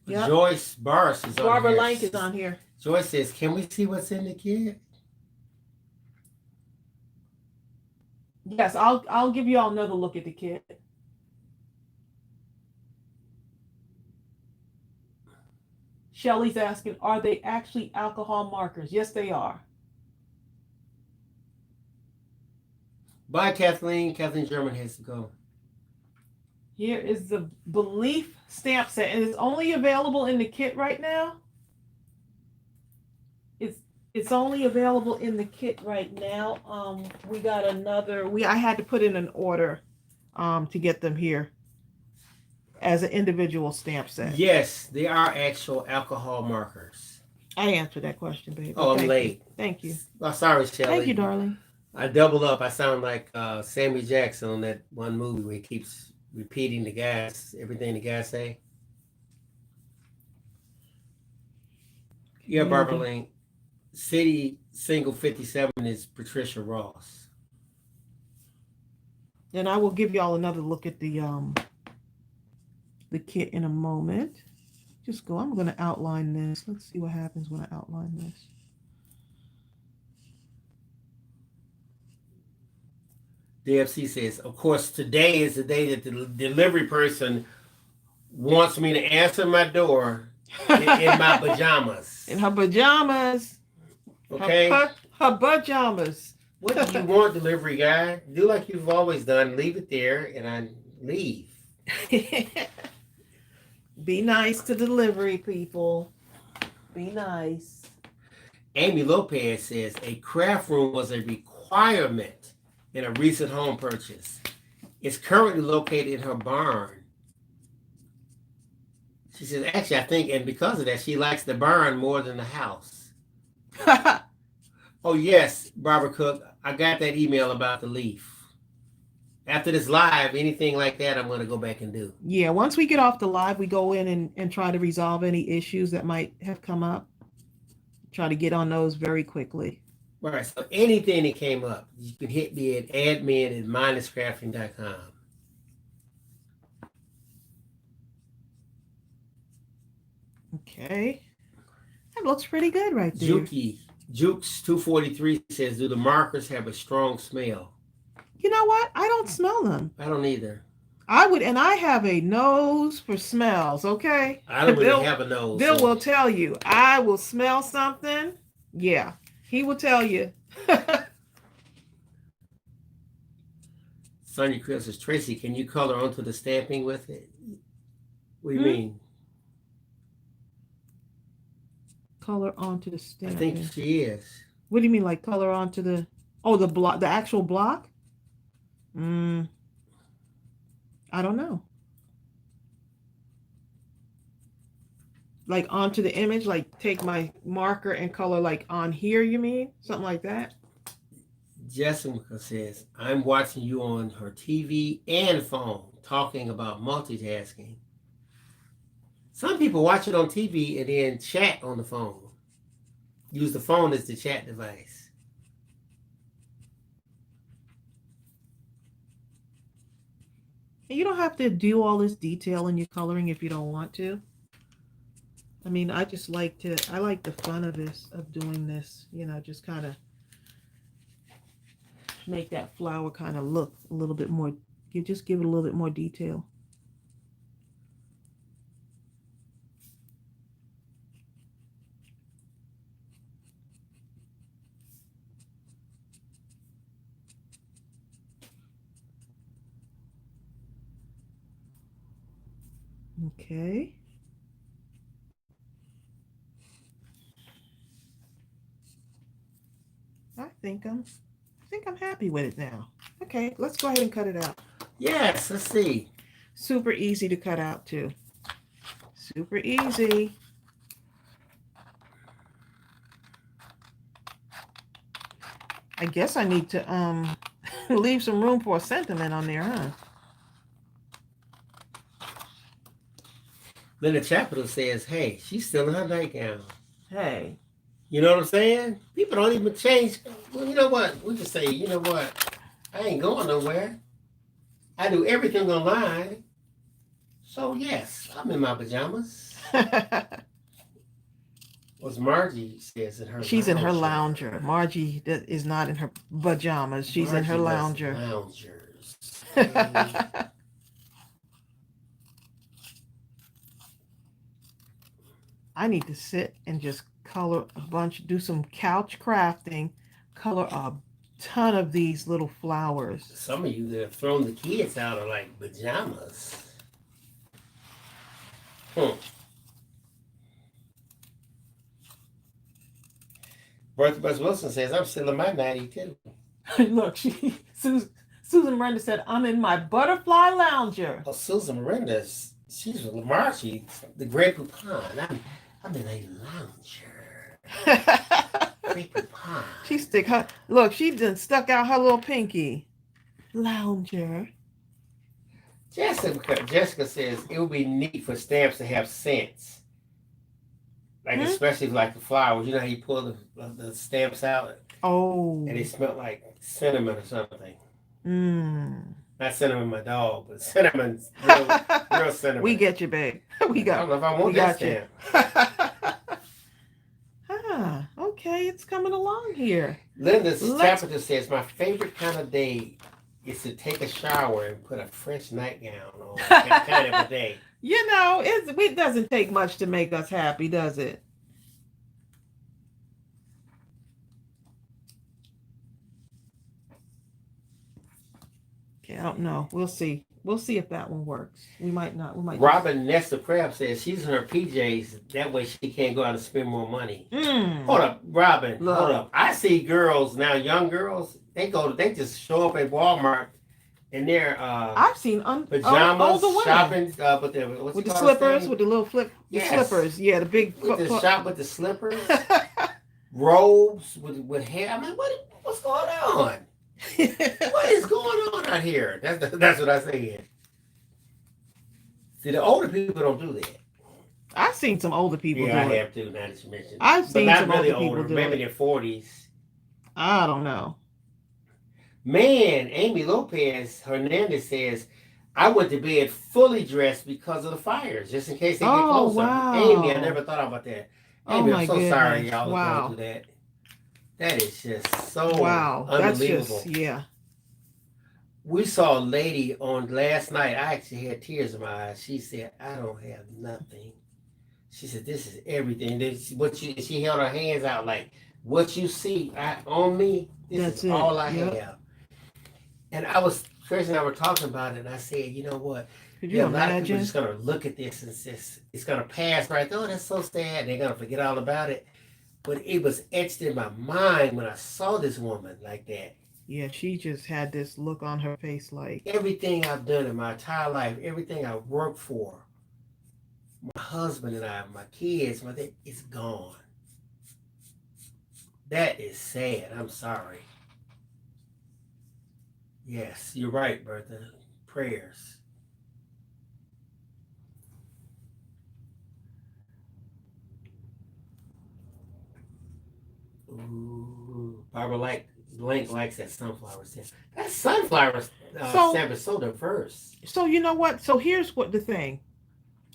Yep. Joyce Barris is on Barbara here. Lank is on here. Joyce says, can we see what's in the kit? Yes, I'll give you all another look at the kit. Shelly's asking, are they actually alcohol markers? Yes, they are. Bye, Kathleen. Kathleen German has to go. Here is the Belief stamp set, and it's only available in the kit right now. It's only available in the kit right now. We got another. I had to put in an order, to get them here as an individual stamp set. Yes, they are actual alcohol markers. I answered that question, baby. Oh, I'm late. Thank you. Oh, sorry, Shelly. Thank you, darling. I doubled up. I sound like Sammy Jackson on that one movie where he keeps repeating everything the guys say. Yeah, Barbara Lane. City Single 57 is Patricia Ross. And I will give y'all another look at the kit in a moment. I'm going to outline this. Let's see what happens when I outline this. DFC says, of course, today is the day that the delivery person wants me to answer my door in my pajamas. In her pajamas. Okay. Her pajamas. What do you want, delivery guy? Do like you've always done. Leave it there, and I leave. Be nice to delivery people. Be nice. Amy Lopez says, a craft room was a requirement in a recent home purchase. It's currently located in her barn. She says, actually, I think, and because of that, she likes the barn more than the house. Oh, yes, Barbara Cook, I got that email about the leaf. After this live, anything like that, I'm going to go back and do. Yeah, once we get off the live, we go in and try to resolve any issues that might have come up. Try to get on those very quickly. All right, so anything that came up, you can hit me at admin@mindlesscrafting.com. Okay. That looks pretty good right there. Juki Jukes 243 says, do the markers have a strong smell? You know what? I don't smell them. I don't either. I would, and I have a nose for smells, okay? I don't really have a nose. Bill will tell you. I will smell something. Yeah, he will tell you. Sonia Chris says, Tracy, can you color onto the stamping with it? What do you mean? Color onto the stamping. I think she is. What do you mean, like color onto the, oh, the block, the actual block? I don't know. Like onto the image, like take my marker and color like on here, you mean? Something like that? Jessica says, I'm watching you on her TV and phone talking about multitasking. Some people watch it on TV and then chat on the phone. Use the phone as the chat device. You don't have to do all this detail in your coloring if you don't want to. I mean, I just like to, I like the fun of this, of doing this, you know, just kind of make that flower kind of look a little bit more, you just give it a little bit more detail. Okay. I think I'm happy with it now. Okay, let's go ahead and cut it out. Yes, let's see. Super easy to cut out too. Super easy. I guess I need to leave some room for a sentiment on there, huh? Then the chapter says, hey, she's still in her nightgown. Hey. You know what I'm saying? People don't even change. Well, you know what? We just say, you know what? I ain't going nowhere. I do everything online. So, yes, I'm in my pajamas. What's Margie says in her She's in her lounger. Margie is not in her pajamas. She's Margie in her lounger. Loungers. I need to sit and just color a bunch, do some couch crafting, color a ton of these little flowers. Some of you that have thrown the kids out are like pajamas. Bertha Buzz Wilson says, I'm still in my 92. Look, Susan Miranda said, I'm in my butterfly lounger. Oh, Susan Miranda, she's with Margie, the Great Poupon. I'm in a lounger. Great Poupon. She done stuck out her little pinky. Lounger. Jessica says it would be neat for stamps to have scents. Like especially like the flowers. You know how you pull the stamps out? Oh. And they smell like cinnamon or something. Not cinnamon, my dog, but cinnamon's real cinnamon. We get you, babe. I don't know if I want that stamp. Okay, it's coming along here. Linda's chapter says, my favorite kind of day is to take a shower and put a fresh nightgown on. That kind of a day. You know, it doesn't take much to make us happy, does it? Okay, I don't know. We'll see. We'll see if that one works. We might not. Robin Nesta Crab says she's in her PJs. That way she can't go out and spend more money. Hold up, Robin. Look. Hold up. I see girls now, young girls. They just show up at Walmart in their I've seen pajamas, shopping, with the slippers, with the little slippers. Yeah, the big shop with the slippers, robes with hair. I mean, what's going on? What is going on out here? That's what I said. See, the older people don't do that. I've seen some older people do it. Yeah, I have too, now that you mentioned it. I've seen some really older people do maybe it. in their 40s. I don't know. Man, Amy Lopez Hernandez says, I went to bed fully dressed because of the fires, just in case they get closer. Wow. Amy, I never thought about that. Amy, I'm so sorry y'all wow. going through that. That is just so Wow, that's unbelievable. just, yeah. We saw a lady on last night. I actually had tears in my eyes. She said, "I don't have nothing." She said, "This is everything." She held her hands out like, "What you see on me, this That's is it. all I Yep. have." And Tracy and I were talking about it, and I said, "You know what? Could There you are a lot of people imagine? just gonna look at this and it's gonna pass right. Oh, that's so sad. They're gonna forget all about it." But it was etched in my mind when I saw this woman like that. Yeah, she just had this look on her face like, Everything I've done in my entire life, everything I worked for, my husband and I, my kids, it's gone. That is sad. I'm sorry. Yes, you're right, Bertha. Prayers. Ooh, Barbara Blank likes that sunflower stamp. That sunflower so, stamp is so diverse. so you know what? So here's what the thing.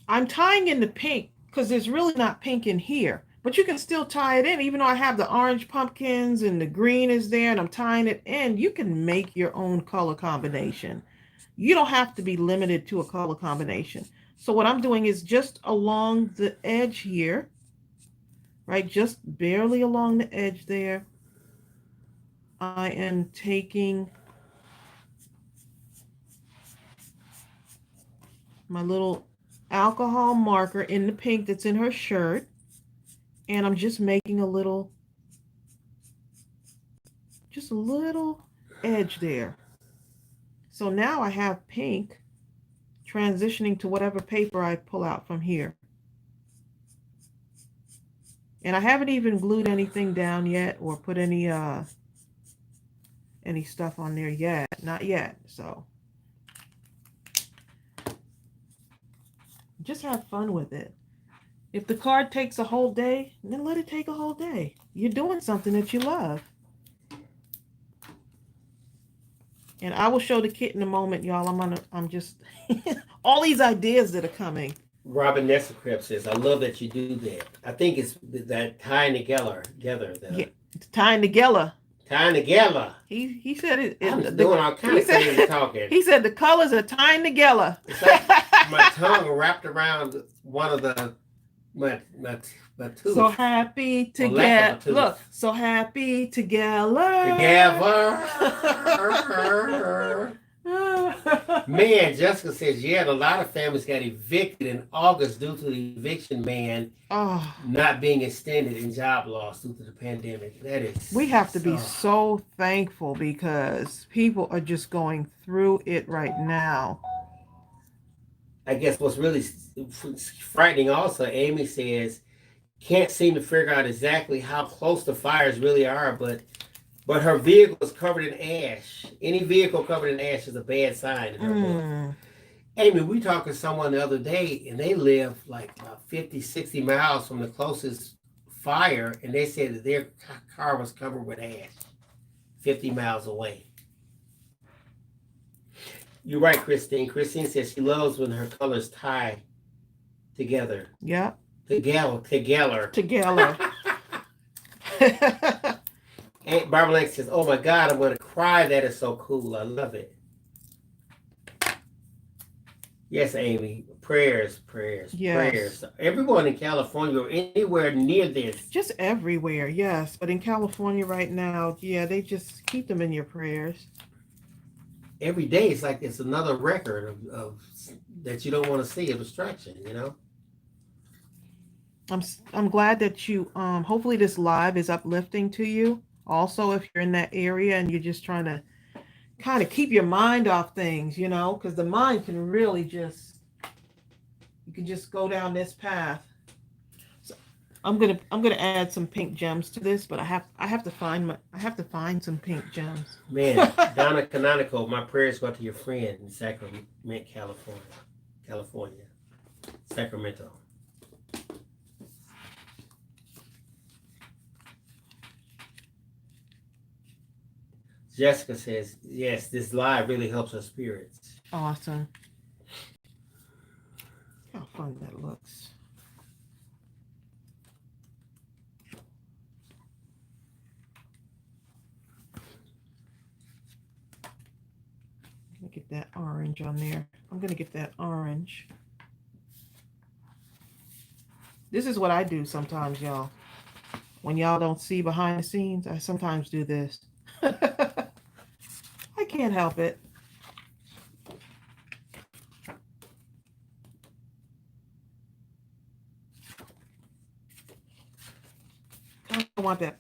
I'm tying in the pink because there's really not pink in here, but you can still tie it in, even though I have the orange pumpkins and the green is there and I'm tying it in. You can make your own color combination. You don't have to be limited to a color combination. So what I'm doing is just along the edge here, right? Just barely along the edge there. I am taking my little alcohol marker in the pink that's in her shirt, and I'm just making just a little edge there. So now I have pink transitioning to whatever paper I pull out from here. And I haven't even glued anything down yet or put any stuff on there yet. Not yet. So just have fun with it. If the card takes a whole day, then let it take a whole day. You're doing something that you love. And I will show the kit in a moment, y'all. I'm just all these ideas that are coming. Robin Nessecrip says, "I love that you do that." I think it's that tying together. Yeah, tying together. Tying together. He said it. I'm doing all kind of crazy talking. He said the colors are tying together. It's like my tongue wrapped around one of my tooth. So happy together. Look, so happy together. Together. Man, Jessica says, yeah, a lot of families got evicted in August due to the eviction ban not being extended and job loss due to the pandemic. That is. We have to be so thankful because people are just going through it right now. I guess what's really frightening also, Amy says, can't seem to figure out exactly how close the fires really are, but her vehicle is covered in ash. Any vehicle covered in ash is a bad sign in her book. Amy, we talked to someone the other day, and they live like about 50, 60 miles from the closest fire, and they said that their car was covered with ash 50 miles away. You're right, Christine. Christine says she loves when her colors tie together. Yeah. Together. And Barbara Lake says, "Oh my God, I'm going to cry. That is so cool. I love it." Yes, Amy. Prayers. Yes. Prayers. Everyone in California or anywhere near this. Just everywhere, yes. But in California right now, yeah, they just keep them in your prayers. Every day it's like it's another record of that you don't want to see, a distraction, you know? I'm glad that you hopefully this live is uplifting to you. Also, if you're in that area and you're just trying to kind of keep your mind off things, you know, because the mind can really you can just go down this path. So I'm gonna add some pink gems to this, but I have to find some pink gems. Man, Donna Canonical, my prayers go to your friend in Sacramento, California, Sacramento. Jessica says, yes, this live really helps our spirits. Awesome. How fun that looks. Get that orange on there. I'm going to get that orange. This is what I do sometimes, y'all. When y'all don't see behind the scenes, I sometimes do this. I can't help it. I don't want that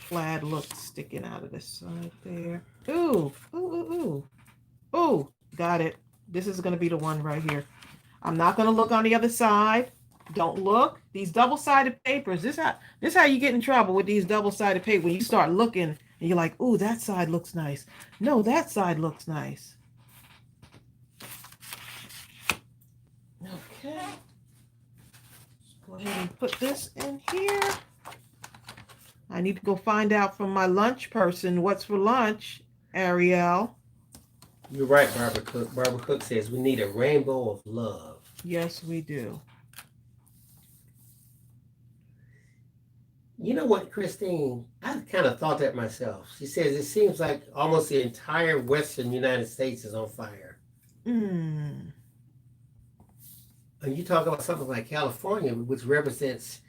plaid look sticking out of the side there. Ooh, ooh, ooh, ooh. Ooh, got it. This is going to be the one right here. I'm not going to look on the other side. Don't look. These double-sided papers, this how you get in trouble with these double-sided papers. When you start looking and you're like, ooh, that side looks nice. No, that side looks nice. Okay. Let's go ahead and put this in here. I need to go find out from my lunch person what's for lunch, Ariel. You're right, Barbara Cook. Barbara Cook says we need a rainbow of love. Yes, we do. You know what, Christine? I kind of thought that myself. She says it seems like almost the entire western United States is on fire. Mm. And you talk about something like California, which represents,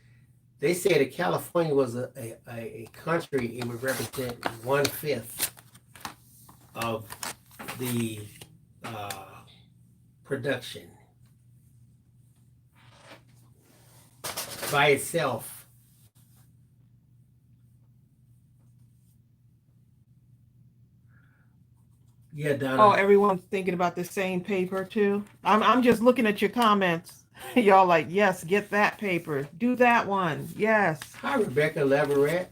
they say that California was a country, it would represent 1/5 of the production by itself. Yeah, Donna. Oh, everyone's thinking about the same paper too. I'm just looking at your comments. Y'all like, yes, get that paper. Do that one. Yes. Hi, Rebecca Laverette.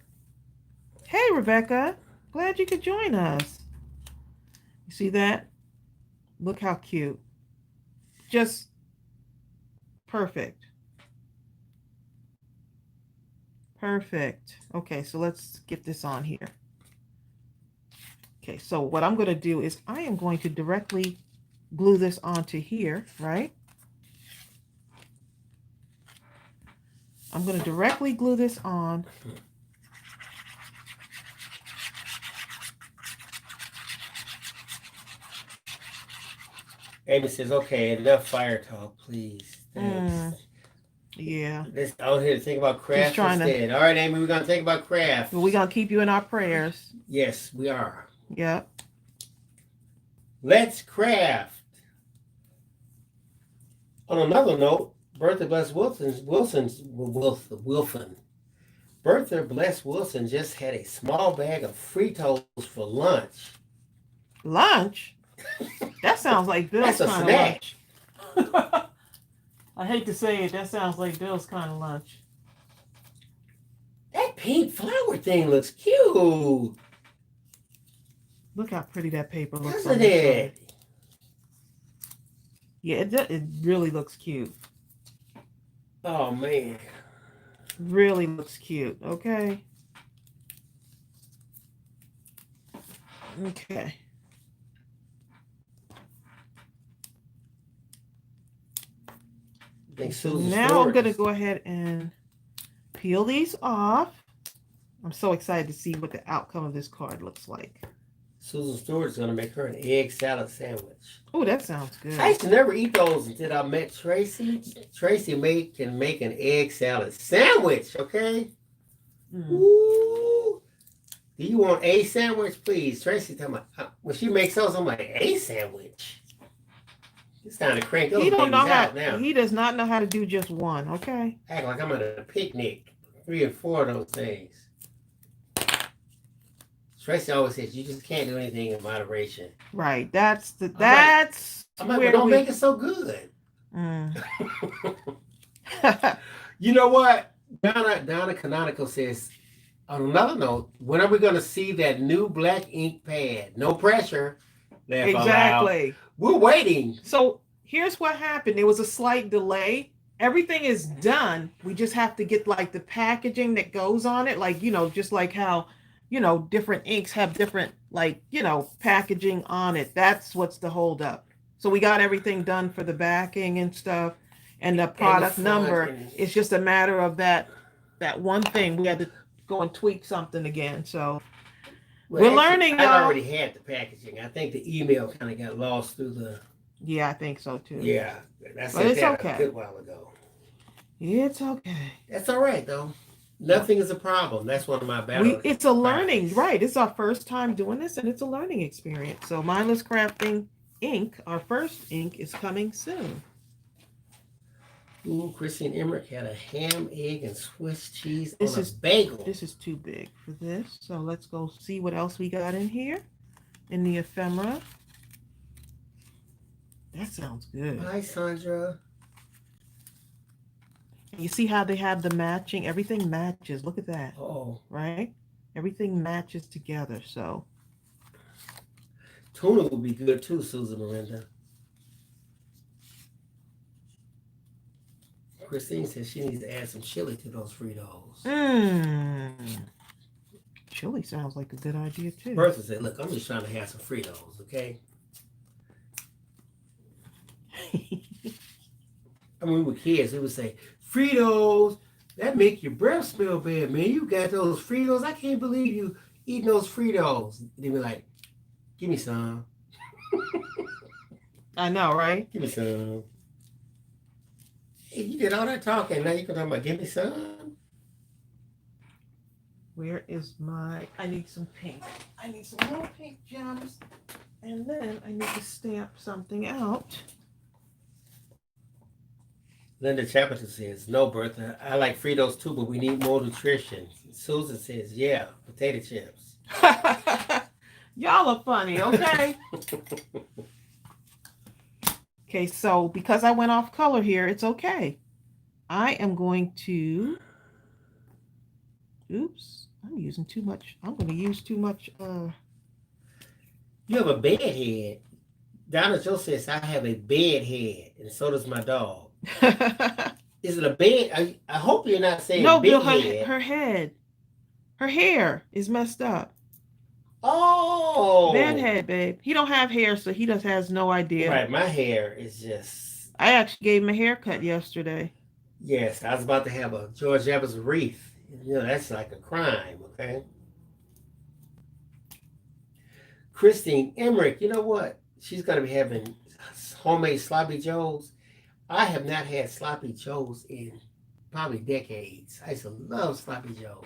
Hey, Rebecca. Glad you could join us. You see that? Look how cute. Just perfect. Perfect. Okay, so let's get this on here. Okay, so what I'm going to do is I am going to directly glue this onto here, right? I'm going to directly glue this on. Amy says, okay, enough fire talk, please. Thanks. Yeah. Let's out here to think about craft instead. All right, Amy, we're going to think about craft. We're going to keep you in our prayers. Yes, we are. Yep. Let's craft. On another note, Bertha Bless Wilson. Bertha Bless Wilson just had a small bag of Fritos for lunch. Lunch? That sounds like Bill's kind of lunch. I hate to say it, that sounds like Bill's kind of lunch. That pink flower thing looks cute. Look how pretty that paper looks. Isn't it? Yeah, it really looks cute. Oh, man. Really looks cute. Okay. Okay. Now I'm going to go ahead and peel these off. I'm so excited to see what the outcome of this card looks like. Susan Stewart's going to make her an egg salad sandwich. Oh, that sounds good. I used to never eat those until I met Tracey. Tracey can make an egg salad sandwich, okay? Ooh. Do you want a sandwich, please? Tracey, tell me, when she makes those, I'm like, a sandwich? It's time to crank those babies out now. He does not know how to do just one, okay? Act like I'm at a picnic. 3 or 4 of those things. Tracey always says you just can't do anything in moderation. Right. That's where but don't make it so good. You know what? Donna Canonical says, on another note, when are we going to see that new black ink pad? No pressure. Exactly. We're waiting. So here's what happened. There was a slight delay. Everything is done. We just have to get like the packaging that goes on it. Like, just like how, different inks have different, like, packaging on it. That's what's the holdup. So we got everything done for the backing and stuff. And the product number, it's just a matter of that one thing. We had to go and tweak something again. So Well, We're actually, learning, I y'all. already had the packaging. I think the email kind of got lost through the. Yeah, I think so too. Yeah, I But sent it's that a okay. good while ago. It's okay. That's all right though. Nothing is a problem. That's one of my battle It's a learning, cries. right? It's our first time doing this, and it's a learning experience. So, Mindless Crafting ink, our first ink, is coming soon. Ooh, Christine Emmerich had a ham, egg, and Swiss cheese This on a is bagel. this is too big for this. So let's go see what else we got in here in the ephemera. That sounds good. Hi, Sandra. You see how they have the matching? Everything matches. Look at that. Oh, Right? Everything matches together. So tuna would be good too, Susan Miranda. Christine says she needs to add some chili to those Fritos. Chili sounds like a good idea too. Bertha said, "Look, I'm just trying to have some Fritos, okay?" I mean, we were kids. We would say, "Fritos, that make your breath smell bad, man. You got those Fritos. I can't believe you eating those Fritos." They be like, "Give me some." I know, right? Give me some. Hey, you did all that talking. Now you're talking about give me some. Where is my? I need some pink. I need some little pink gems, and then I need to stamp something out. Linda Chapter says, "No, Bertha. I like Fritos too, but we need more nutrition." Susan says, "Yeah, potato chips." Y'all are funny, okay? Okay, so because I went off color here, it's okay. I am going to, oops, I'm using too much. I'm going to use too much. You have a bed head. Donna Joe says, "I have a bed head, and so does my dog." Is it a bed? I hope you're not saying No, Bill, big head. her head, her hair is messed up. Oh, Bad head, babe. He don't have hair, so he just has no idea. right. My hair is just. I actually gave him a haircut yesterday. Yes, I was about to have a George Evans wreath. You know, that's like a crime, okay? Christine Emmerich, you know what? She's going to be having homemade sloppy joes. I have not had sloppy joes in probably decades. I used to love sloppy joes.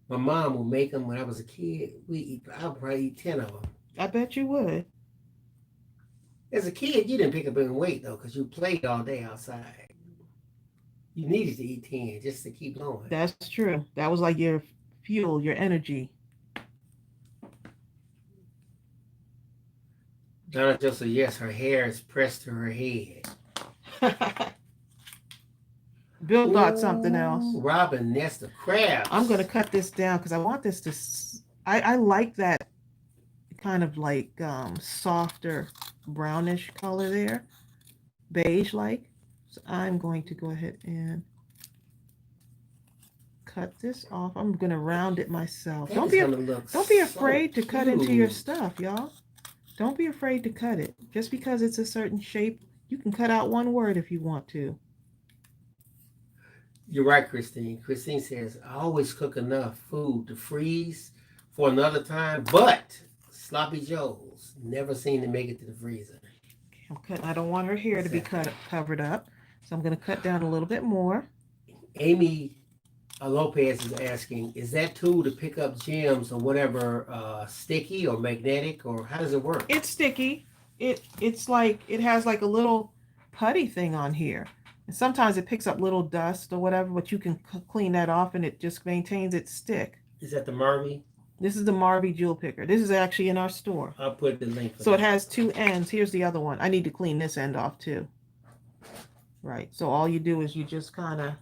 My mom would make them when I was a kid. I would probably eat 10 of them. I bet you would. As a kid, you didn't pick up any weight though, because you played all day outside. You needed to eat 10 just to keep going. That's true. That was like your fuel, your energy. Donna just said, yes, her hair is pressed to her head. Bill thought something else. Robin Nest of Crabs. I'm going to cut this down because I want this to, I like that kind of like softer brownish color there, beige like. So I'm going to go ahead and cut this off. I'm going to round it myself. Don't be afraid to cut into your stuff, y'all. Don't be afraid to cut it. Just because it's a certain shape, you can cut out one word if you want to. You're right, Christine. Christine says, I always cook enough food to freeze for another time, but sloppy joes never seem to make it to the freezer. Okay, I'm cutting. I don't want her hair to be covered up, so I'm going to cut down a little bit more. Amy Lopez is asking, is that tool to pick up gems or whatever sticky or magnetic, or how does it work? It's sticky. It's like it has like a little putty thing on here. And sometimes it picks up little dust or whatever, but you can clean that off and it just maintains its stick. Is that the Marby? This is the Marby Jewel Picker. This is actually in our store. I'll put the link for So it has two ends. Here's the other one. I need to clean this end off too. Right. So all you do is you just kind of...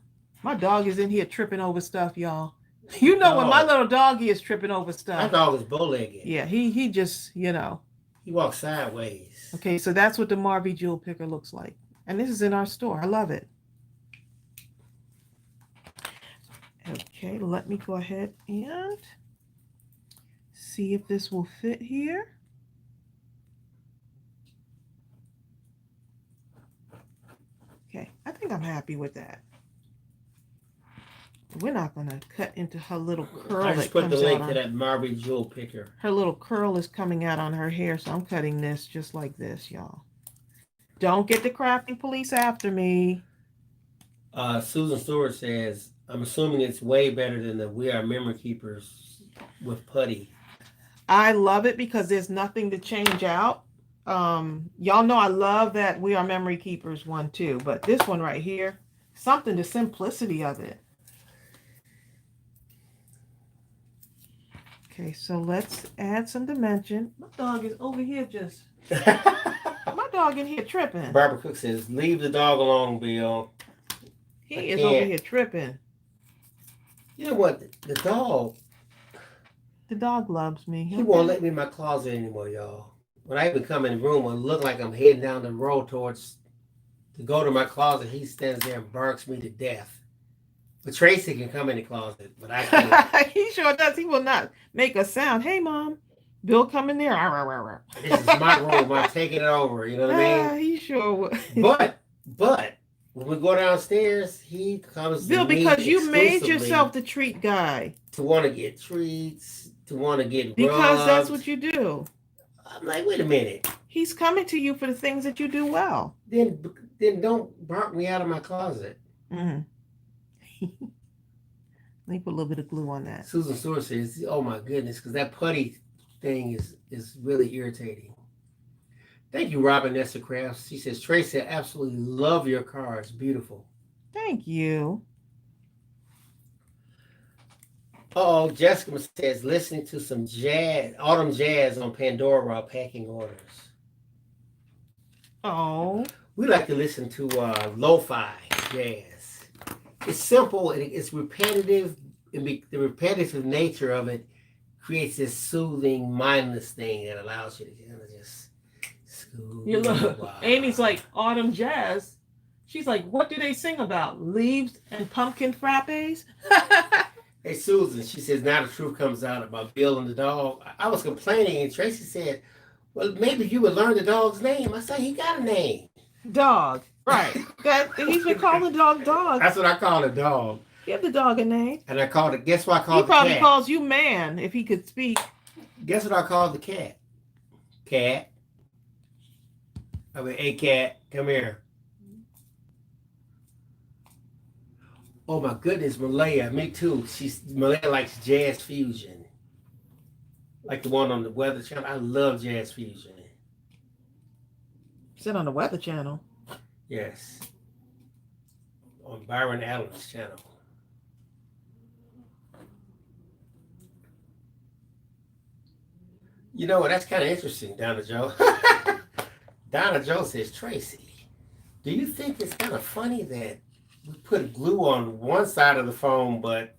My dog is in here tripping over stuff, y'all. You know when my little doggy is tripping over stuff. My dog is bow-legged. Yeah, he just, you know. He walks sideways. Okay, so that's what the Marby Jewel Picker looks like. And this is in our store. I love it. Okay, let me go ahead and see if this will fit here. Okay, I think I'm happy with that. We're not going to cut into her little curl. I just put the link to that Barbie jewel picker. Her little curl is coming out on her hair, so I'm cutting this just like this, y'all. Don't get the crafting police after me. Susan Stewart says, I'm assuming it's way better than the We Are Memory Keepers with putty. I love it because there's nothing to change out. Y'all know I love that We Are Memory Keepers one too, but this one right here, something, the simplicity of it. Okay, so let's add some dimension. My dog is over here just... My dog in here tripping. Barbara Cook says, leave the dog alone, Bill. He is over here tripping. You know what? The dog... The dog loves me. He won't let me in my closet anymore, y'all. When I even come in the room, it look like I'm heading down the road to go to my closet. He stands there and barks me to death. But Tracey can come in the closet, but I can't. He sure does. He will not make a sound. Hey, Mom. Bill, come in there. This is my room. I'm taking it over. You know what I mean? He sure will. But when we go downstairs, he comes Bill, to me because you made yourself the treat guy. To want to get treats, to want to get because rubs. That's what you do. I'm like, wait a minute. He's coming to you for the things that you do well. Then don't bark me out of my closet. Mm-hmm. Let me put a little bit of glue on that. Susan Stewart says, oh my goodness, because that putty thing is really irritating. Thank you, Robin Nessa Crafts. She says, Tracey, I absolutely love your cards. Beautiful. Thank you. Oh, Jessica says, listening to some autumn jazz on Pandora while packing orders. Oh. We like to listen to lo-fi jazz. It's simple and it's repetitive. And the repetitive nature of it creates this soothing, mindless thing that allows you to kind of just school. You look, Amy's like, autumn jazz. She's like, what do they sing about? Leaves and pumpkin frappes? Hey, Susan, she says, now the truth comes out about Bill and the dog. I was complaining, and Tracey said, well, maybe you would learn the dog's name. I said, he got a name. Dog. Right. He's been calling the dog. That's what I call a dog. Give the dog a name. And I called it, guess what I called the cat? He probably calls you man if he could speak. Guess what I called the cat? Cat. I mean, hey, cat, come here. Oh my goodness, Malaya, me too. Malaya likes jazz fusion. Like the one on the Weather Channel. I love jazz fusion. Is it on the Weather Channel? Yes. On Byron Adams' channel. You know what? That's kind of interesting, Donna Joe. Donna Joe says, Tracey, do you think it's kind of funny that we put glue on one side of the phone, but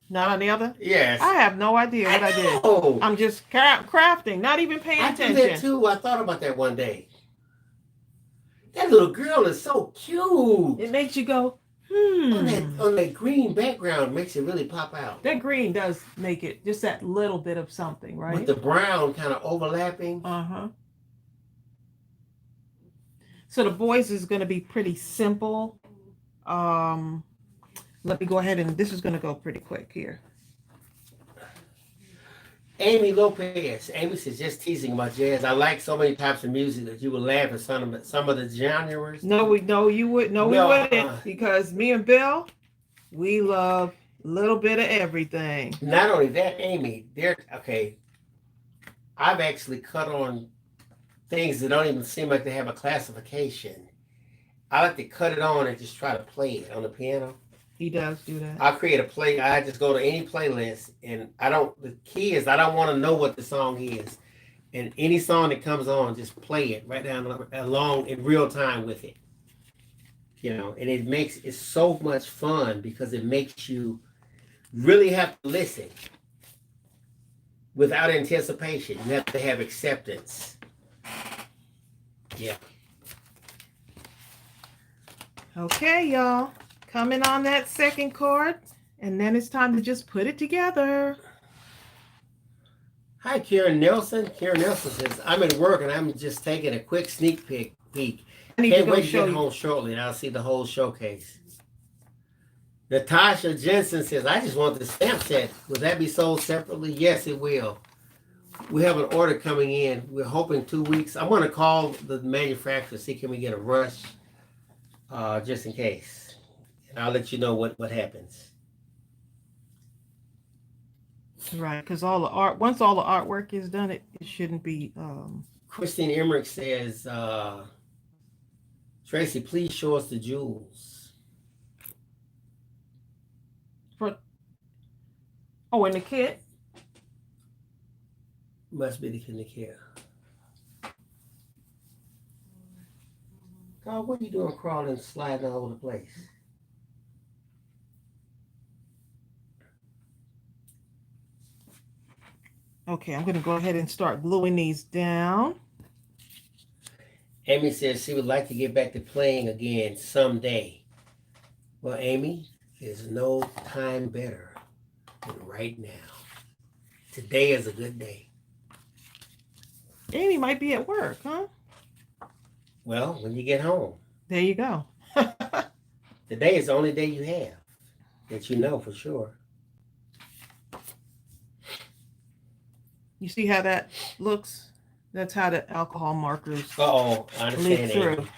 not on the other? Yes. I have no idea what I did. I'm just crafting, not even paying attention. I did that too. I thought about that one day. That little girl is so cute. It makes you go, On that green background makes it really pop out. That green does make it just that little bit of something, right? With the brown kind of overlapping. Uh-huh. So the boys is going to be pretty simple. Let me go ahead and this is going to go pretty quick here. Amy Lopez. Amy says, just teasing about jazz. I like so many types of music that you would laugh at some of the genres. We wouldn't, because me and Bill, we love a little bit of everything. Not only that, Amy, I've actually cut on things that don't even seem like they have a classification. I like to cut it on and just try to play it on the piano. He does do that. I'll create a play. I just go to any playlist, and the key is I don't want to know what the song is. And any song that comes on, just play it right down along in real time with it. And it's so much fun because it makes you really have to listen without anticipation. You have to have acceptance. Yeah. Okay, y'all. Coming on that second card, and then it's time to just put it together. Hi, Karen Nelson. Karen Nelson says, I'm at work and I'm just taking a quick sneak peek. I need Can't to wait to show get you. home shortly and I'll see the whole showcase. Natasha Jensen says, I just want the stamp set. Will that be sold separately? Yes, it will. We have an order coming in. We're hoping 2 weeks. I'm going to call the manufacturer, see can we get a rush, just in case. And I'll let you know what happens. Right, because all the art, once all the artwork is done, it shouldn't be. Christine Emmerich says, Tracy, please show us the jewels. Oh, in the kit? Must be the kit. God, what are you doing crawling and sliding all over the place? Okay, I'm going to go ahead and start gluing these down. Amy says she would like to get back to playing again someday. Well, Amy, there's no time better than right now. Today is a good day. Amy might be at work, huh? Well, when you get home. There you go. Today is the only day you have that you know for sure. You see how that looks? That's how the alcohol markers I understand, through. Amy.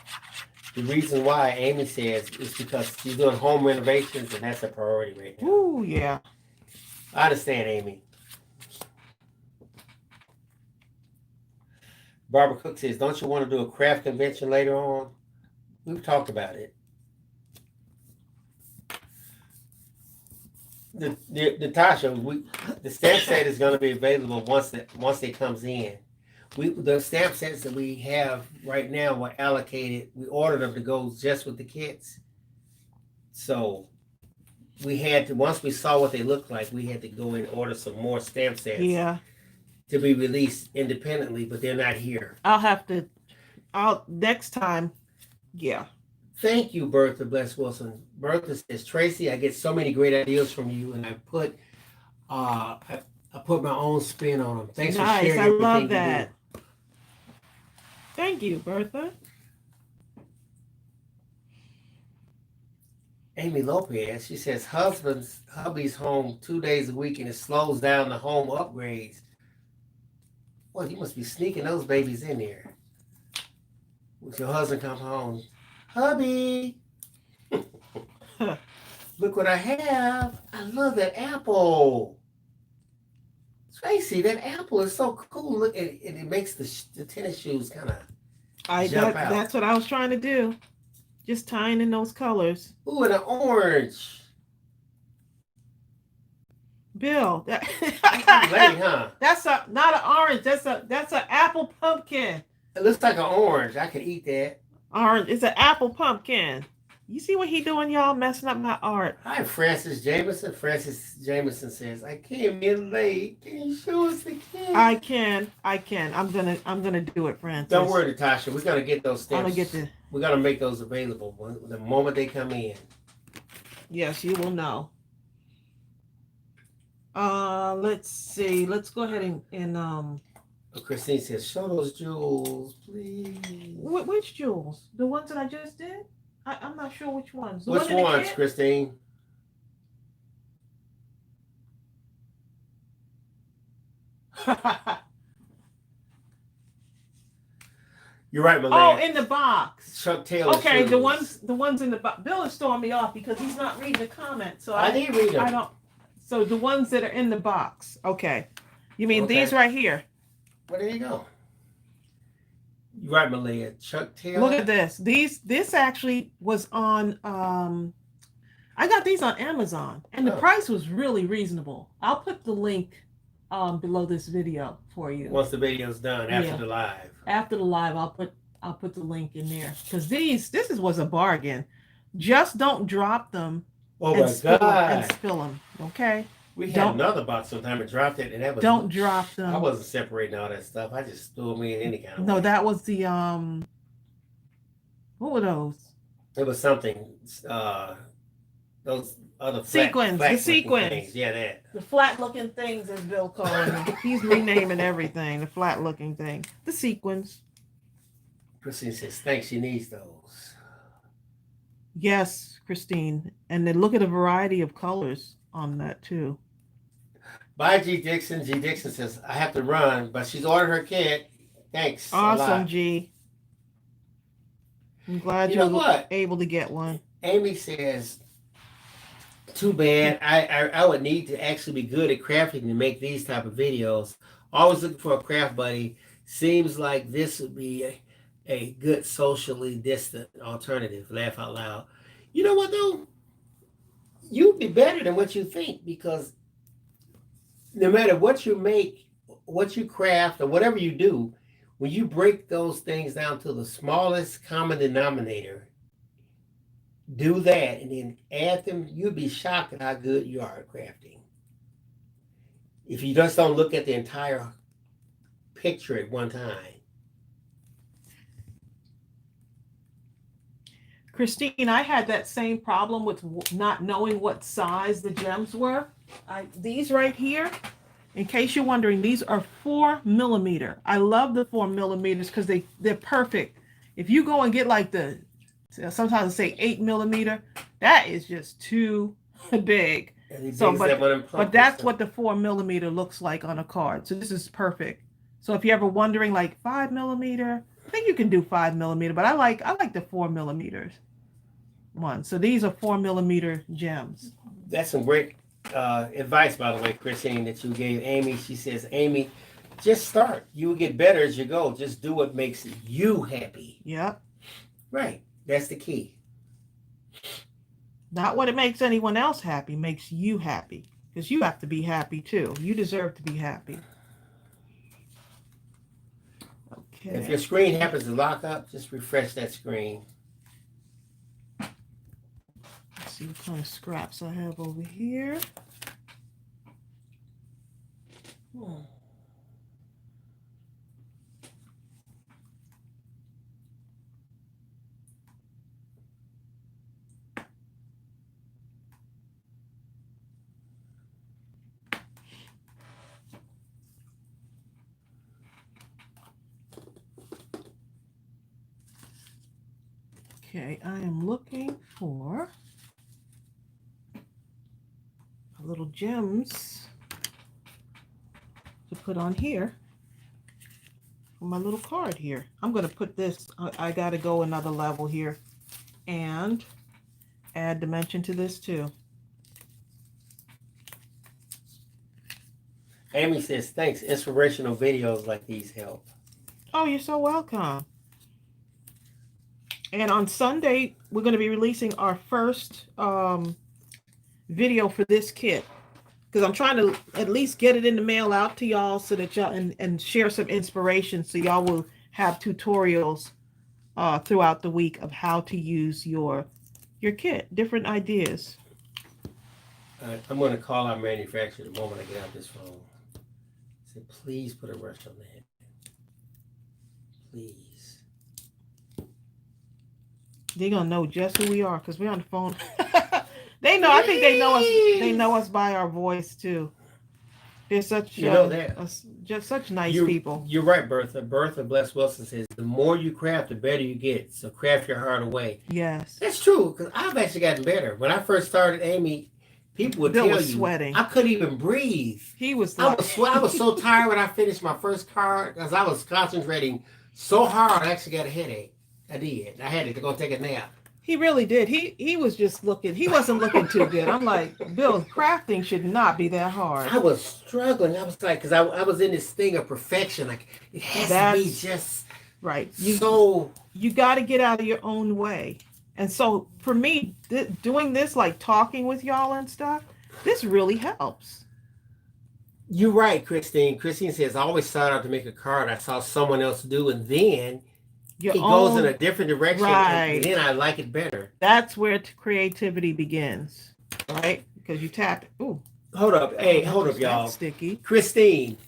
The reason why Amy says is because she's doing home renovations and that's a priority right now. Ooh, yeah. I understand, Amy. Barbara Cook says, don't you want to do a craft convention later on? We've talked about it. Natasha, the stamp set is going to be available once it comes in. The stamp sets that we have right now were allocated. We ordered them to go just with the kits. So we had to, once we saw what they looked like, we had to go and order some more stamp sets. Yeah. To be released independently, but they're not here. Next time. Yeah. Thank you, Bertha Bless Wilson. Bertha says, Tracy, I get so many great ideas from you, and I put my own spin on them. Thanks for sharing everything. I love that. Thank you, Bertha. Amy Lopez, she says, hubby's home 2 days a week, and it slows down the home upgrades. Well, you must be sneaking those babies in there. When your husband comes home, hubby, look what I have. I love that apple. Tracy, that apple is so cool. Look, it makes the tennis shoes kind of jump out. That's what I was trying to do. Just tying in those colors. Ooh, and an orange. Bill, late, huh? That's not an orange. That's an apple pumpkin. It looks like an orange. I could eat that. Orange. It's an apple pumpkin. You see what he doing, y'all? Messing up my art. Hi, Francis Jameson. Francis Jameson says, I came in late. Can you show us the kid? I can. I'm gonna do it, Francis. Don't worry, Natasha. We're gonna get those stamps. We're gonna make those available the moment they come in. Yes, you will know. Let's see. Let's go ahead and Christine says, show those jewels, please. Which jewels? The ones that I just did? I'm not sure which ones. Which ones, Christine? You're right, Malaya. Oh, in the box. Chuck Taylor. Okay, shoes. the ones in the box. Bill is throwing me off because he's not reading the comments. So I did read them. I don't. So the ones that are in the box. Okay. You mean these right here? Well, there you go. You're right, Malaya. Chuck Taylor. Look at this. This actually was on. I got these on Amazon, and the price was really reasonable. I'll put the link below this video for you. Once the video's done, after the live. After the live, I'll put the link in there because this was a bargain. Just don't drop them. Oh my God! And spill them, okay? We had another box sometime and dropped it, and that was. Don't drop them. I wasn't separating all that stuff. I just threw them in any kind of. No, way. That was the What were those? It was something. Those other sequins. The sequins. Things. Yeah, that. The flat-looking things, as Bill calls them. He's renaming everything. The flat-looking thing. The sequins. Christine says, "Thanks. She needs those." Yes, Christine. And then look at a variety of colors on that too. Bye, G Dixon. G Dixon says, I have to run, but she's ordered her kit. Thanks a Awesome, lot. G. I'm glad You know you're what? able to get one. Amy says, too bad. I would need to actually be good at crafting to make these type of videos. Always looking for a craft buddy. Seems like this would be a good socially distant alternative. Laugh out loud. You know what though? You'd be better than what you think because no matter what you make, what you craft, or whatever you do, when you break those things down to the smallest common denominator, do that and then add them, you'd be shocked at how good you are at crafting. If you just don't look at the entire picture at one time. Christine, I had that same problem with not knowing what size the gems were. These right here, in case you're wondering, these are 4 millimeter. I love the 4 millimeters because they're perfect. If you go and get like sometimes say 8 millimeter, that is just too big. So, but that's what the 4 millimeter looks like on a card. So this is perfect. So if you're ever wondering, like 5 millimeter, I think you can do 5 millimeter, but I like the 4 millimeters one. So these are 4 millimeter gems. That's some great advice, by the way, Christine, that you gave Amy. She says, Amy, just start. You will get better as you go. Just do what makes you happy. Yep. Right. That's the key. Not what it makes anyone else happy, makes you happy. Because you have to be happy too. You deserve to be happy. Okay. If your screen happens to lock up, just refresh that screen. Let's see what kind of scraps I have over here. Okay, I am looking for little gems to put on here for my little card here. I'm going to put this, I got to go another level here and add dimension to this too. Amy says, thanks. Inspirational videos like these help. Oh, you're so welcome. And on Sunday, we're going to be releasing our first video for this kit. Because I'm trying to at least get it in the mail out to y'all so that y'all and share some inspiration so y'all will have tutorials throughout the week of how to use your kit, different ideas. I'm going to call our manufacturer the moment I get out this phone. Say, please put a rush on that. Please. They're gonna know just who we are because we're on the phone. They know. I think they know us. They know us by our voice too. They're such just such nice people. You're right, Bertha. Bertha Bless Wilson says the more you craft, the better you get. So craft your heart away. Yes, that's true. Because I've actually gotten better. When I first started, Amy, people would tell you sweating. I couldn't even breathe. He was. I was so tired when I finished my first card because I was concentrating so hard. I actually got a headache. I did. I had to go take a nap. He really did. He was just looking. He wasn't looking too good. I'm like, Bill, crafting should not be that hard. I was struggling. I was like, because I was in this thing of perfection. Like it has to be just right. You got to get out of your own way. And so for me, doing this, like talking with y'all and stuff, this really helps. You're right, Christine. Christine says, I always sought out to make a card I saw someone else do, and then it goes in a different direction, and then I like it better. That's where creativity begins, right? Because you tap it. Ooh. Hold up. Hey, hold up, y'all. Sticky. Christine,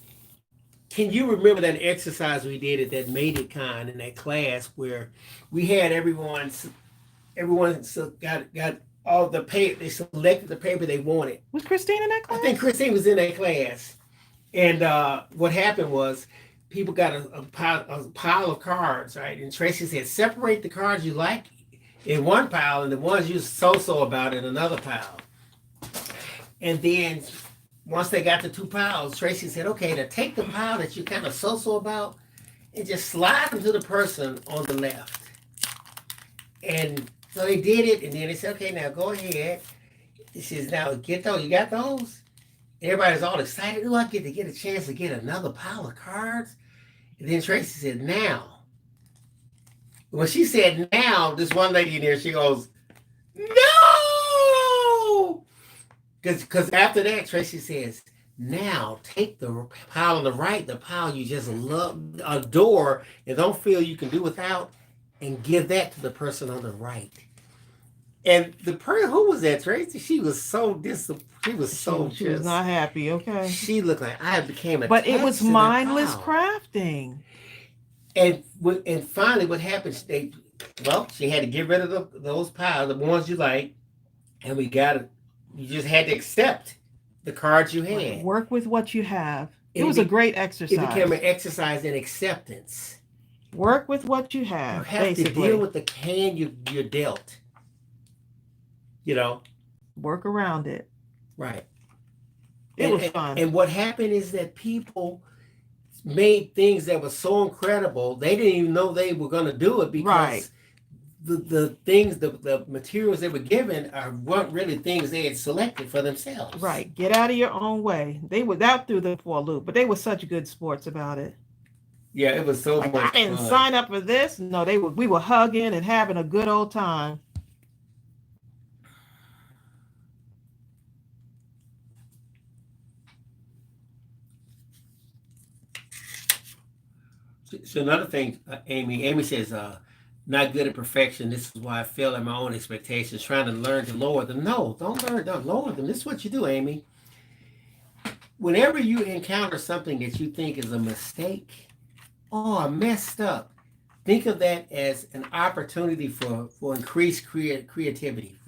can you remember that exercise we did at that Made It Con in that class where we had everyone got all the paper, they selected the paper they wanted. Was Christine in that class? I think Christine was in that class. And what happened was people got a pile of cards, right? And Tracey said, separate the cards you like in one pile, and the ones you so about in another pile. And then once they got the two piles, Tracey said, okay, now take the pile that you kind of so about and just slide them to the person on the left. And so they did it, and then they said, okay, now go ahead. He says, now get those. You got those? Everybody's all excited. Oh, I get a chance to get another pile of cards. And then Tracey said, now. When she said now, this one lady in there, she goes, no! Because after that, Tracey says, now take the pile on the right, the pile you just love, adore, and don't feel you can do without, and give that to the person on the right. And the person, who was that, Tracey? She was so disappointed. She was not happy, okay? She looked like I became a. But it was mindless crafting. And finally, what happened? She had to get rid of those piles, the ones you like, and you just had to accept the cards you had. Work with what you have. It was a great exercise. It became an exercise in acceptance. Work with what you have. You have to deal with the hand you're dealt. You know, work around it. Right. It was fun. And what happened is that people made things that were so incredible, they didn't even know they were going to do it because the things, the materials they were given weren't really things they had selected for themselves. Right. Get out of your own way. They were out through the for a loop, but they were such good sports about it. Yeah, it was so much fun. I didn't sign up for this. No, we were hugging and having a good old time. So another thing, Amy says, not good at perfection. This is why I fail at my own expectations, trying to learn to lower them. No, don't lower them. This is what you do, Amy. Whenever you encounter something that you think is a mistake, I messed up, think of that as an opportunity for increased creativity,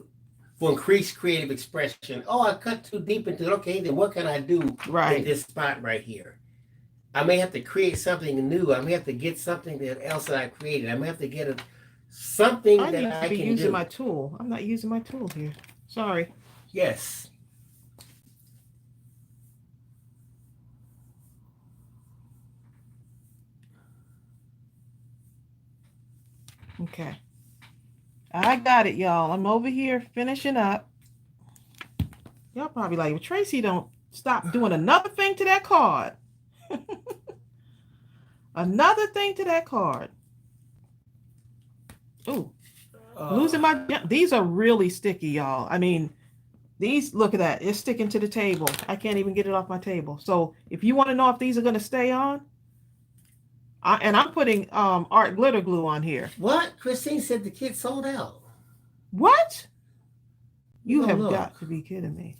for increased creative expression. I cut too deep into it. Okay, then what can I do in this spot right here? I may have to create something new. I may have to get something else that I created. I may have to get something that I can using my tool. I'm not using my tool here. Sorry. Yes. Okay. I got it, y'all. I'm over here finishing up. Y'all probably like, well, Tracey, don't stop doing another thing to that card. Another thing to that card. Ooh. Losing these are really sticky, y'all. I mean, these, look at that. It's sticking to the table. I can't even get it off my table. So if you want to know if these are going to stay on, and I'm putting art glitter glue on here. What? Christine said the kit sold out. What? You have got to be kidding me.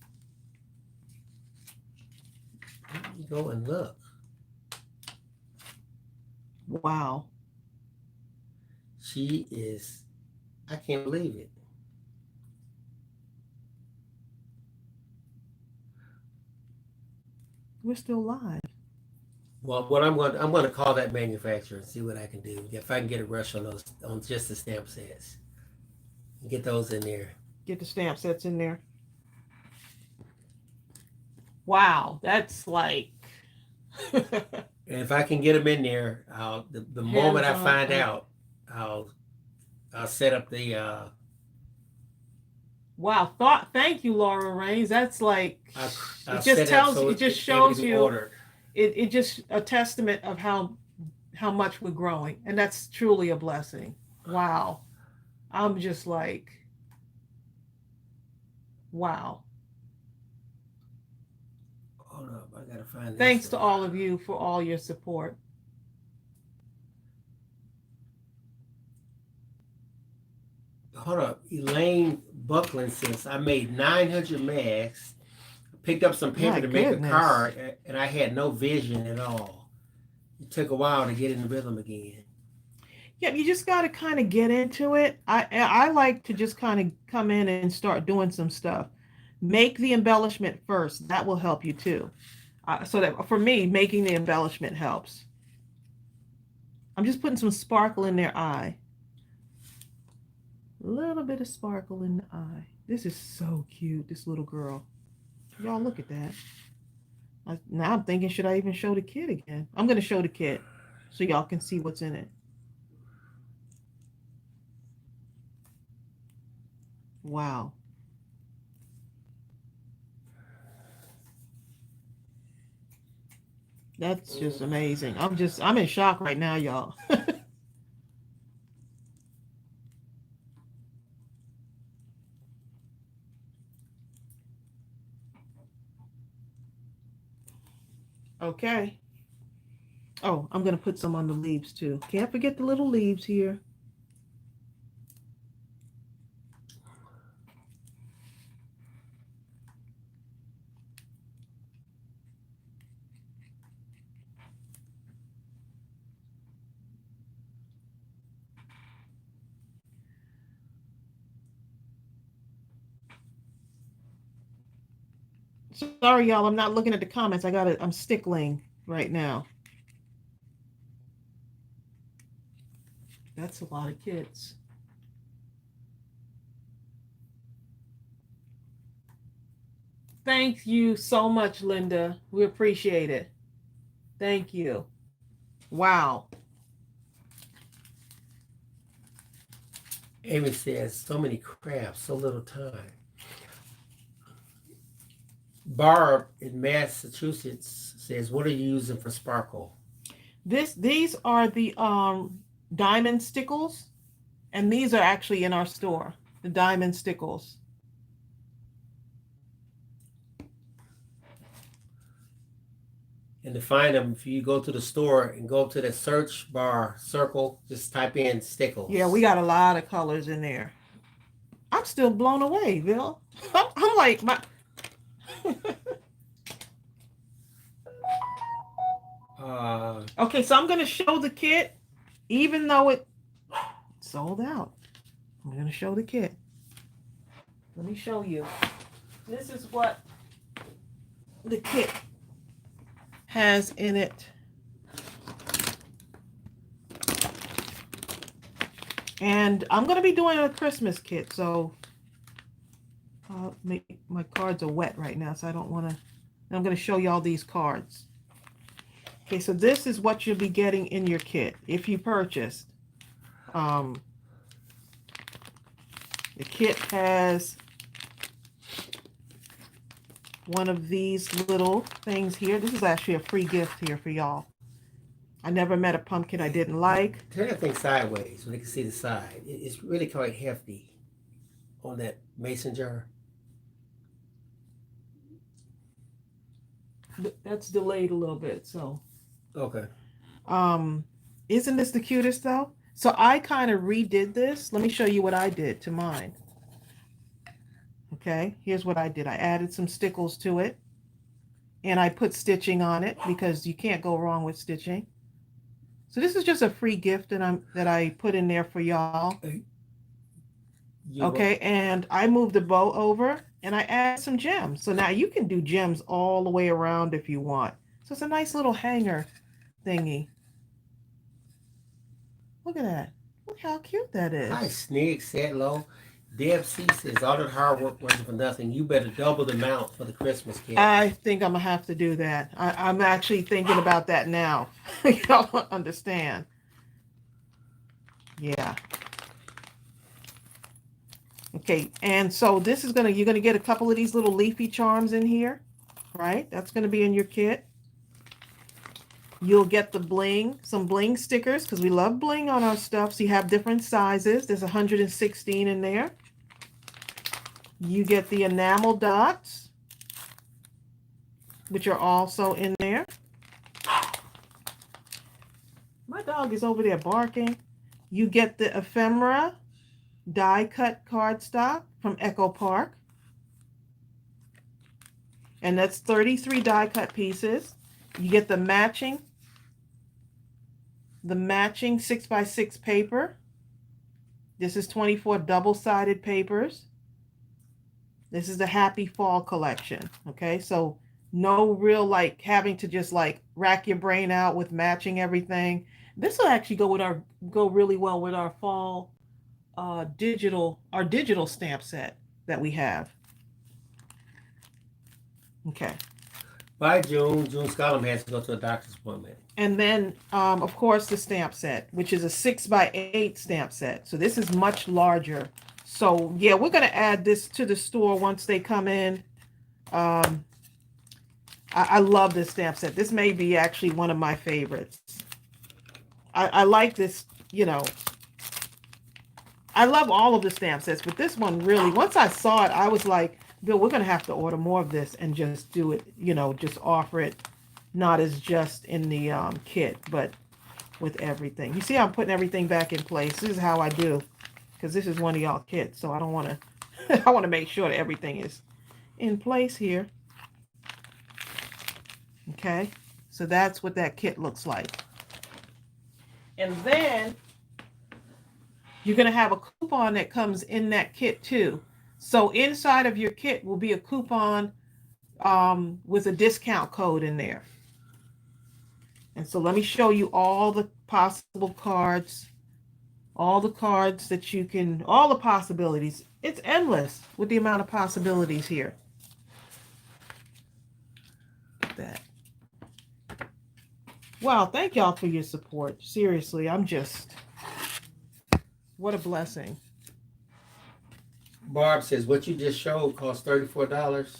You go and look. Wow. She is, I can't believe it. We're still live. Well, what I'm going to call that manufacturer and see what I can do. If I can get a rush on those, on just the stamp sets. Get those in there. Get the stamp sets in there. Wow, that's like. And if I can get them in there, the moment I find out, I'll set up the. Wow! Thank you, Laura Raines. That's like it just tells. It just shows you. It just a testament of how much we're growing, and that's truly a blessing. Wow! I'm just like, wow. Hold up, I gotta find this. Thanks to all of you for all your support. Hold up, Elaine Buckland says, I made 900 mags, picked up some paper to make a card, and I had no vision at all. It took a while to get in the rhythm again. Yeah, you just got to kind of get into it. I like to just kind of come in and start doing some stuff. Make the embellishment first. That will help you too. So that for me, making the embellishment helps. I'm just putting some sparkle in their eye. A little bit of sparkle in the eye. This is so cute, this little girl. Y'all look at that. Now I'm thinking, should I even show the kit again? I'm going to show the kit so y'all can see what's in it. Wow. That's just amazing. I'm in shock right now, y'all. Okay. Oh, I'm going to put some on the leaves too. Can't forget the little leaves here. Sorry, y'all. I'm not looking at the comments. I'm stickling right now. That's a lot of kits. Thank you so much, Linda. We appreciate it. Thank you. Wow. Amy says, so many crafts, so little time. Barb in Massachusetts says, what are you using for sparkle? These are the diamond stickles, and these are actually in our store. The diamond stickles. And to find them, if you go to the store and go to the search bar circle, just type in stickles. Yeah, we got a lot of colors in there. I'm still blown away, Bill. I'm like, my. Okay, so I'm going to show the kit, even though it sold out. I'm going to show the kit. Let me show you. This is what the kit has in it. And I'm going to be doing a Christmas kit, so my cards are wet right now, so I don't want to. I'm going to show you all these cards. Okay, so this is what you'll be getting in your kit if you purchased. The kit has one of these little things here. This is actually a free gift here for y'all. I never met a pumpkin I didn't like. Turn that thing sideways so they can see the side. It's really quite hefty on that mason jar. That's delayed a little bit, so. Okay. Isn't this the cutest though? So I kind of redid this. Let me show you what I did to mine. Okay, here's what I did. I added some stickles to it, and I put stitching on it because you can't go wrong with stitching. So this is just a free gift that I put in there for y'all. Okay, and I moved the bow over and I add some gems. So now you can do gems all the way around if you want. So it's a nice little hanger thingy. Look at that. Look how cute that is. Hi, Snig, said low. Deb C says, all that hard work wasn't for nothing. You better double the amount for the Christmas kit. I think I'm going to have to do that. I'm actually thinking about that now. Y'all don't understand. Yeah. Okay, and so this is you're going to get a couple of these little leafy charms in here, right? That's going to be in your kit. You'll get the bling, some bling stickers, because we love bling on our stuff. So you have different sizes. There's 116 in there. You get the enamel dots, which are also in there. My dog is over there barking. You get the ephemera die cut cardstock from Echo Park. And that's 33 die cut pieces. You get the matching 6x6 paper. This is 24 double-sided papers. This is the Happy Fall collection. Okay, so no real having to just rack your brain out with matching everything. This will actually go really well with our fall digital stamp set that we have. Okay. By June, Scallum has to go to a doctor's appointment. And then, of course, the stamp set, which is a 6x8 stamp set. So this is much larger. So yeah, we're going to add this to the store once they come in. I love this stamp set. This may be actually one of my favorites. I like this, you know. I love all of the stamp sets, but this one really, once I saw it, I was like, Bill, we're going to have to order more of this and just do it, you know, just offer it, not as just in the kit, but with everything. You see how I'm putting everything back in place? This is how I do, because this is one of y'all kits, so I don't want to, I want to make sure that everything is in place here. Okay, so that's what that kit looks like. And then you're going to have a coupon that comes in that kit too. So inside of your kit will be a coupon with a discount code in there. And so let me show you all the possible cards, all the cards that you can, all the possibilities. It's endless with the amount of possibilities here. That. Wow, thank y'all for your support. Seriously, I'm just, what a blessing. Barb says, what you just showed cost $34.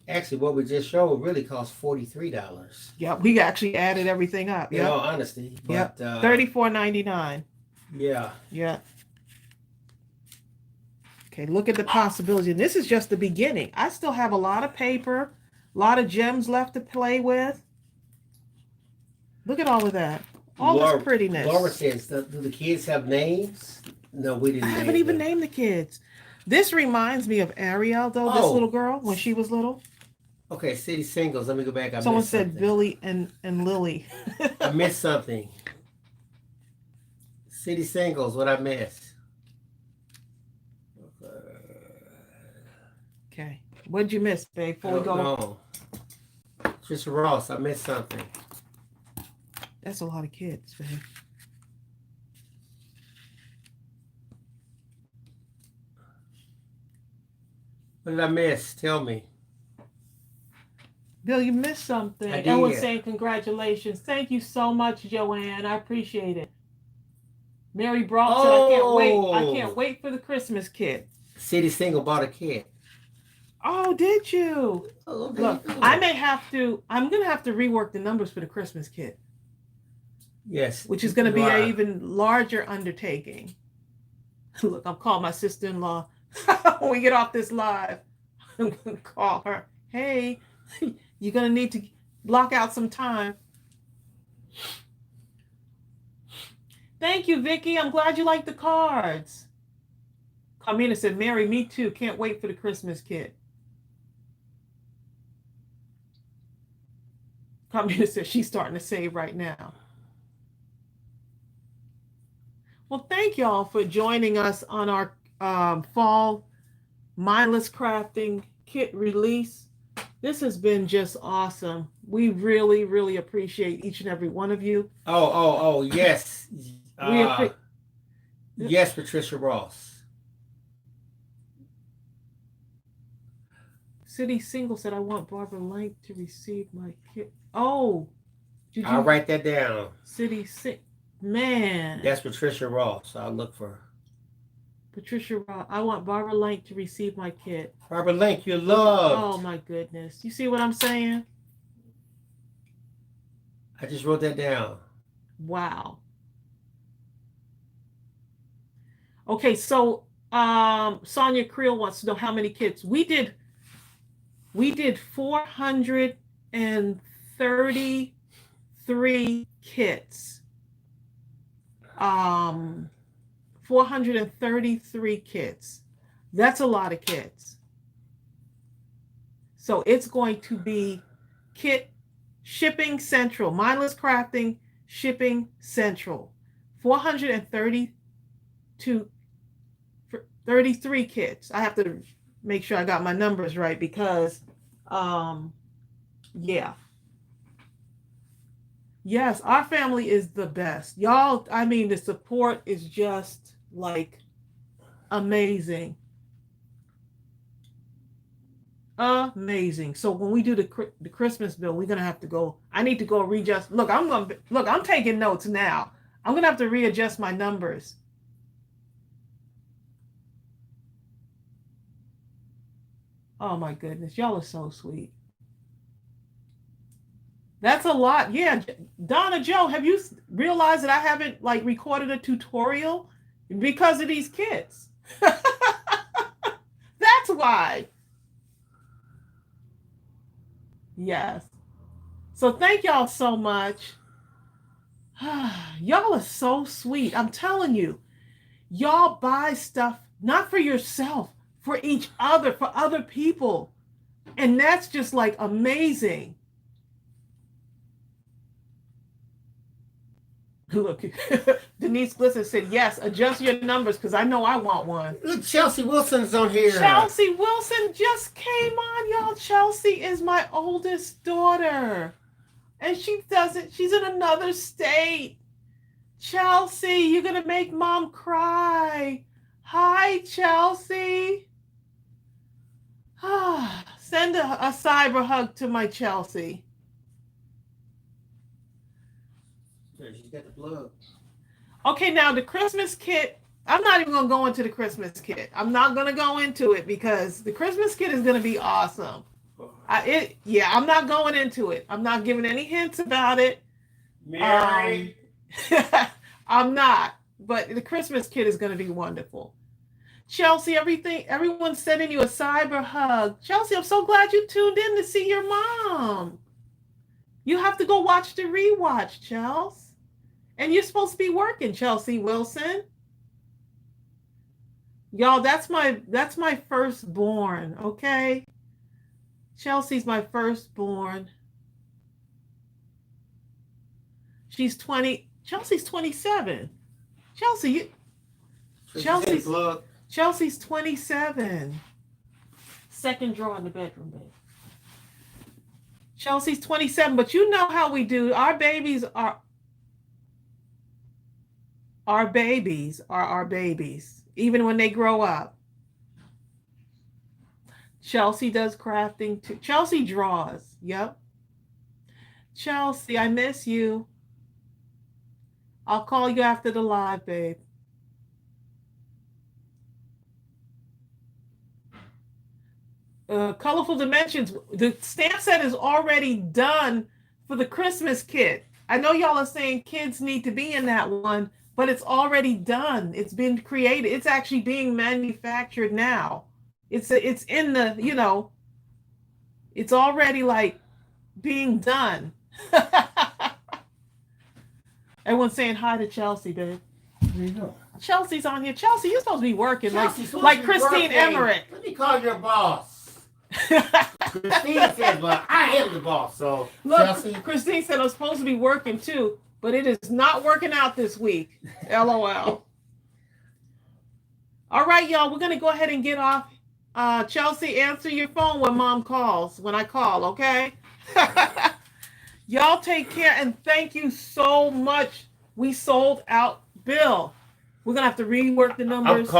Actually, what we just showed really cost $43. Yeah, we actually added everything up. In all honesty. But, yep. $34.99. Yeah. Yeah. Okay, look at the possibility. And this is just the beginning. I still have a lot of paper, a lot of gems left to play with. Look at all of that. All this prettiness. Laura says, do the kids have names? No, we didn't. I haven't even named the kids. This reminds me of Ariel, though, this little girl, when she was little. Okay, city singles. Let me go back. Someone said Billy and Lily. I missed something. City singles, what I missed. Okay. What'd you miss, babe? Before we go. No. Trisha Ross, I missed something. That's a lot of kids, babe. What did I miss? Tell me. Bill, you missed something. I did. Ellen saying congratulations. Thank you so much, Joanne. I appreciate it. Mary Brock said, I can't wait. I can't wait for the Christmas kit. City Single bought a kit. Oh, did you? Oh, look, I may have to, I'm going to have to rework the numbers for the Christmas kit. Yes. Which is going to be an even larger undertaking. Look, I'll call my sister-in-law when we get off this live. I'm going to call her. Hey, you're going to need to block out some time. Thank you, Vicky. I'm glad you like the cards. Carmina said, Mary, me too. Can't wait for the Christmas kit. Carmina said she's starting to save right now. Well, thank y'all for joining us on our fall Mindless Crafting kit release. This has been just awesome. We really, really appreciate each and every one of you. Oh, yes. Yes, Patricia Ross. City Single said, I want Barbara Lank to receive my kit. Oh. I'll write that down. City Single. Man. That's Patricia Ross. I'll look for her. Patricia Ross. I want Barbara Lank to receive my kit. Barbara Lank, you're loved. Oh, my goodness. You see what I'm saying? I just wrote that down. Wow. Okay, so Sonia Creel wants to know how many kits. We did 433 kits. 433 kits. That's a lot of kits. So it's going to be kit shipping central, Mindless Crafting shipping central. 433 kits. I have to make sure I got my numbers right because yeah. Yes, our family is the best. Y'all, I mean, the support is just like amazing. Amazing. So when we do the Christmas bill, we're gonna have to go. I need to go readjust. Look, I'm taking notes now. I'm gonna have to readjust my numbers. Oh my goodness, y'all are so sweet. That's a lot. Yeah, Donna Joe, have you realized that I haven't like recorded a tutorial because of these kids? That's why. Yes. So thank y'all so much. Y'all are so sweet. I'm telling you, y'all buy stuff not for yourself, for each other, for other people. And that's just like amazing. Look, Denise Glisten said, yes, adjust your numbers because I know I want one. Look, Chelsea Wilson's on here. Chelsea Wilson just came on, y'all. Chelsea is my oldest daughter. And she's in another state. Chelsea, you're going to make mom cry. Hi, Chelsea. Send a cyber hug to my Chelsea. She's got the plug. Okay, now the Christmas kit. I'm not even going to go into the Christmas kit. I'm not going to go into it because the Christmas kit is going to be awesome. I'm not going into it. I'm not giving any hints about it. Mary. I'm not. But the Christmas kit is going to be wonderful. Chelsea, everyone's sending you a cyber hug. Chelsea, I'm so glad you tuned in to see your mom. You have to go watch the rewatch, Chelsea. And you're supposed to be working, Chelsea Wilson. Y'all, that's my firstborn, okay? Chelsea's my firstborn. She's 20. Chelsea's 27. Chelsea's 27. Second drawer in the bedroom, babe. Chelsea's 27, but you know how we do. Our babies are our babies, even when they grow up. Chelsea does crafting too. Chelsea draws. Yep. Chelsea, I miss you. I'll call you after the live, babe. Colorful Dimensions. The stamp set is already done for the Christmas kit. I know y'all are saying kids need to be in that one, but it's already done. It's been created. It's actually being manufactured now. It's in the, it's already like being done. Everyone's saying hi to Chelsea, babe. There you go. Chelsea's on here. Chelsea, you're supposed to be working like Christine Emmerich. Let me call your boss. Christine said, "Well, I am the boss." So look, Chelsea. Christine said I'm supposed to be working too, but it is not working out this week. LOL. All right, y'all, we're gonna go ahead and get off. Chelsea, answer your phone when mom calls. When I call, okay? Y'all take care and thank you so much. We sold out Bill. We're gonna have to rework the numbers. I'm gonna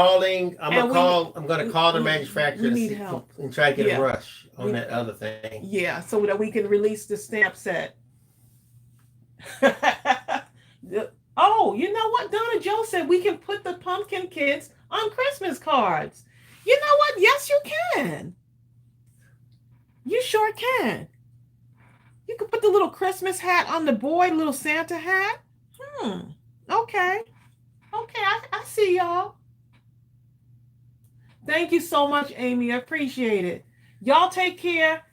call the manufacturer and try to get a rush on that other thing. Yeah, so that we can release the stamp set. Oh, you know what? Donna Joe said we can put the pumpkin kids on Christmas cards. You know what? Yes, you can. You sure can. You can put the little Christmas hat on the boy, little Santa hat. Okay. Okay, I see y'all. Thank you so much, Amy. I appreciate it. Y'all take care.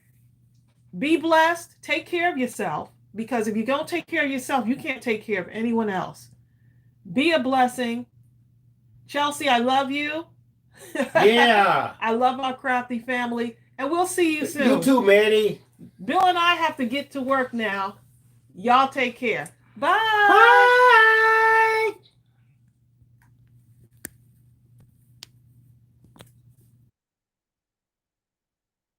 Be blessed. Take care of yourself. Because if you don't take care of yourself, you can't take care of anyone else. Be a blessing. Chelsea, I love you. Yeah. I love our crafty family. And we'll see you soon. You too, Manny. Bill and I have to get to work now. Y'all take care. Bye. Bye.